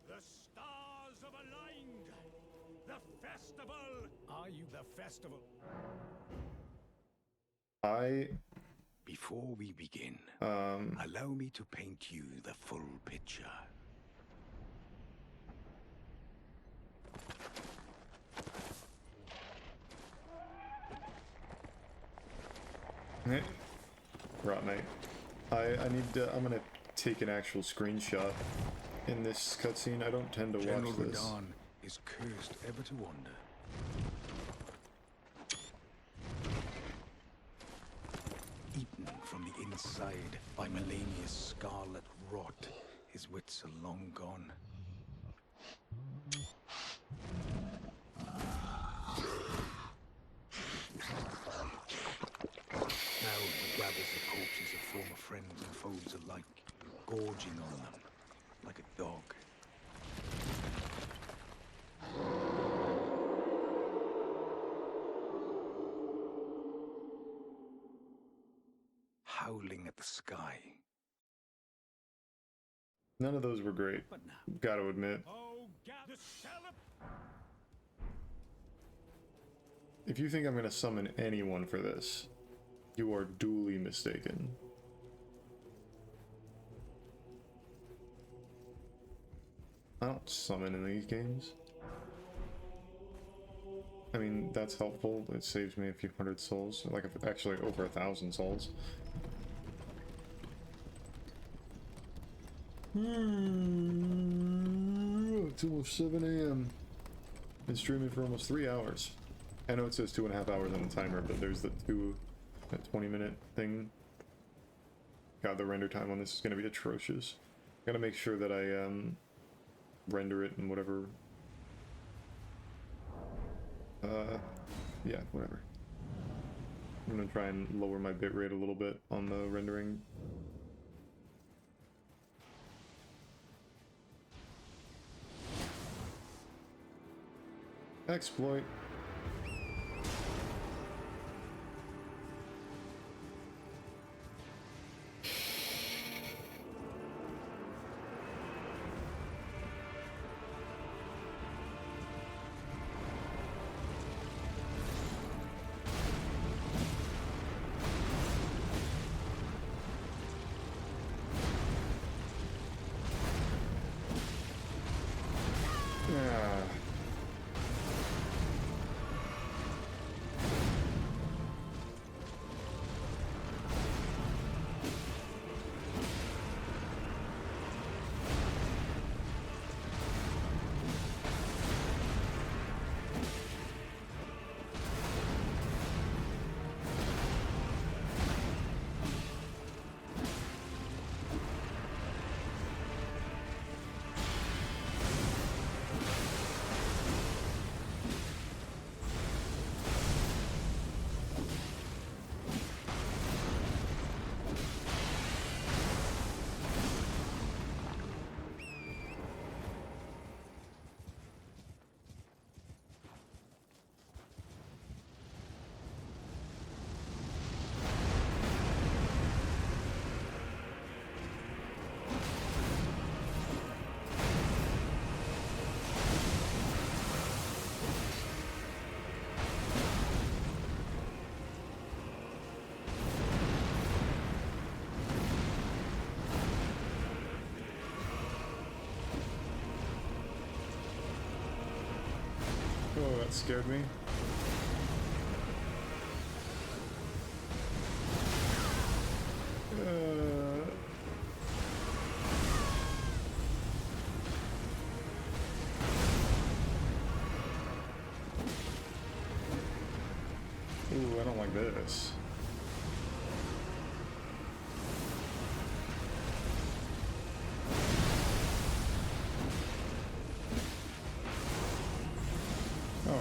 The stars have aligned! The festival! Are you the festival? Before we begin, allow me to paint you the full picture. Right, mate. I need to, I'm gonna take an actual screenshot in this cutscene. I don't tend to General watch this. Radahn is cursed ever to wander. Eaten from the inside by Melania's scarlet rot, his wits are long gone. Now he gathers the corpses of former friends and foes alike, gorging on them like a dog. Howling at the sky None of those were great, But now, gotta admit. If you think I'm gonna summon anyone for this, you are duly mistaken. I don't summon in these games. I mean, that's helpful. It saves me a few hundred souls. Like, actually over 1,000 souls. It's almost 7 a.m. Been streaming for almost 3 hours. I know it says 2.5 hours on the timer, but there's that 20-minute thing. God, the render time on this is going to be atrocious. Gotta make sure that I render it in whatever. Yeah, whatever. I'm gonna try and lower my bitrate a little bit on the rendering. Exploit. Oh, that scared me. Ooh, I don't like this. Oh no.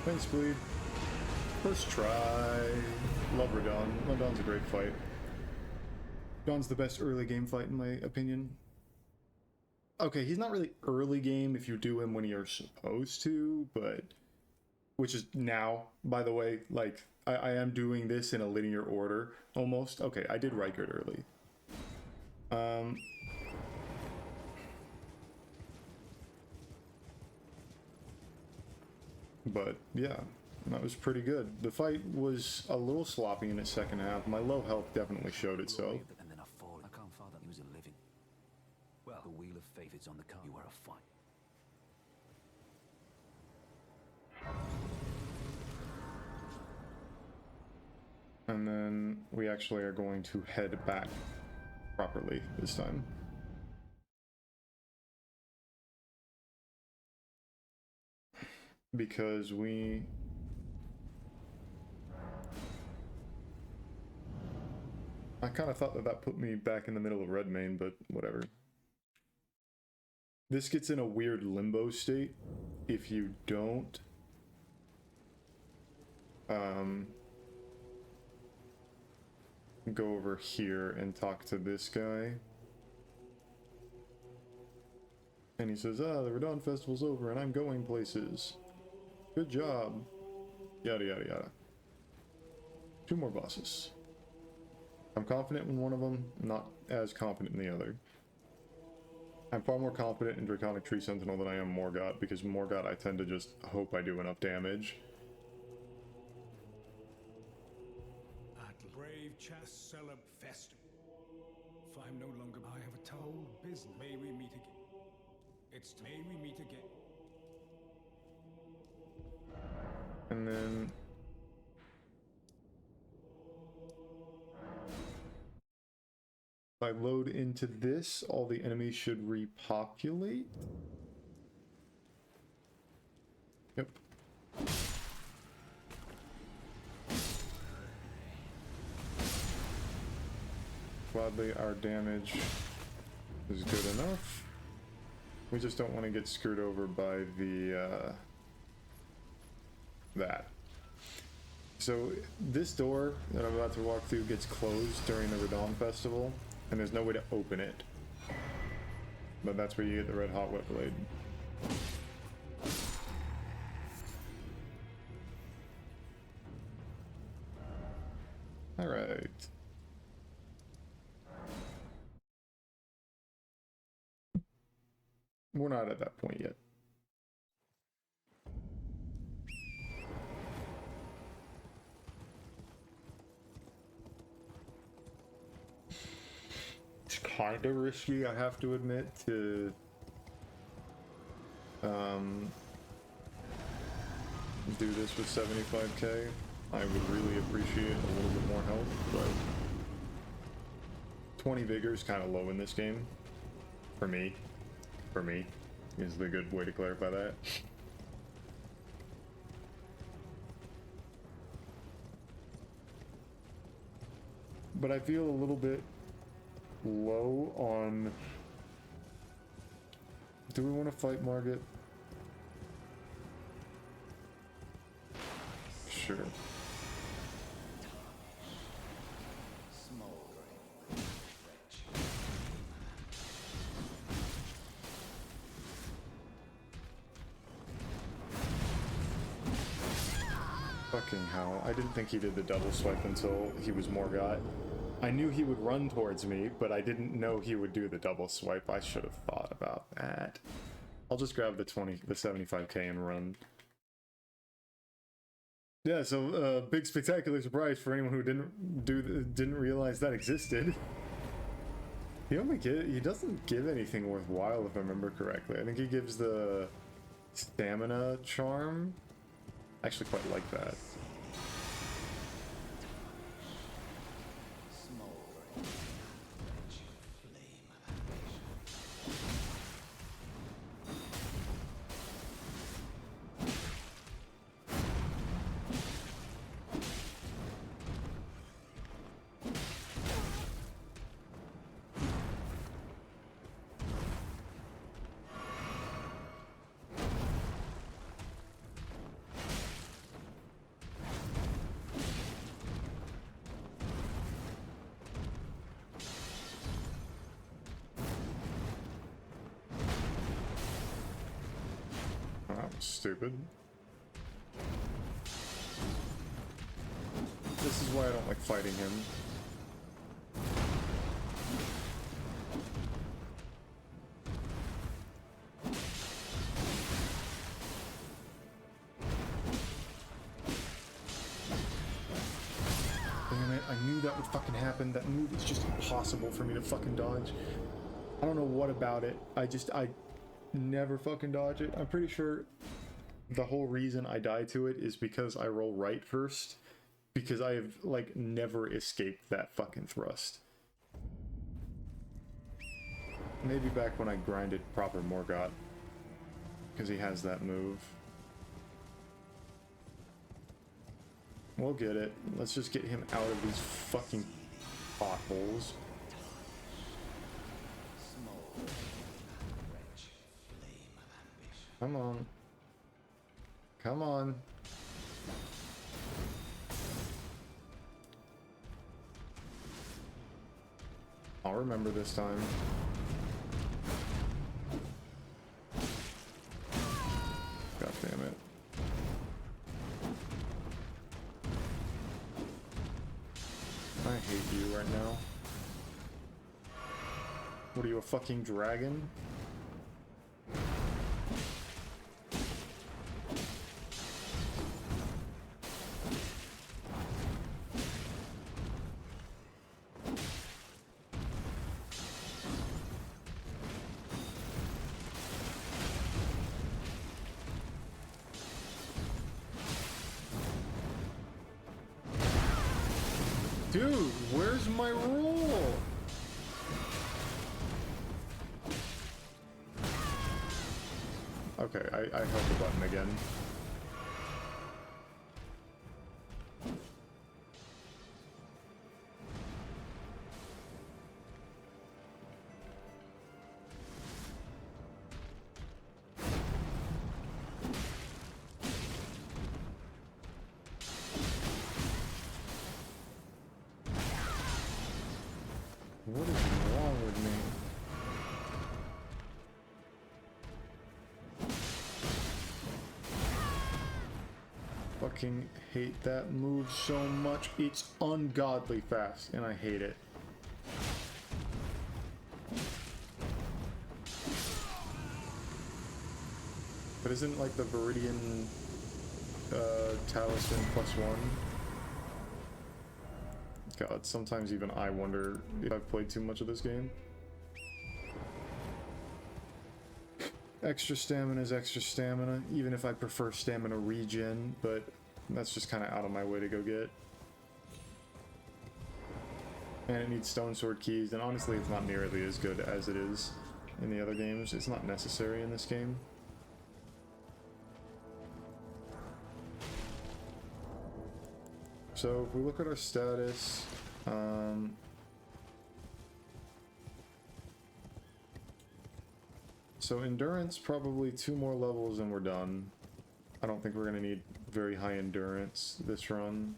Thanks, Bleed. First try. Love Radahn. Radahn's a great fight. Dawn's the best early game fight in my opinion. Okay, he's not really early game if you do him when you're supposed to, but... Which is now, by the way. Like, I am doing this in a linear order, almost. Okay, I did Rykard early. But, yeah. That was pretty good. The fight was a little sloppy in the second half. My low health definitely showed itself. and then I fall. I can't father he was a living. Well, the wheel of fate is on the card. You are a fight. And then we actually are going to head back properly this time. Because I kind of thought that that put me back in the middle of Redmane, but whatever. This gets in a weird limbo state if you don't go over here and talk to this guy. And he says, ah, the Radahn festival's over and I'm going places. Good job. Yada yada yada. 2 more bosses. I'm confident in one of them, not as confident in the other. I'm far more confident in Draconic Tree Sentinel than I am Morgott, because Morgott I tend to just hope I do enough damage. At Brave Chas Celeb Festival. If I'm no longer, I have a told business. May we meet again. It's may we meet again. And then if I load into this, all the enemies should repopulate. Yep. Gladly, our damage is good enough. We just don't want to get screwed over by the that. So this door that I'm about to walk through gets closed during the Radahn festival, and there's no way to open it. But that's where you get the red hot wet blade. All right. We're not at that point yet. It's kind of risky, I have to admit, to do this with 75k. I would really appreciate a little bit more help, but 20 vigor is kind of low in this game. For me. For me, is the good way to clarify that. But I feel a little bit low on... Do we want to fight Morgott? Sure. Fucking hell. I didn't think he did the double swipe until he was Morgott. I knew he would run towards me, but I didn't know he would do the double swipe. I should have thought about that. I'll just grab the 75k and run. Yeah, so big spectacular surprise for anyone who didn't realize that existed. He doesn't give anything worthwhile if I remember correctly. I think he gives the stamina charm. I actually quite like that. Stupid. This is why I don't like fighting him. Damn it, I knew that would fucking happen. That move is just impossible for me to fucking dodge. I don't know what about it. I never fucking dodge it. I'm pretty sure the whole reason I die to it is because I roll right first, because I have like never escaped that fucking thrust. Maybe back when I grinded proper Morgott, because he has that move. We'll get it. Let's just get him out of these fucking potholes. Come on. Come on. I'll remember this time. God damn it. I hate you right now. What are you, a fucking dragon? Dude, where's my roll? Okay, I held the button again. What is wrong with me? Fucking hate that move so much. It's ungodly fast, and I hate it. But isn't like the Viridian Talisman +1? God, sometimes even I wonder if I've played too much of this game. Extra stamina is extra stamina, even if I prefer stamina regen, but that's just kind of out of my way to go get. And it needs stone sword keys, and honestly it's not nearly as good as it is in the other games. It's not necessary in this game. So if we look at our status, so endurance, probably 2 more levels and we're done. I don't think we're going to need very high endurance this run.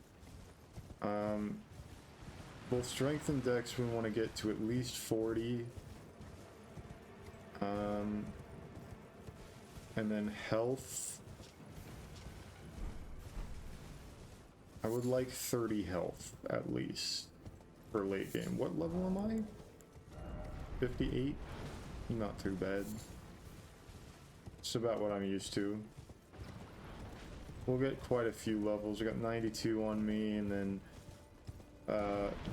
Both strength and dex we want to get to at least 40. And then health, I would like 30 health at least for late game. What level am I? 58? Not too bad. It's about what I'm used to. We'll get quite a few levels. We got 92 on me, and then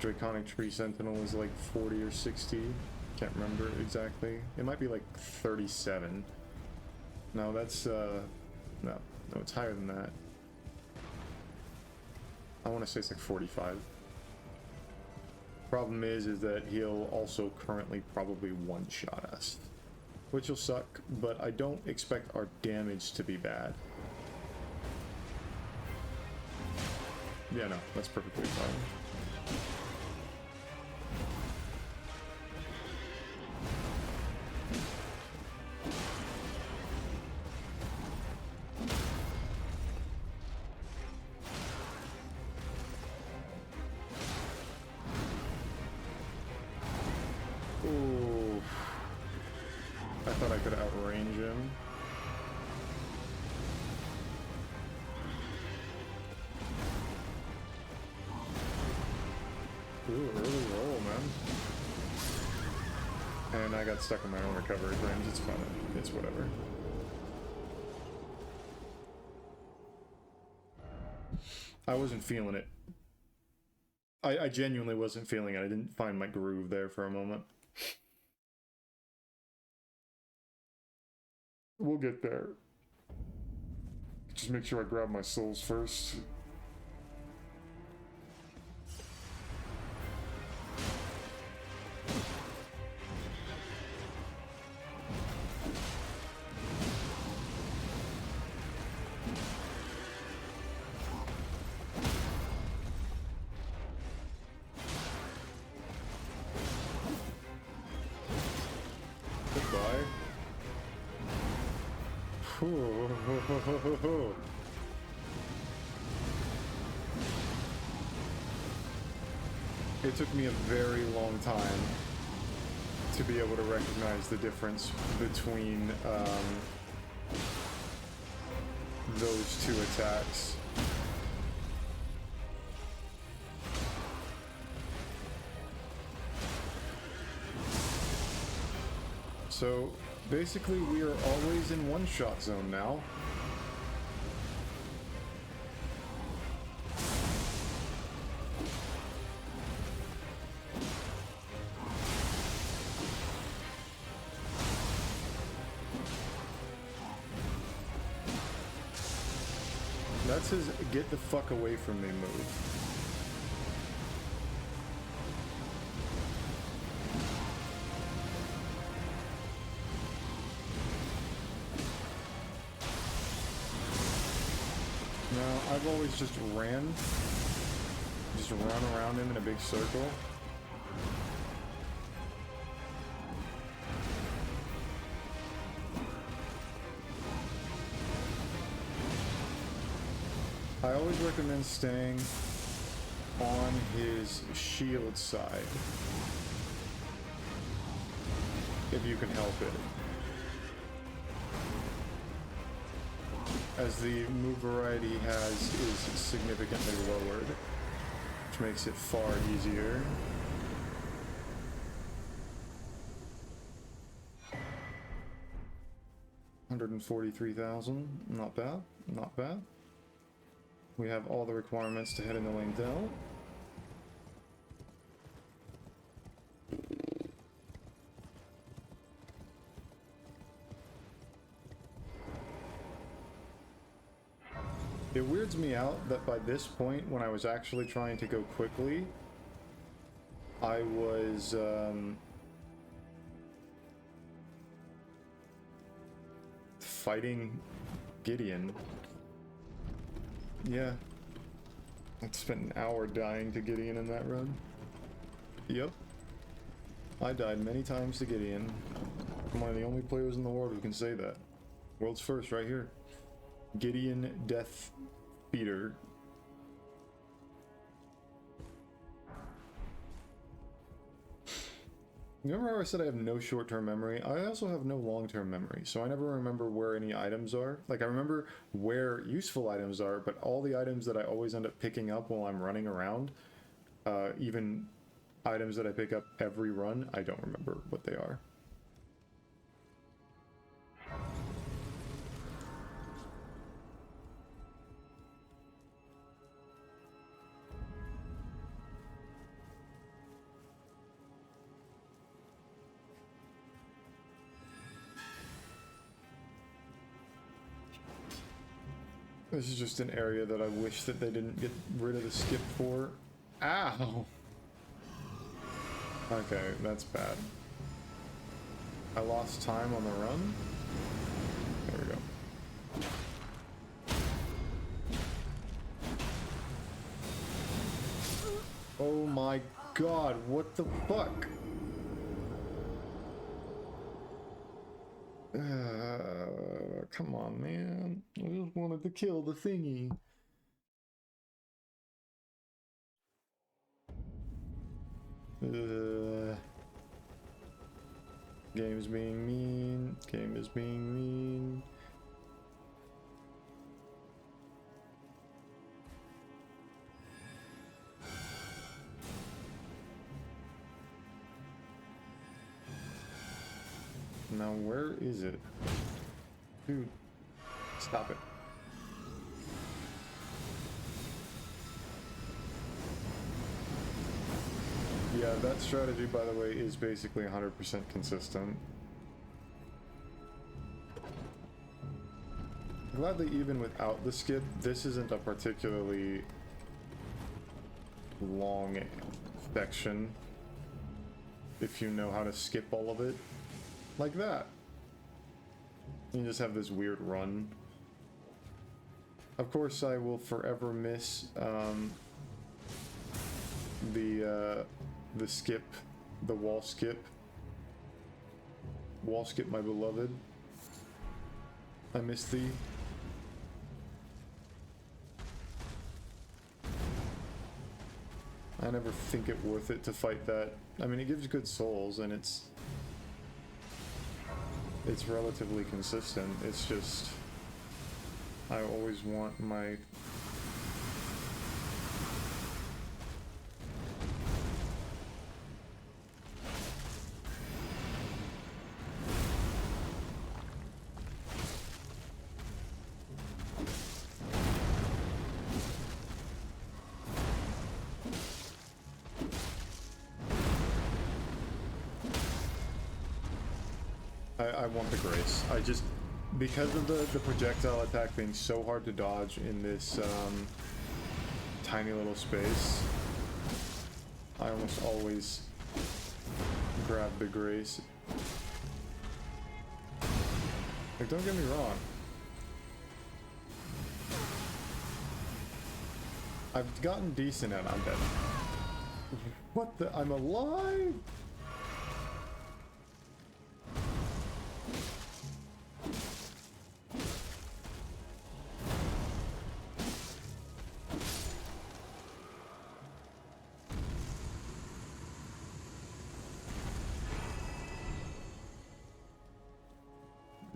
Draconic Tree Sentinel is like 40 or 60. Can't remember exactly. It might be like 37. No, that's no, it's higher than that. I want to say it's like 45. Problem is that he'll also currently probably one-shot us, which will suck, but I don't expect our damage to be bad. Yeah, no, that's perfectly fine. Ooh. I thought I could outrange him. Ooh, early roll, man. And I got stuck in my own recovery frames. It's fine. It's whatever. I wasn't feeling it. I genuinely wasn't feeling it. I didn't find my groove there for a moment. We'll get there. Just make sure I grab my souls first. Goodbye. It took me a very long time to be able to recognize the difference between those two attacks. So basically we are always in one-shot zone now. That's his get the fuck away from me move. Now, I've always just run around him in a big circle. I always recommend staying on his shield side if you can help it, as the move variety he has is significantly lowered, which makes it far easier. $143,000, not bad, not bad. We have all the requirements to head in the lane down. It weirds me out that by this point, when I was actually trying to go quickly, I was fighting Gideon. Yeah. I spent an hour dying to Gideon in that run. Yep. I died many times to Gideon. I'm one of the only players in the world who can say that. World's first, right here. Gideon Death Beater. Remember how I said I have no short-term memory? I also have no long-term memory, so I never remember where any items are. Like, I remember where useful items are, but all the items that I always end up picking up while I'm running around, even items that I pick up every run, I don't remember what they are. This is just an area that I wish that they didn't get rid of the skip for. Ow! Okay, that's bad. I lost time on the run. There we go. Oh my god, what the fuck? Come on, man. I just wanted to kill the thingy. Game's being mean. Game is being mean. Now, where is it? Dude, stop it. Yeah, that strategy, by the way, is basically 100% consistent. Glad that even without the skip, this isn't a particularly long section if you know how to skip all of it. Like that. You just have this weird run. Of course, I will forever miss the skip, the wall skip. Wall skip, my beloved. I miss thee. I never think it worth it to fight that. I mean, it gives good souls, and it's it's relatively consistent. It's just I always want my I want the grace. I just, because of the projectile attack being so hard to dodge in this tiny little space, I almost always grab the grace. Like, don't get me wrong. I've gotten decent at I'm dead. What the? I'm alive?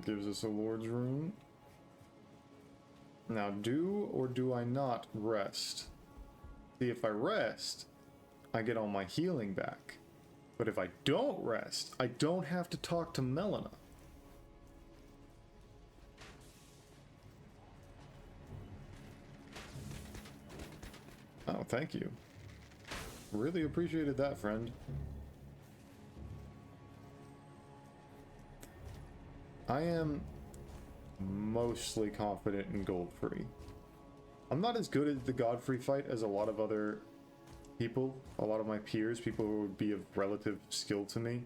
Gives us a Lord's Rune. Now, do or do I not rest? See, if I rest, I get all my healing back. But if I don't rest, I don't have to talk to Melina. Oh, thank you. Really appreciated that, friend. I am mostly confident in Godfrey. I'm not as good at the Godfrey fight as a lot of other people, a lot of my peers, people who would be of relative skill to me.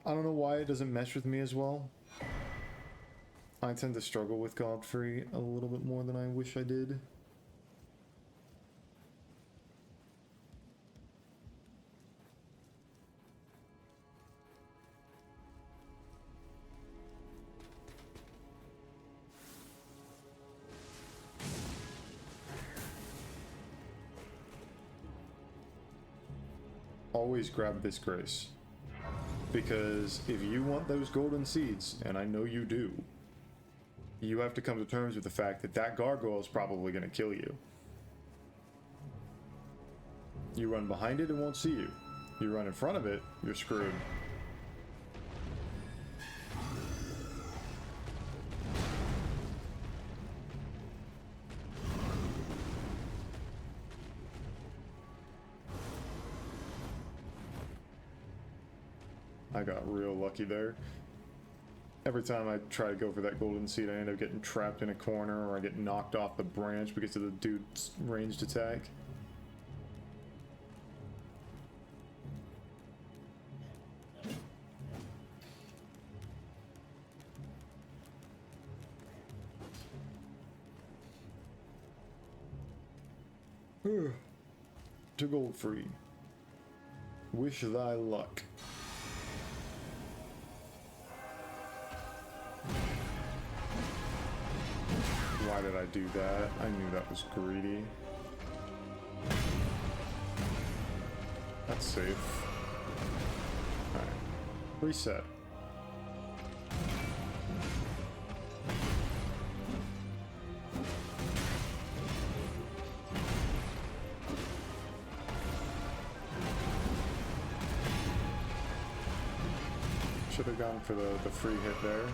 I don't know why it doesn't mesh with me as well. I tend to struggle with Godfrey a little bit more than I wish I did. Always grab this grace, because if you want those golden seeds, and I know you do, you have to come to terms with the fact that that gargoyle is probably going to kill you. You run behind it, it won't see you. You run in front of it, you're screwed. I got real lucky there. Every time I try to go for that golden seed, I end up getting trapped in a corner, or I get knocked off the branch because of the dude's ranged attack. To Godfrey. Wish thy luck. Why did I do that? I knew that was greedy. That's safe. Alright. Reset. Should have gone for the free hit there.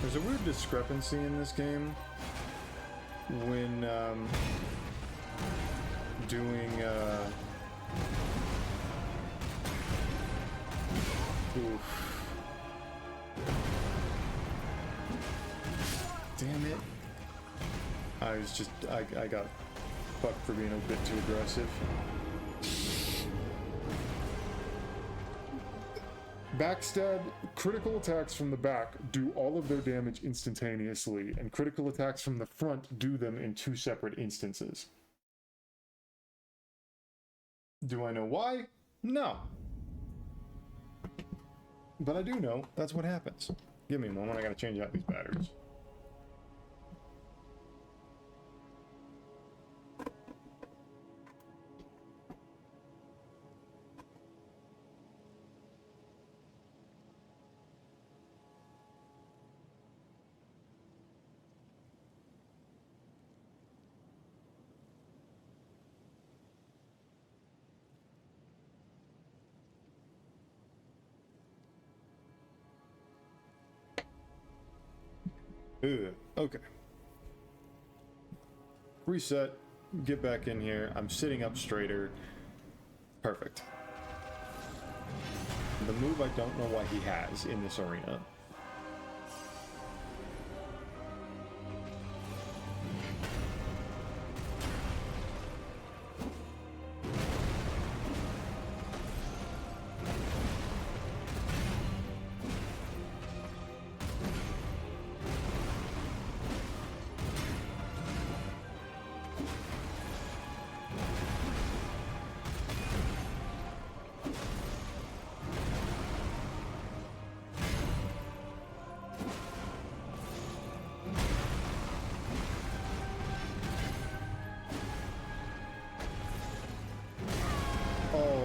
There's a weird discrepancy in this game when doing oof. Damn it. I got fucked for being a bit too aggressive. backstab, critical attacks from the back do all of their damage instantaneously, and critical attacks from the front do them in 2 separate instances. Do I know why? No. But I do know that's what happens. Give me a moment, I gotta change out these batteries. Ugh, okay. Reset. Get back in here. I'm sitting up straighter. Perfect. The move I don't know why he has in this arena.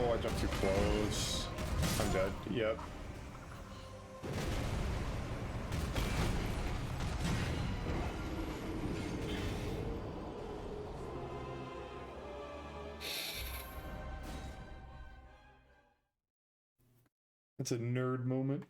I jumped too close. I'm dead. Yep. That's a nerd moment.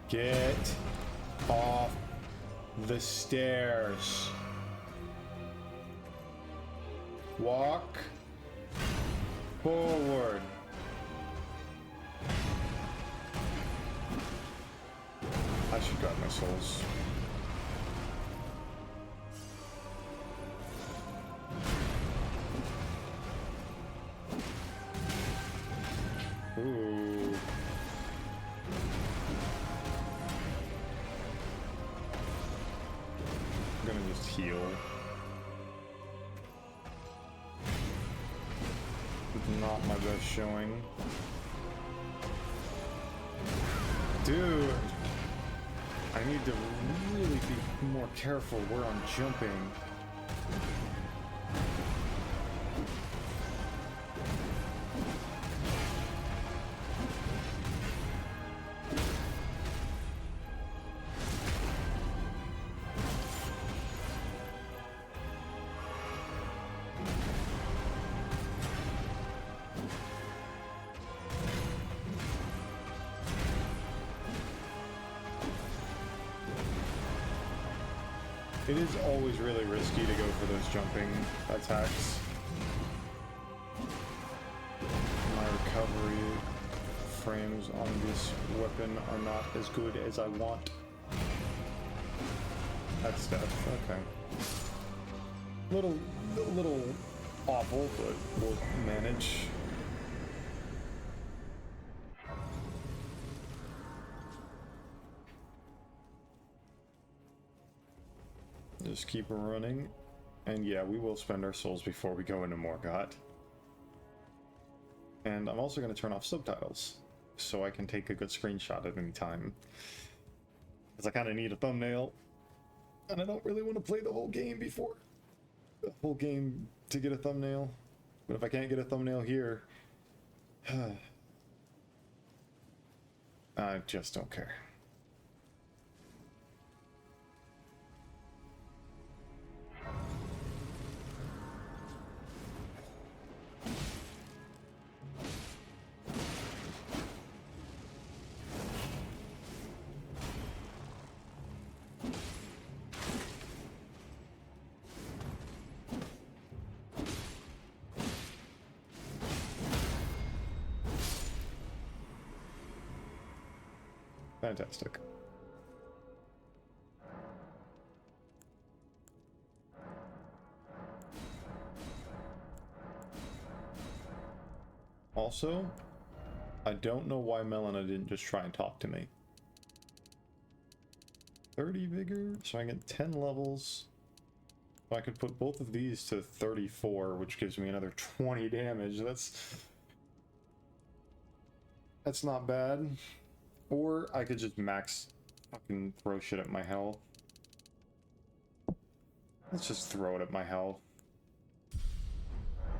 Get off the stairs. Walk forward. I should grab my souls. Ooh. I'm gonna just heal. Not my best showing. Dude! I need to really be more careful where I'm jumping. It is always really risky to go for those jumping attacks. My recovery frames on this weapon are not as good as I want. That's stuff. Okay. Little awful, but we'll manage. Just keep running. And yeah, we will spend our souls before we go into Morgott. And I'm also going to turn off subtitles, so I can take a good screenshot at any time. Because I kind of need a thumbnail. And I don't really want to play the whole game before. The whole game to get a thumbnail. But if I can't get a thumbnail here... I just don't care. Fantastic. Also, I don't know why Melina didn't just try and talk to me. 30 vigor, so I get 10 levels. So I could put both of these to 34, which gives me another 20 damage. That's not bad. Or I could just max fucking throw shit at my health. Let's just throw it at my health.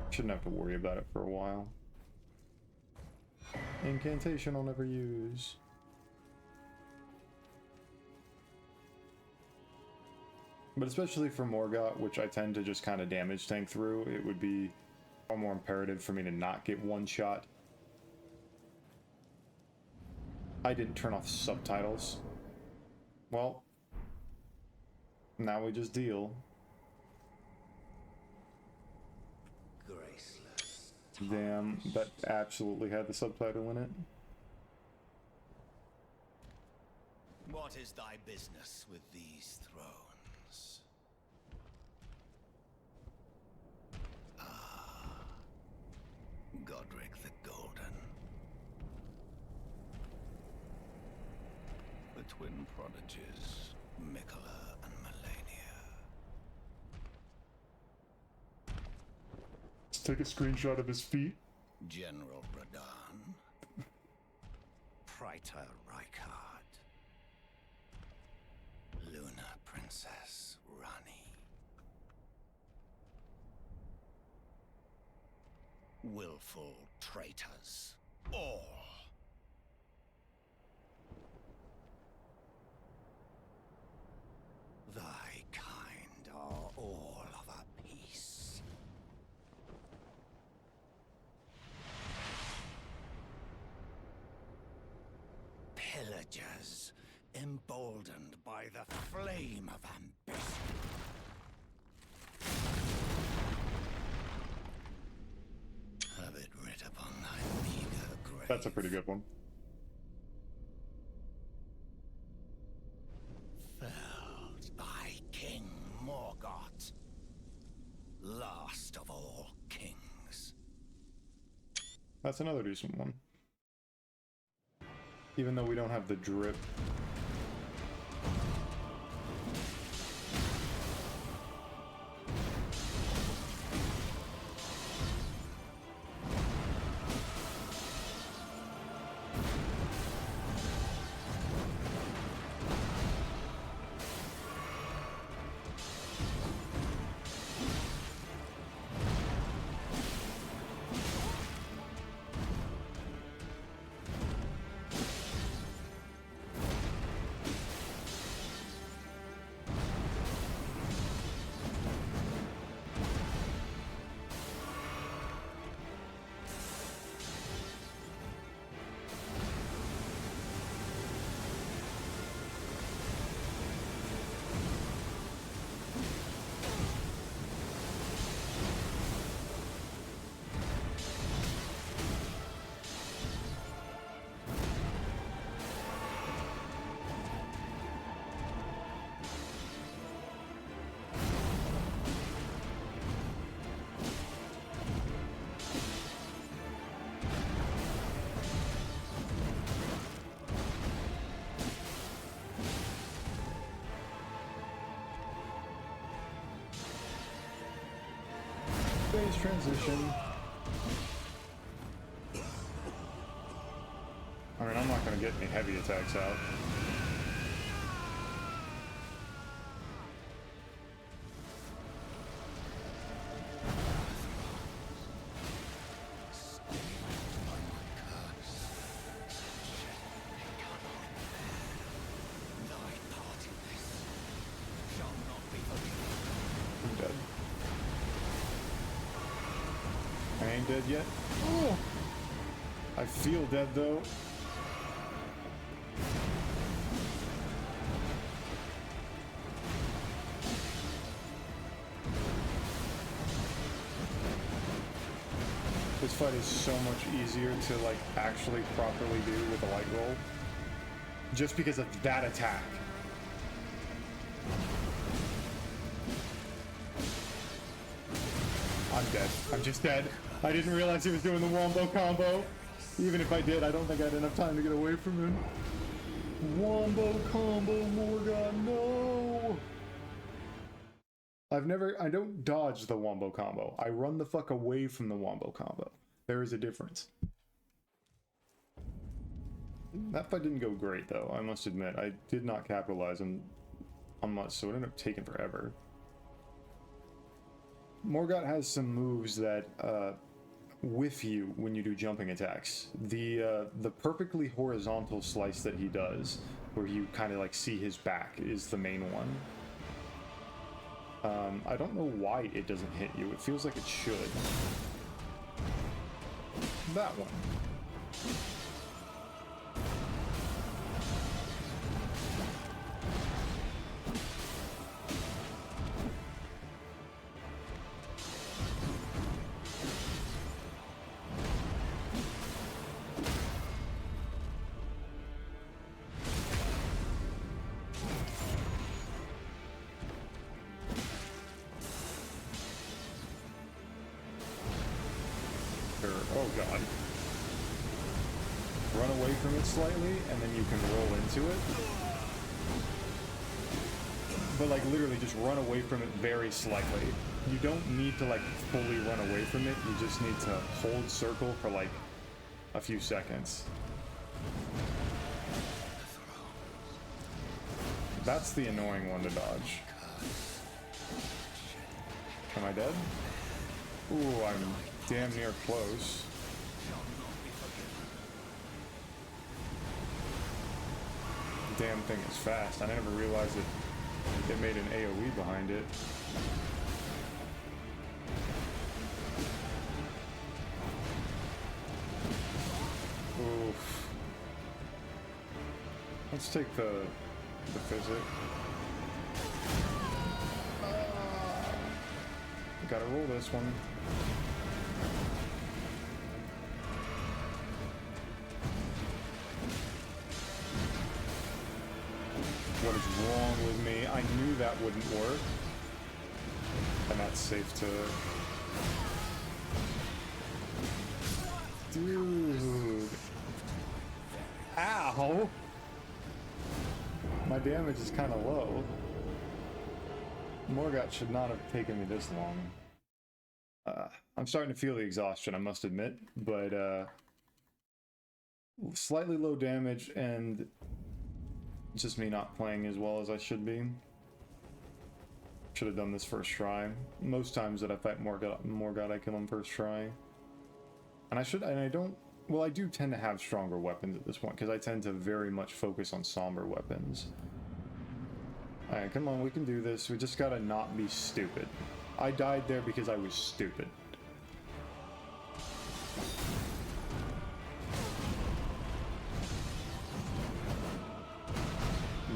Shouldn't have to worry about it for a while. Incantation I'll never use. But especially for Morgott, which I tend to just kind of damage tank through, it would be far more imperative for me to not get one shot. I didn't turn off subtitles. Well, now we just deal. Graceless. Damn, that absolutely had the subtitle in it. What is thy business with these thrones? Ah, Godrick the Golden. The twin prodigies, Mikola and Melania. Let's take a screenshot of his feet. General Radahn. Praetor Rykard. Luna Princess Rani. Willful traitors, all. Thy kind are all of a piece. Pillagers, emboldened by the flame of ambition. Have it writ upon thy meager grave. That's a pretty good one. Felled by King Morgott, last of all kings. That's another decent one. Even though we don't have the drip. Phase transition. I mean, I'm not going to get any heavy attacks out. I'm dead. I ain't dead yet. Oh! I feel dead though. This fight is so much easier to like actually properly do with a light roll. just because of that attack. I'm dead. I'm just dead. I didn't realize he was doing the wombo combo. Even if I did, I don't think I had enough time to get away from him. Wombo combo, Morgott, no! I don't dodge the wombo combo. I run the fuck away from the wombo combo. There is a difference. That fight didn't go great though, I must admit. I did not capitalize on much, so it ended up taking forever. Morgott has some moves that whiff you when you do jumping attacks. The perfectly horizontal slice that he does, where you kind of like see his back, is the main one. I don't know why it doesn't hit you. It feels like it should. That one. Oh god. Run away from it slightly, and then you can roll into it. But like literally just run away from it very slightly. You don't need to like fully run away from it, you just need to hold circle for like a few seconds. That's the annoying one to dodge. Am I dead? Ooh, I'm damn near close. The damn thing is fast. I never realized it made an AoE behind it. Oof. Let's take the physic. Gotta roll this one. What is wrong with me? I knew that wouldn't work. And that's safe to... Dude. Ow! My damage is kind of low. Morgott should not have taken me this long. I'm starting to feel the exhaustion, I must admit, but slightly low damage and just me not playing as well as I should be. Should have done this first try. Most times that I fight Morgott, I kill him first try. And I do tend to have stronger weapons at this point, because I tend to very much focus on somber weapons. Alright, come on, we can do this. We just gotta not be stupid. I died there because I was stupid.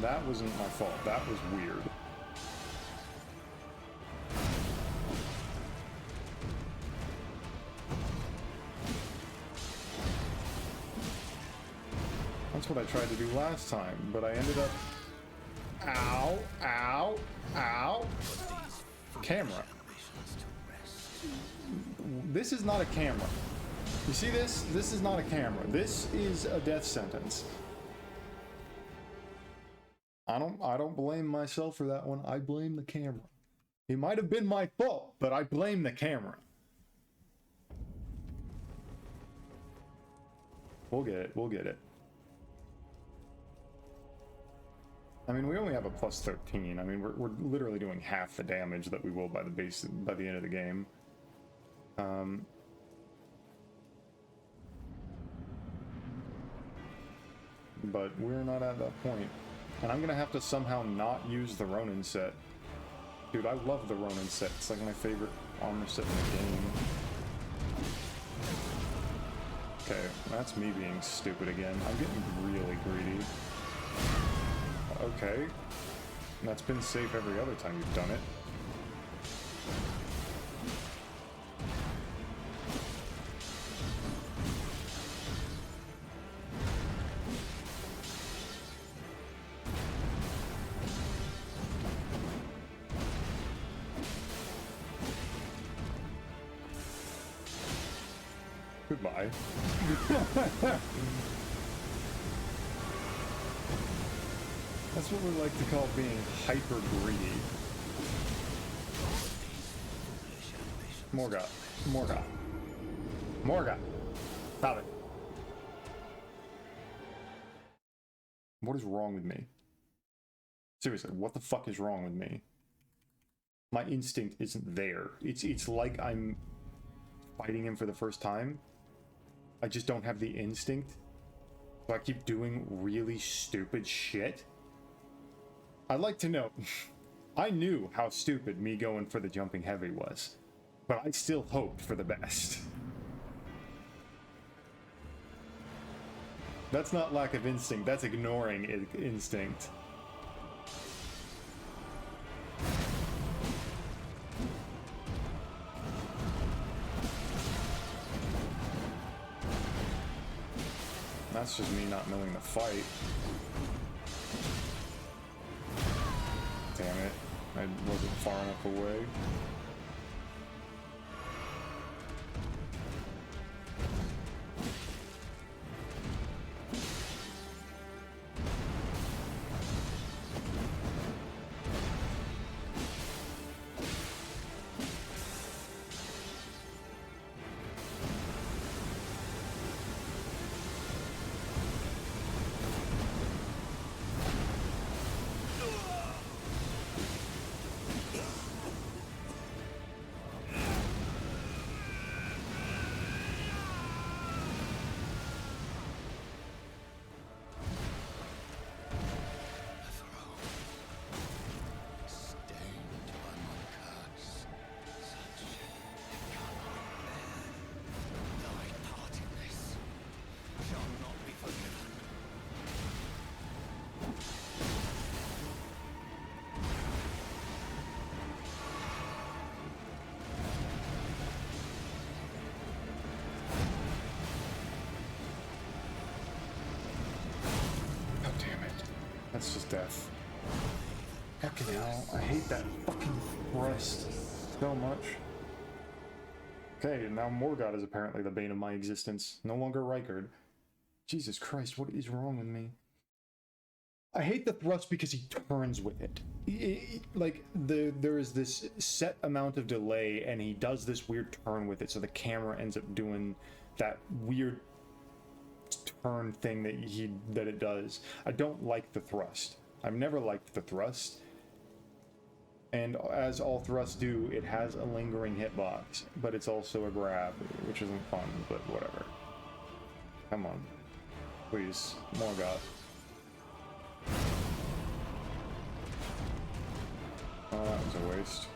That wasn't my fault. That was weird. That's what I tried to do last time, but I ended up... Ow, ow, ow. Camera. This is not a camera. You see this? This is not a camera. This is a death sentence. I don't blame myself for that one. I blame the camera. It might have been my fault, but I blame the camera. We'll get it. We'll get it. I mean, we only have a plus 13. I mean, we're literally doing half the damage that we will by the end of the game. But we're not at that point. And I'm gonna have to somehow not use the Ronin set. Dude, I love the Ronin set. It's like my favorite armor set in the game. Okay, that's me being stupid again. I'm getting really greedy. Okay. That's been safe every other time you've done it. Goodbye. That's what we like to call being hyper greedy. Morgott. Morgott. Morgott. Stop it. What is wrong with me? Seriously, what the fuck is wrong with me? My instinct isn't there. It's like I'm fighting him for the first time. I just don't have the instinct. So I keep doing really stupid shit. I'd like to know. I knew how stupid me going for the jumping heavy was, but I still hoped for the best. That's not lack of instinct, that's ignoring instinct. That's just me not knowing the fight. Damn it, I wasn't far enough away. That's just death. Fucking hell, I hate that fucking thrust so much. Okay, now Morgott is apparently the bane of my existence. No longer Rykard. Jesus Christ, what is wrong with me? I hate the thrust because he turns with it. There is this set amount of delay and he does this weird turn with it, so the camera ends up doing that weird turn thing that it does. I don't like the thrust. I've never liked the thrust. And as all thrusts do, it has a lingering hitbox, but it's also a grab, which isn't fun, but whatever. Come on. Please, Morgott. Oh, that was a waste.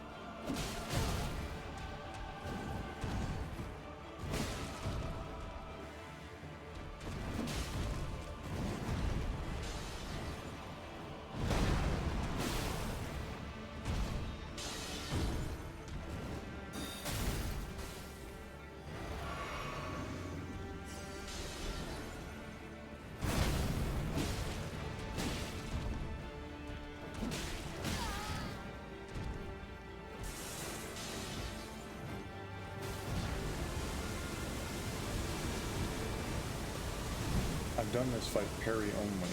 I've done this fight parry only.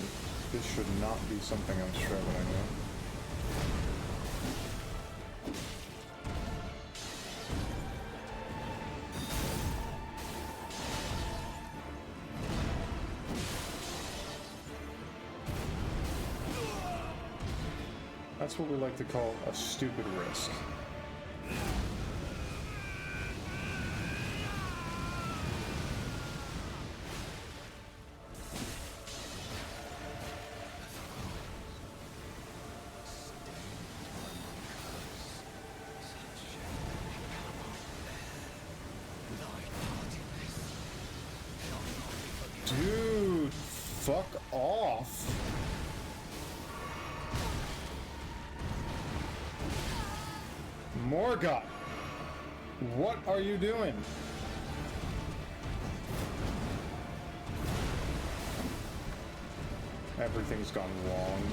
This should not be something I'm struggling with. That's what we like to call a stupid risk. Dude, fuck off. Morgott, what are you doing? Everything's gone wrong.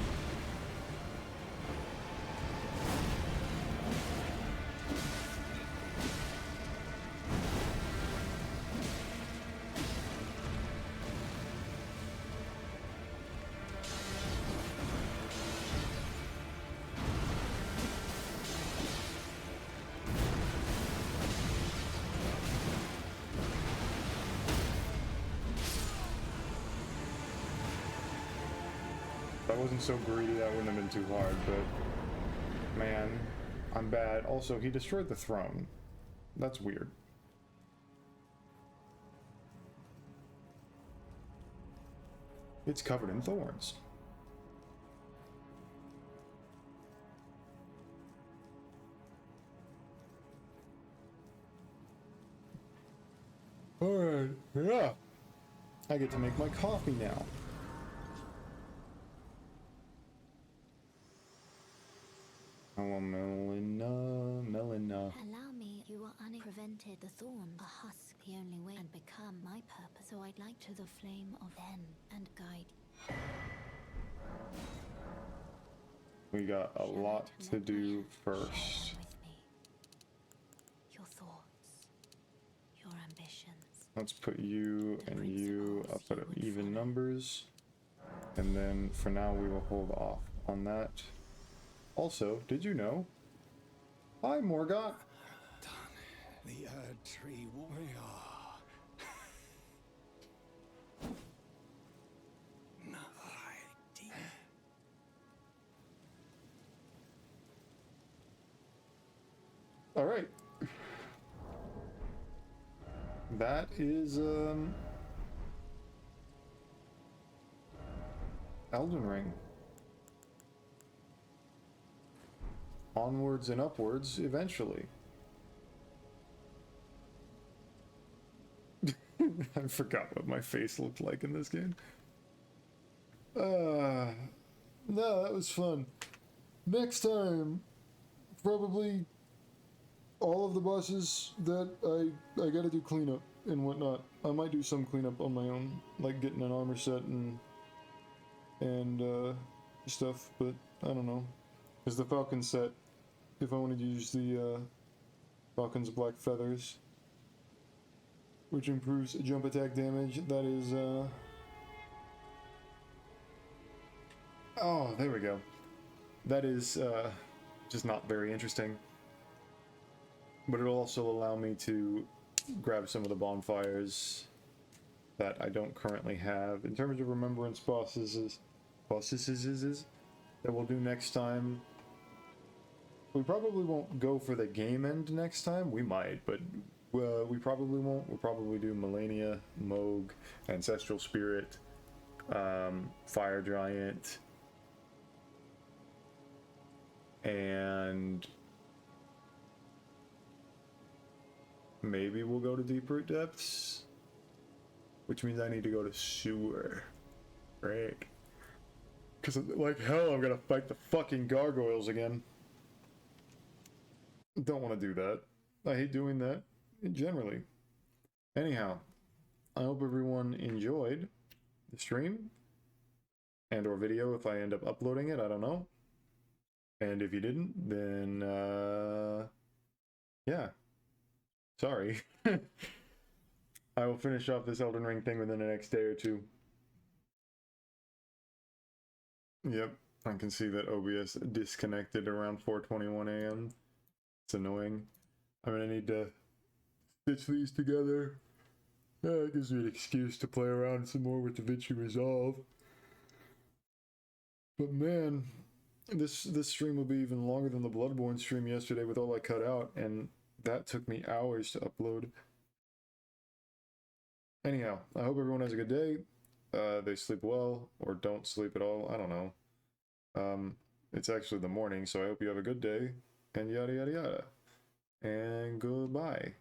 wasn't so greedy, that wouldn't have been too hard, but man, I'm bad. Also, he destroyed the throne. That's weird. It's covered in thorns. Alright, yeah. I get to make my coffee now. Oh, Melina. Allow me, you are prevented the thorn, a husk, the only way, and become my purpose. So I'd like to the flame of then and guide. We got a lot to do first. With me. Your thoughts, your ambitions. Let's put you and you up at even numbers. And then for now we will hold off on that. Also, did you know? Hi, Morgott. The Erd Tree warrior. All right. That is Elden Ring. Onwards and upwards eventually. I forgot what my face looked like in this game. No, that was fun. Next time, probably all of the bosses that I gotta do cleanup and whatnot. I might do some cleanup on my own, like getting an armor set and stuff, but I don't know. There's the Falcon set, if I wanted to use the Falcon's Black Feathers, which improves jump attack damage. That is, oh, there we go. That is just not very interesting. But it'll also allow me to grab some of the bonfires that I don't currently have. In terms of remembrance bosses that we'll do next time, we probably won't go for the game end next time. We might, but we probably won't. We'll probably do Melania, Moog, Ancestral Spirit, Fire Giant, and maybe we'll go to Deep-Root Depths, which means I need to go to Sewer, right? Because like hell, I'm gonna fight the fucking gargoyles again. Don't want to do that. I hate doing that generally. Anyhow, I hope everyone enjoyed the stream and or video if I end up uploading it. I don't know. And if you didn't, then yeah. Sorry. I will finish off this Elden Ring thing within the next day or two. Yep, I can see that OBS disconnected around 4:21 a.m. It's annoying. I'm gonna need to stitch these together. It gives me an excuse to play around some more with DaVinci Resolve. But man, this stream will be even longer than the Bloodborne stream yesterday with all I cut out, and that took me hours to upload. Anyhow, I hope everyone has a good day. They sleep well, or don't sleep at all. I don't know. It's actually the morning, so I hope you have a good day, and yada yada yada. And goodbye.